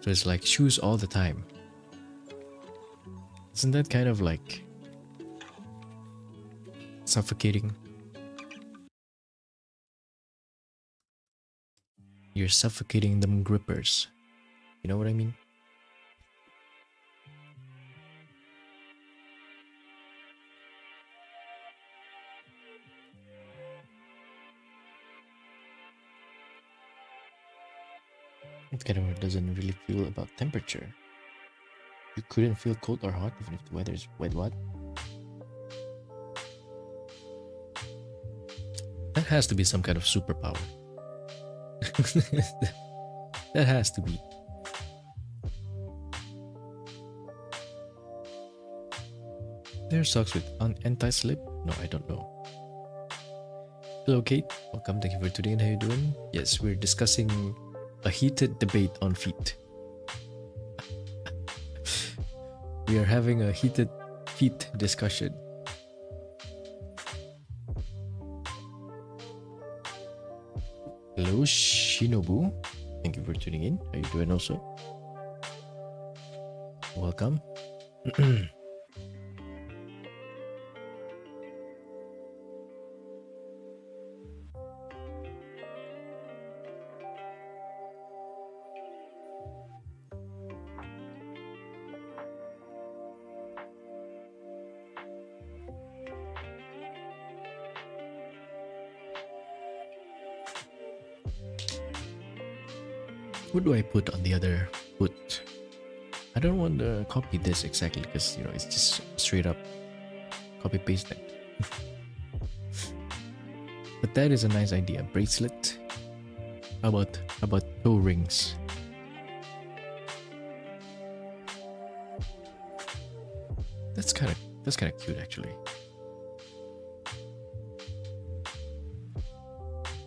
so it's like shoes all the time. Isn't that kind of like suffocating? You're suffocating them grippers. You know what I mean? It kind of doesn't really feel about temperature. You couldn't feel cold or hot even if the weather is wet. What? That has to be some kind of superpower. That has to be. There socks with anti-slip? No, I don't know. Hello Kate, welcome, thank you for tuning in. How you doing? Yes, we're discussing a heated debate on feet. We are having a heated feet discussion. Hello Shinobu, thank you for tuning in. How you doing also? Welcome. What do I put on the other foot? I don't want to copy this exactly because, you know, it's just straight up copy paste it. But that is a nice idea. Bracelet. How about toe rings? That's kind of cute actually.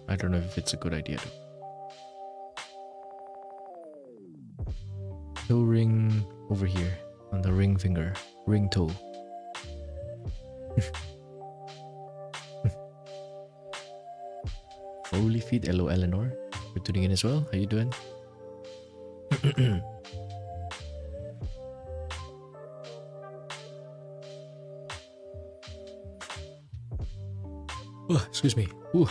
I don't know if it's a good idea though. Toe ring over here on the ring finger, ring toe. Holy feet, hello Eleanor. You're tuning in as well. How you doing? Oh, excuse me. Ooh.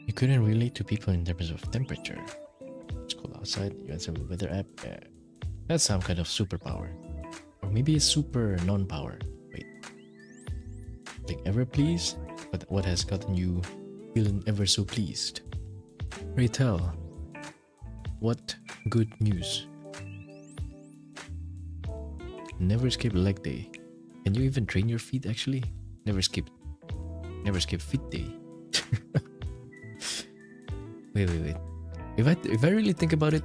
You couldn't relate to people in terms of temperature. It's cold outside. You answer the weather app. That's some kind of superpower, or maybe a super non-power. Wait, like ever pleased? But what has gotten you feeling ever so pleased? Pray tell. What good news? Never skip leg day. Can you even train your feet actually? Never skip feet day. wait. If I really think about it,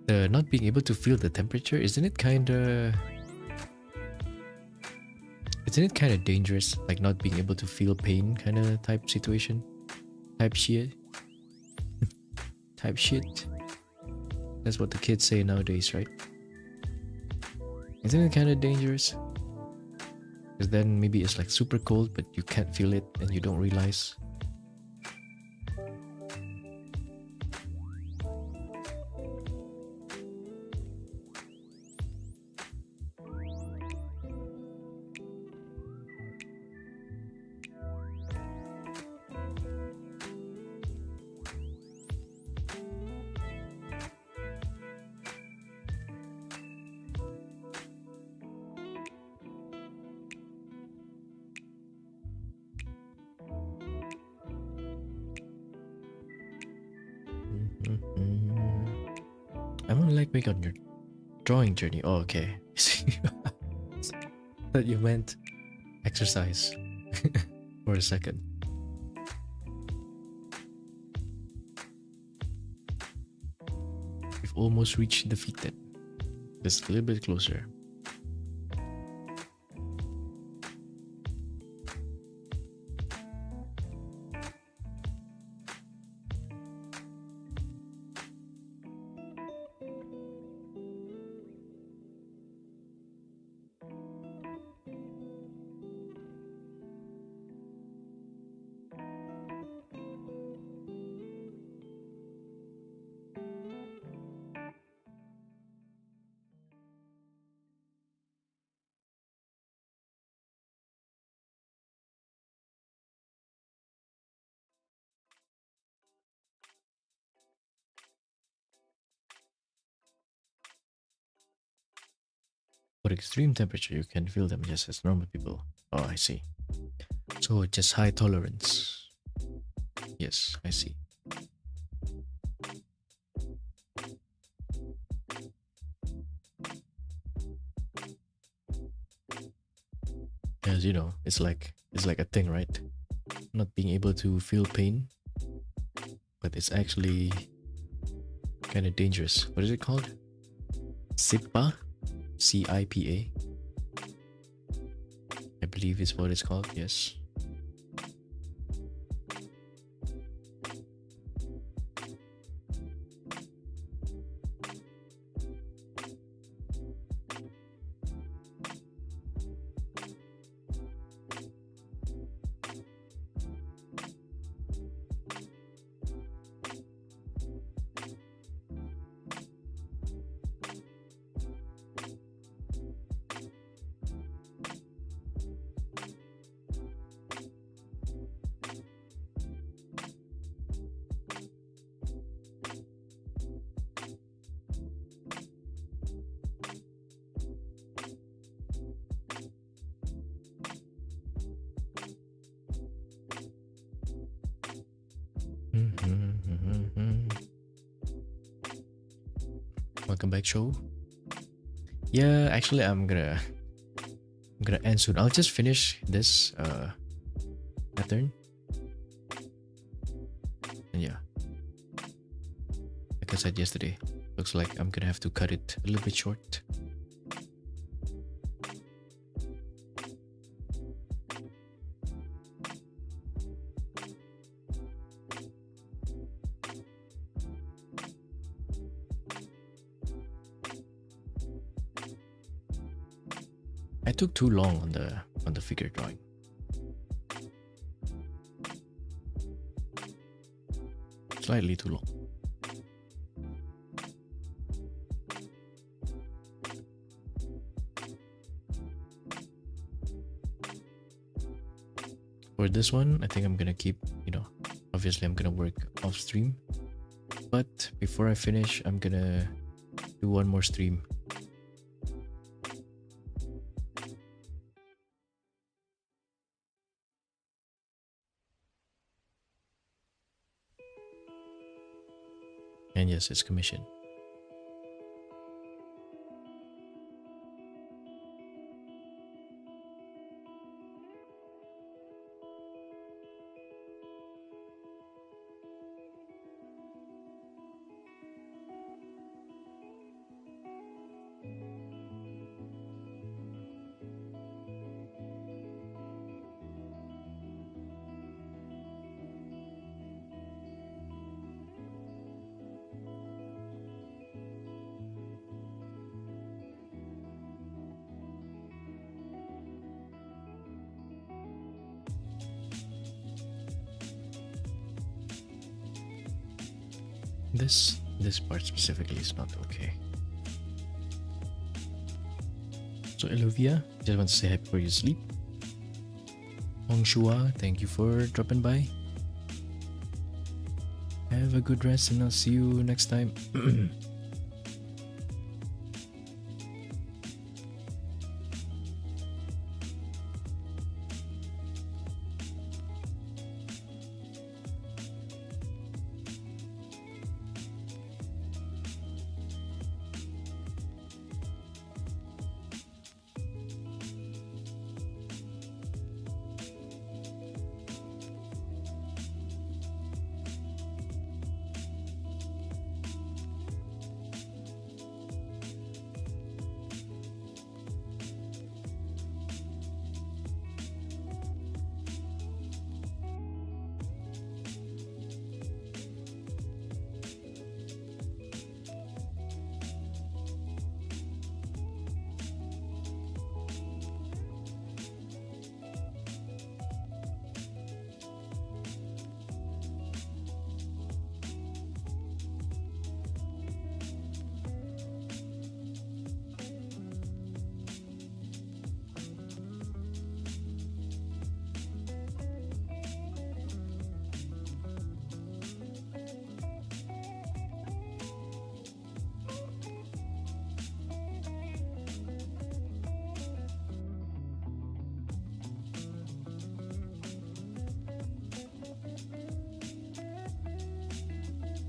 not being able to feel the temperature, isn't it kinda dangerous? Like not being able to feel pain kinda type situation? Type shit? Type shit. That's what the kids say nowadays, right? Isn't it kinda dangerous? Because then maybe it's like super cold but you can't feel it and you don't realize. I want to like make on your drawing journey. Oh, okay. Thought you meant exercise for a second. We've almost reached the feet then. Just a little bit closer. For extreme temperature, you can feel them just as normal people. Oh, I see. So just high tolerance. Yes, I see. As you know, it's like a thing, right? Not being able to feel pain, but it's actually kind of dangerous. What is it called? CIPA? CIPA? I believe it's what it's called, yes. Welcome back, show. Yeah, actually, I'm gonna end soon. I'll just finish this pattern, and yeah, like I said yesterday, looks like I'm gonna have to cut it a little bit short. I took too long on the figure drawing. Slightly too long. For this one, I think I'm gonna keep, obviously I'm gonna work off stream, but before I finish, I'm gonna do one more stream. And yes, it's commission. This part specifically is not okay. So Elovia, just want to say happy for your sleep. Hong Shua, thank you for dropping by. Have a good rest and I'll see you next time.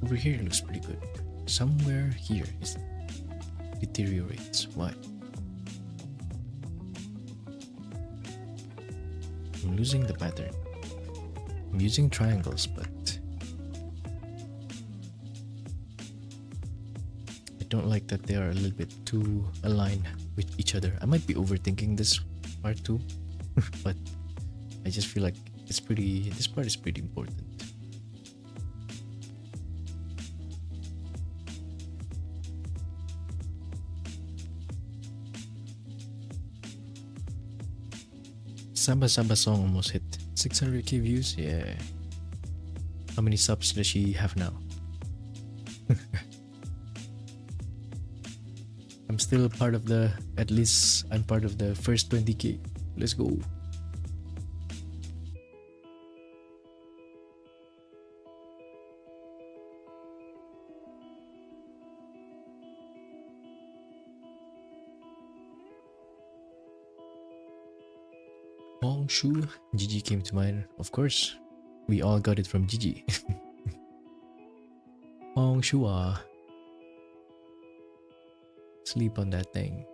Over here looks pretty good. Somewhere here is deteriorates. Why? I'm losing the pattern. I'm using triangles, but I don't like that they are a little bit too aligned with each other. I might be overthinking this part too, but I just feel like this part is pretty important. Samba Samba song almost hit 600k views. Yeah. How many subs does she have now? I'm still part of the, at least I'm part of the first 20k. Let's go. Hong Shu, Gigi came to mind. Of course, we all got it from Gigi. Hong Shua. Sleep on that thing.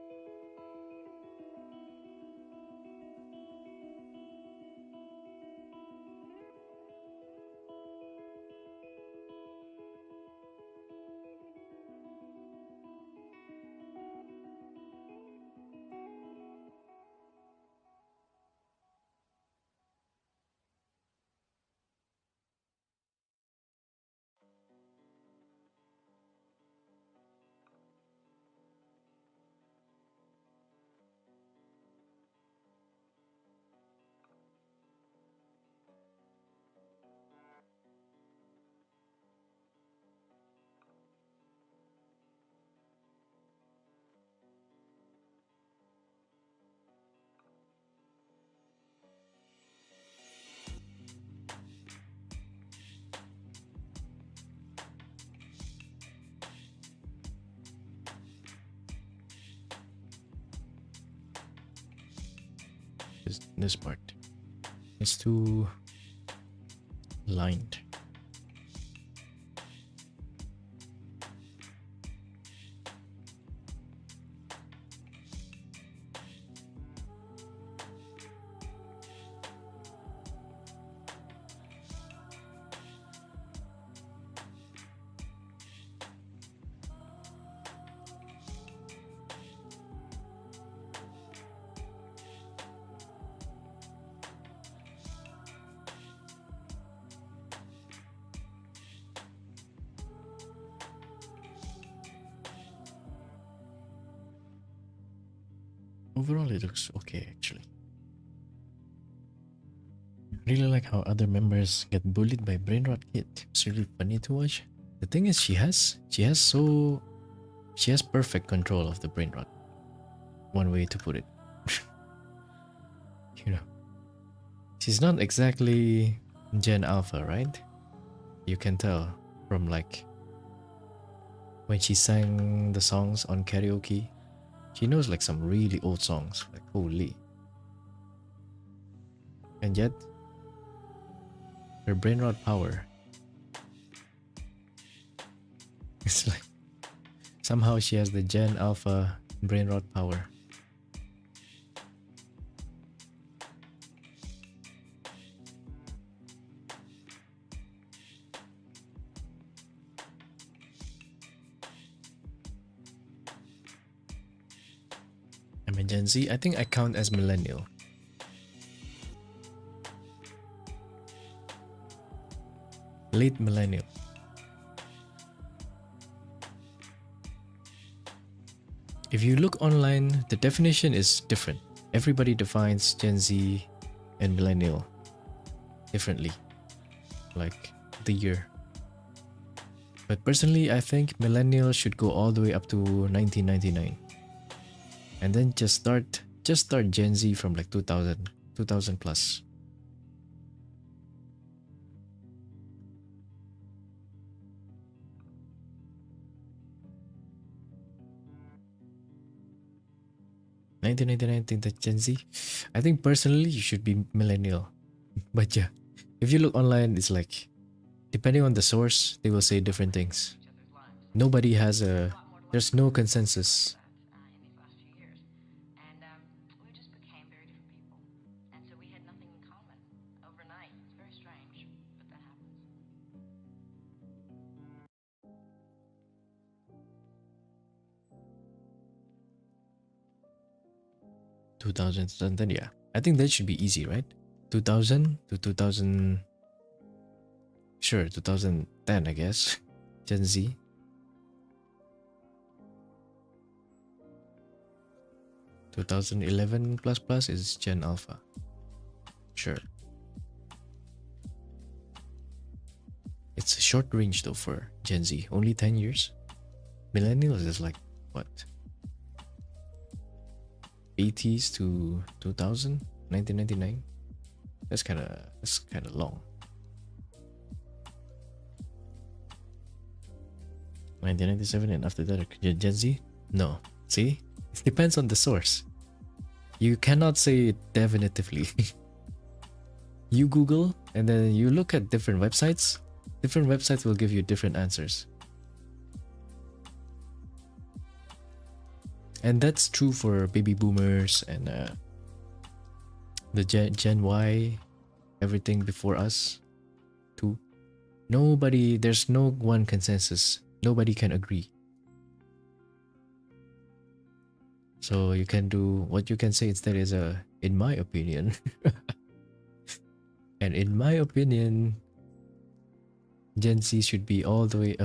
This part. It's too lined. Overall, it looks okay actually. Really like how other members get bullied by Brainrot Kid. It's really funny to watch. The thing is, she has perfect control of the Brainrot. One way to put it. You know, she's not exactly Gen Alpha, right? You can tell from like when she sang the songs on karaoke. She knows like some really old songs, like holy. And yet, her brainrot power. It's like somehow she has the Gen Alpha brainrot power. I'm a Gen Z. I think I count as millennial. Late millennial. If you look online, the definition is different. Everybody defines Gen Z and millennial differently, like the year. But personally, I think millennial should go all the way up to 1999. And then just start Gen Z from like 2000 plus. I think that Gen Z. I think personally you should be millennial. But yeah, if you look online, it's like depending on the source, they will say different things. Nobody has a there's no consensus. We just became very different people. And so we had nothing in common overnight. It's very strange, but that happens. 2010, yeah. I think that should be easy, right? 2000 to 2000. Sure, 2010, I guess. Gen Z. 2011 plus is Gen Alpha. Sure. It's a short range though for Gen Z. Only 10 years. Millennials is like what? 80s to 2000, 1999. That's kind of long. 1997 and after that Gen Z? No. See? It depends on the source. You cannot say it definitively. You Google and then you look at different websites. Different websites will give you different answers. And that's true for baby boomers and the Gen Y, everything before us too. There's no one consensus. Nobody can agree. So you can do what you can say instead is in my opinion. And in my opinion, Gen Z should be all the way,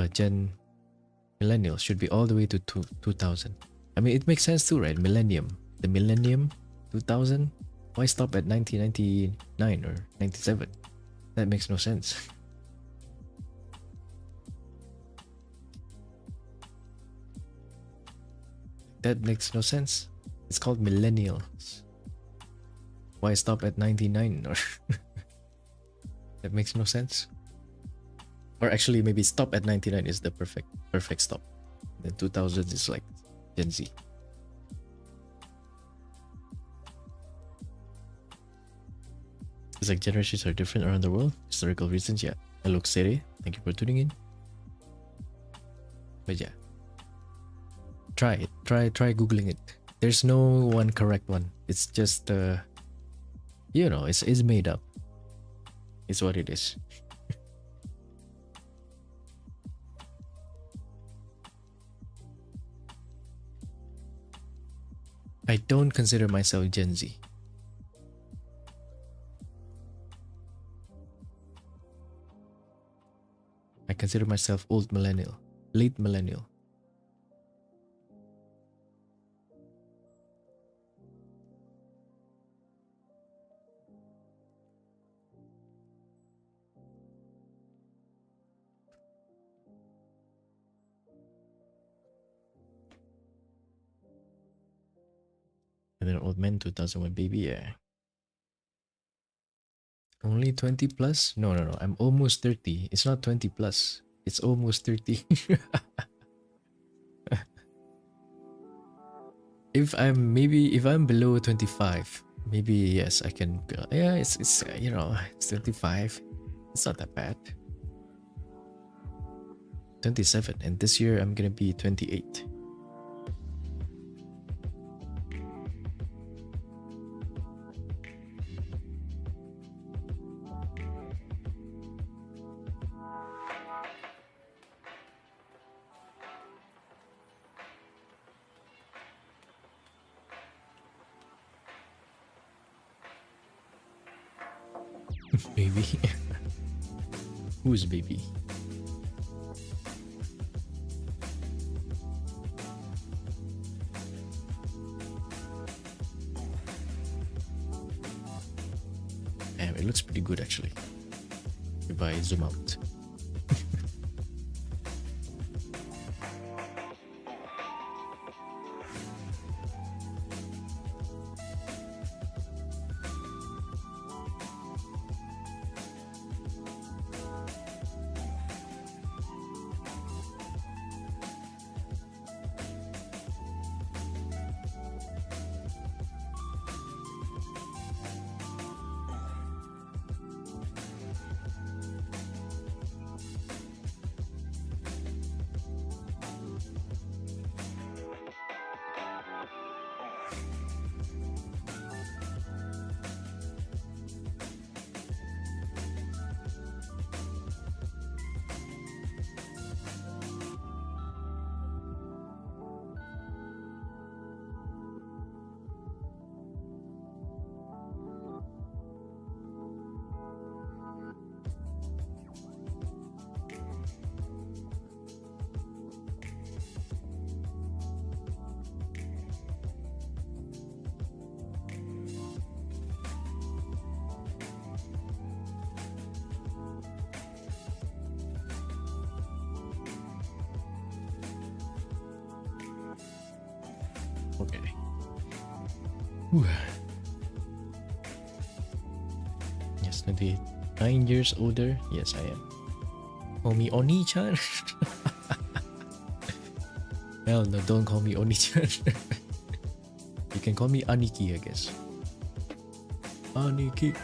millennials should be all the way to 2000. I mean, it makes sense too, right? The millennium, 2000. Why stop at 1999 or 97? That makes no sense. That makes no sense. It's called millennials. Why stop at 99 or that makes no sense. Or actually maybe stop at 99 is the perfect stop. Then 2000 is like Gen Z. It's like generations are different around the world. Historical reasons, yeah. Hello Xere, thank you for tuning in. But yeah. Try it. Try googling it. There's no one correct one. It's just it's made up. It's what it is. I don't consider myself Gen Z. I consider myself old millennial, late millennial. And then old man 2001 baby, yeah. Only 20 plus? No. I'm almost 30. It's not 20 plus. It's almost 30. If I'm below 25, maybe yes, I can. Yeah, it's 25. It's not that bad. 27, and this year I'm gonna be 28. Baby. Who's baby? Damn, it looks pretty good actually. If I zoom out. Okay. Whew. Yes, 29 years older. Yes, I am. Call me Oni-chan. Hell no, don't call me Oni-chan. You can call me Aniki, I guess. Aniki.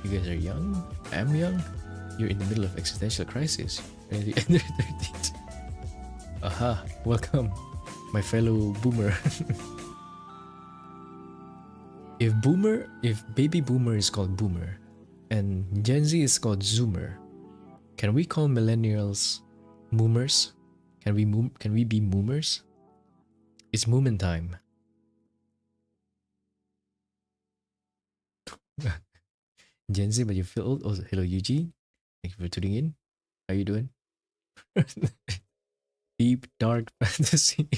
You guys are young. I'm young. You're in the middle of existential crisis. You're in the end of your 30s. Aha, welcome. my fellow boomer. if baby boomer is called boomer and Gen Z is called zoomer, can we call millennials moomers? Can we be moomers? It's moomin time. Gen Z, but you feel old. Oh, hello Eugene. Thank you for tuning in. How you doing? Deep dark fantasy.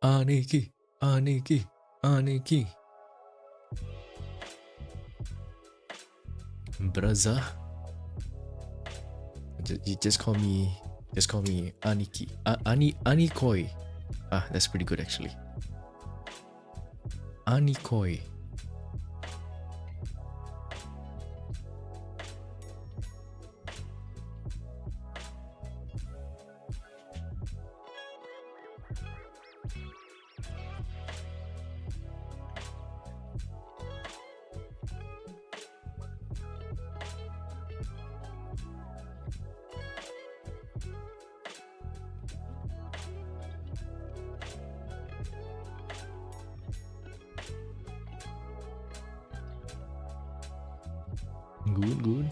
Aniki, Aniki, Aniki. Braza. You just call me Aniki. Anikoi. Ah, that's pretty good actually. Anikoi. Good.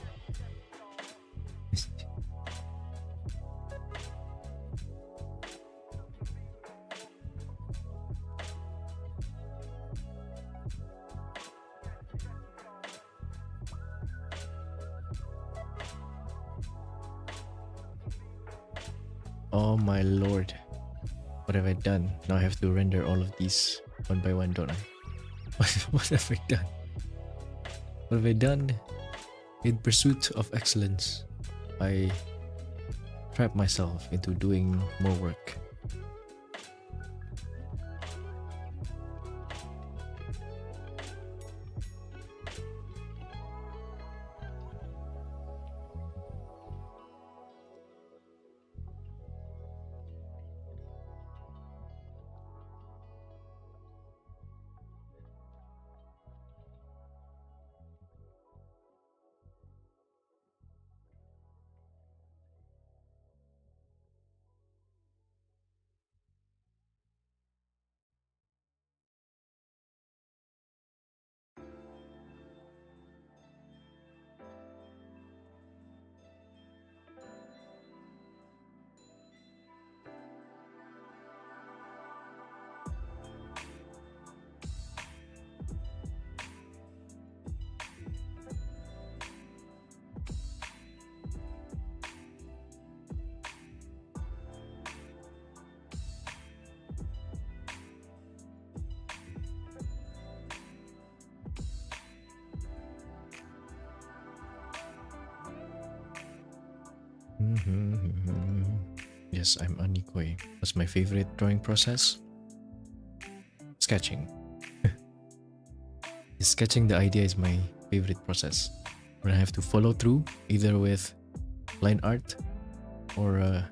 Oh my lord. What have I done? Now I have to render all of these one by one, don't I? What have I done? What have I done? In pursuit of excellence, I trap myself into doing more work. Yes, I'm Anikoi. What's my favorite drawing process? Sketching. Sketching the idea is my favorite process. When I have to follow through, either with line art or a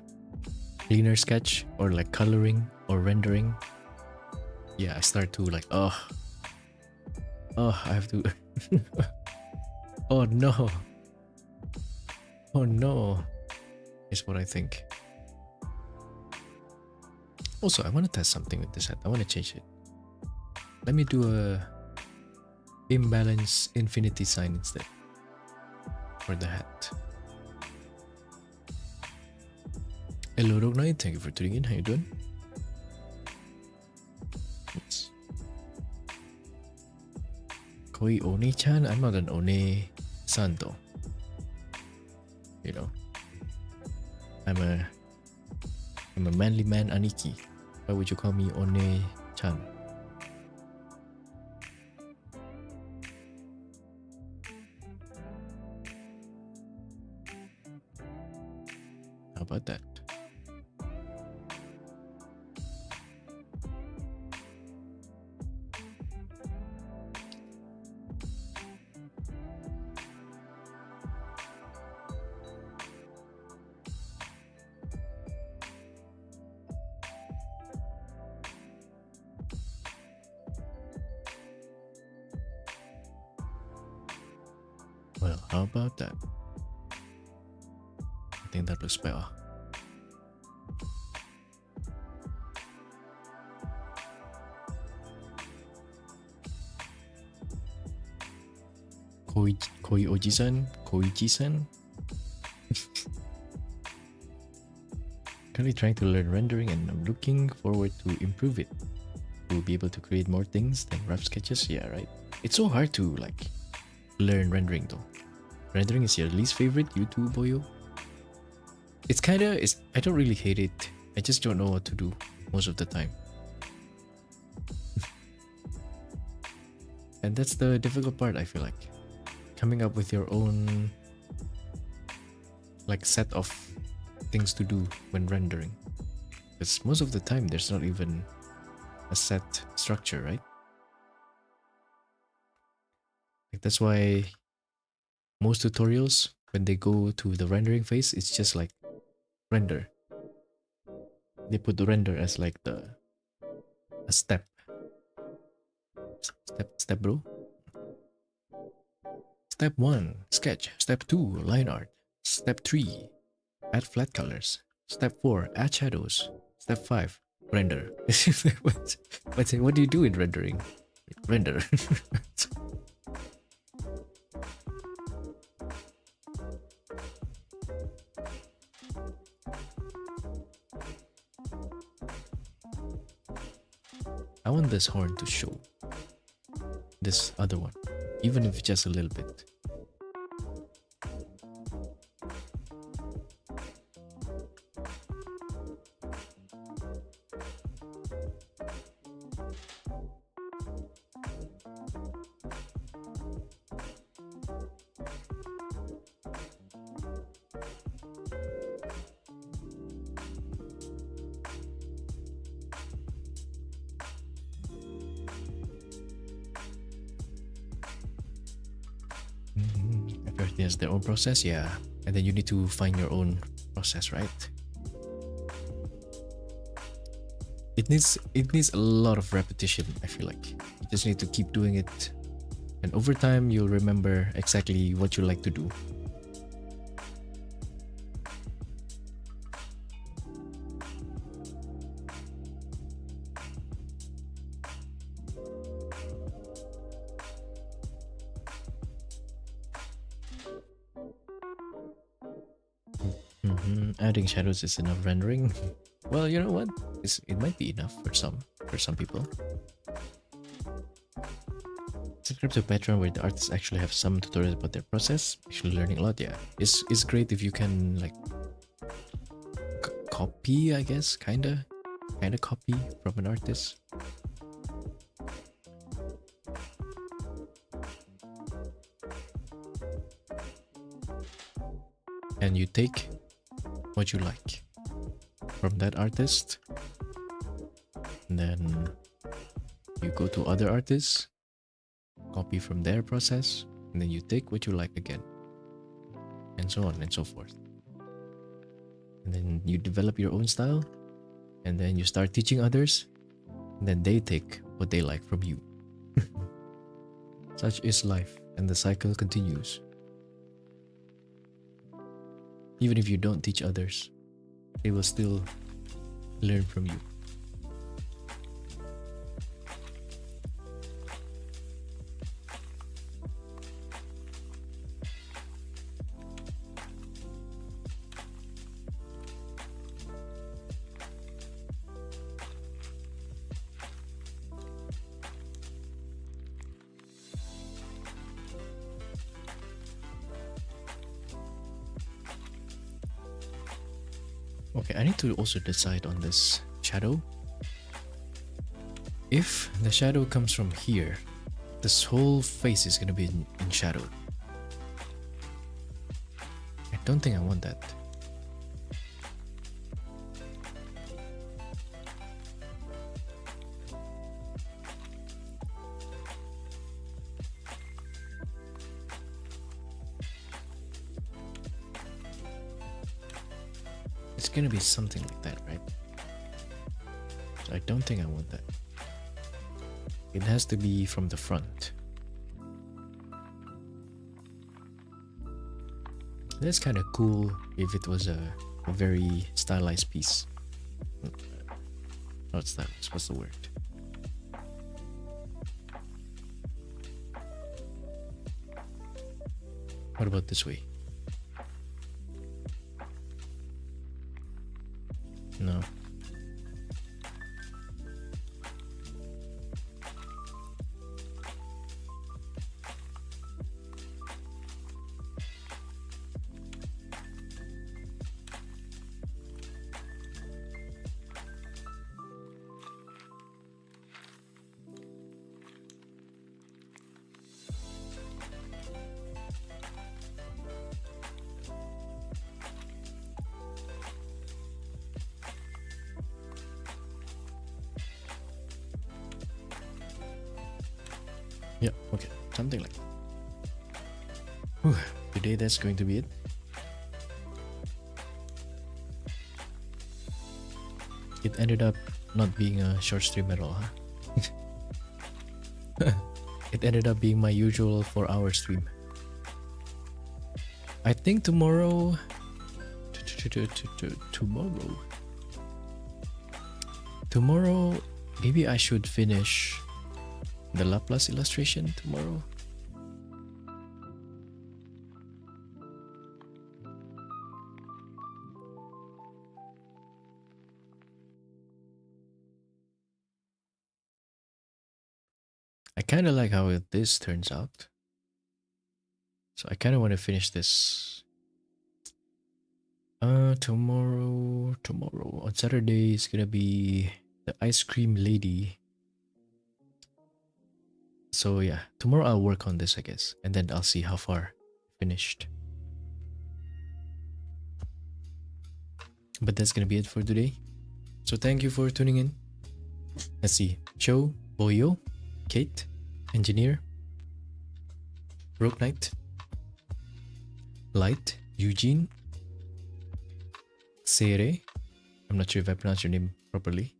cleaner sketch or like coloring or rendering. Yeah, I start to like, oh, I have to. Oh no. Oh no. Is what I think. Also, I want to test something with this hat. I want to change it. Let me do a imbalance infinity sign instead for the hat. Hello, Dog Knight. Thank you for tuning in. How you doing? Yes. Koii Oni-chan? I'm not an One-san though. You know. I'm a manly man, Aniki. Why would you call me One-chan? How about that? Well, how about that? I think that looks better. Kooi Oji-san, Koichi-san. Currently trying to learn rendering and I'm looking forward to improve it. We'll be able to create more things than rough sketches. Yeah, right. It's so hard to like learn rendering though. Rendering is your least favorite YouTube boyo? It's I don't really hate it. I just don't know what to do most of the time. And that's the difficult part, I feel like. Coming up with your own like set of things to do when rendering. Because most of the time there's not even a set structure, right? Like that's why most tutorials, when they go to the rendering phase, it's just like render. They put the render as like a step. Step bro. Step 1, sketch. Step 2, line art. Step 3, add flat colors. Step 4, add shadows. Step 5, render. What do you do in rendering? Render. I want this horn to show. This other one. Even if just a little bit. Everything has their own process, yeah. And then you need to find your own process, right? It needs a lot of repetition, I feel like. You just need to keep doing it. And over time you'll remember exactly what you like to do. Adding shadows is enough rendering. Well, you know what? It might be enough for some people. Subscribe to Patreon where the artists actually have some tutorials about their process. Actually learning a lot, yeah. It's great if you can like copy, I guess, kinda copy from an artist. And you take what you like from that artist, and then you go to other artists, copy from their process, and then you take what you like again, and so on and so forth. And then you develop your own style, and then you start teaching others, and then they take what they like from you. Such is life, and the cycle continues. Even if you don't teach others, they will still learn from you. Okay, I need to also decide on this shadow. If the shadow comes from here, this whole face is gonna be in shadow. I don't think I want that. It's gonna be something like that, right? So I don't think I want that. It has to be from the front. That's kind of cool if it was a very stylized piece. Not stylized, what's the word? What about this way? No. Yeah, okay. Something like that. Whew. Today that's going to be it. It ended up not being a short stream at all, huh? It ended up being my usual 4-hour stream. I think tomorrow... Tomorrow, maybe I should finish the Laplace illustration tomorrow. I kind of like how this turns out. So I kind of want to finish this. Tomorrow on Saturday is gonna be the ice cream lady. So yeah, tomorrow I'll work on this, I guess, and then I'll see how far finished. But that's gonna be it for today. So thank you for tuning in. Let's see. Joe, Boyo, Kate, Engineer, Rogue Knight, Light, Eugene, Sere. I'm not sure if I pronounced your name properly.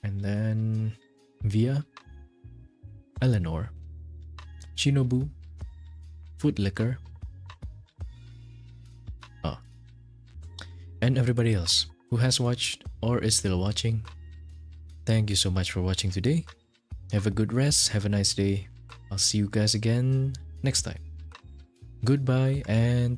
And then Via, Eleanor, Shinobu, Footlicker, and everybody else who has watched or is still watching. Thank you so much for watching today. Have a good rest, have a nice day. I'll see you guys again next time. Goodbye and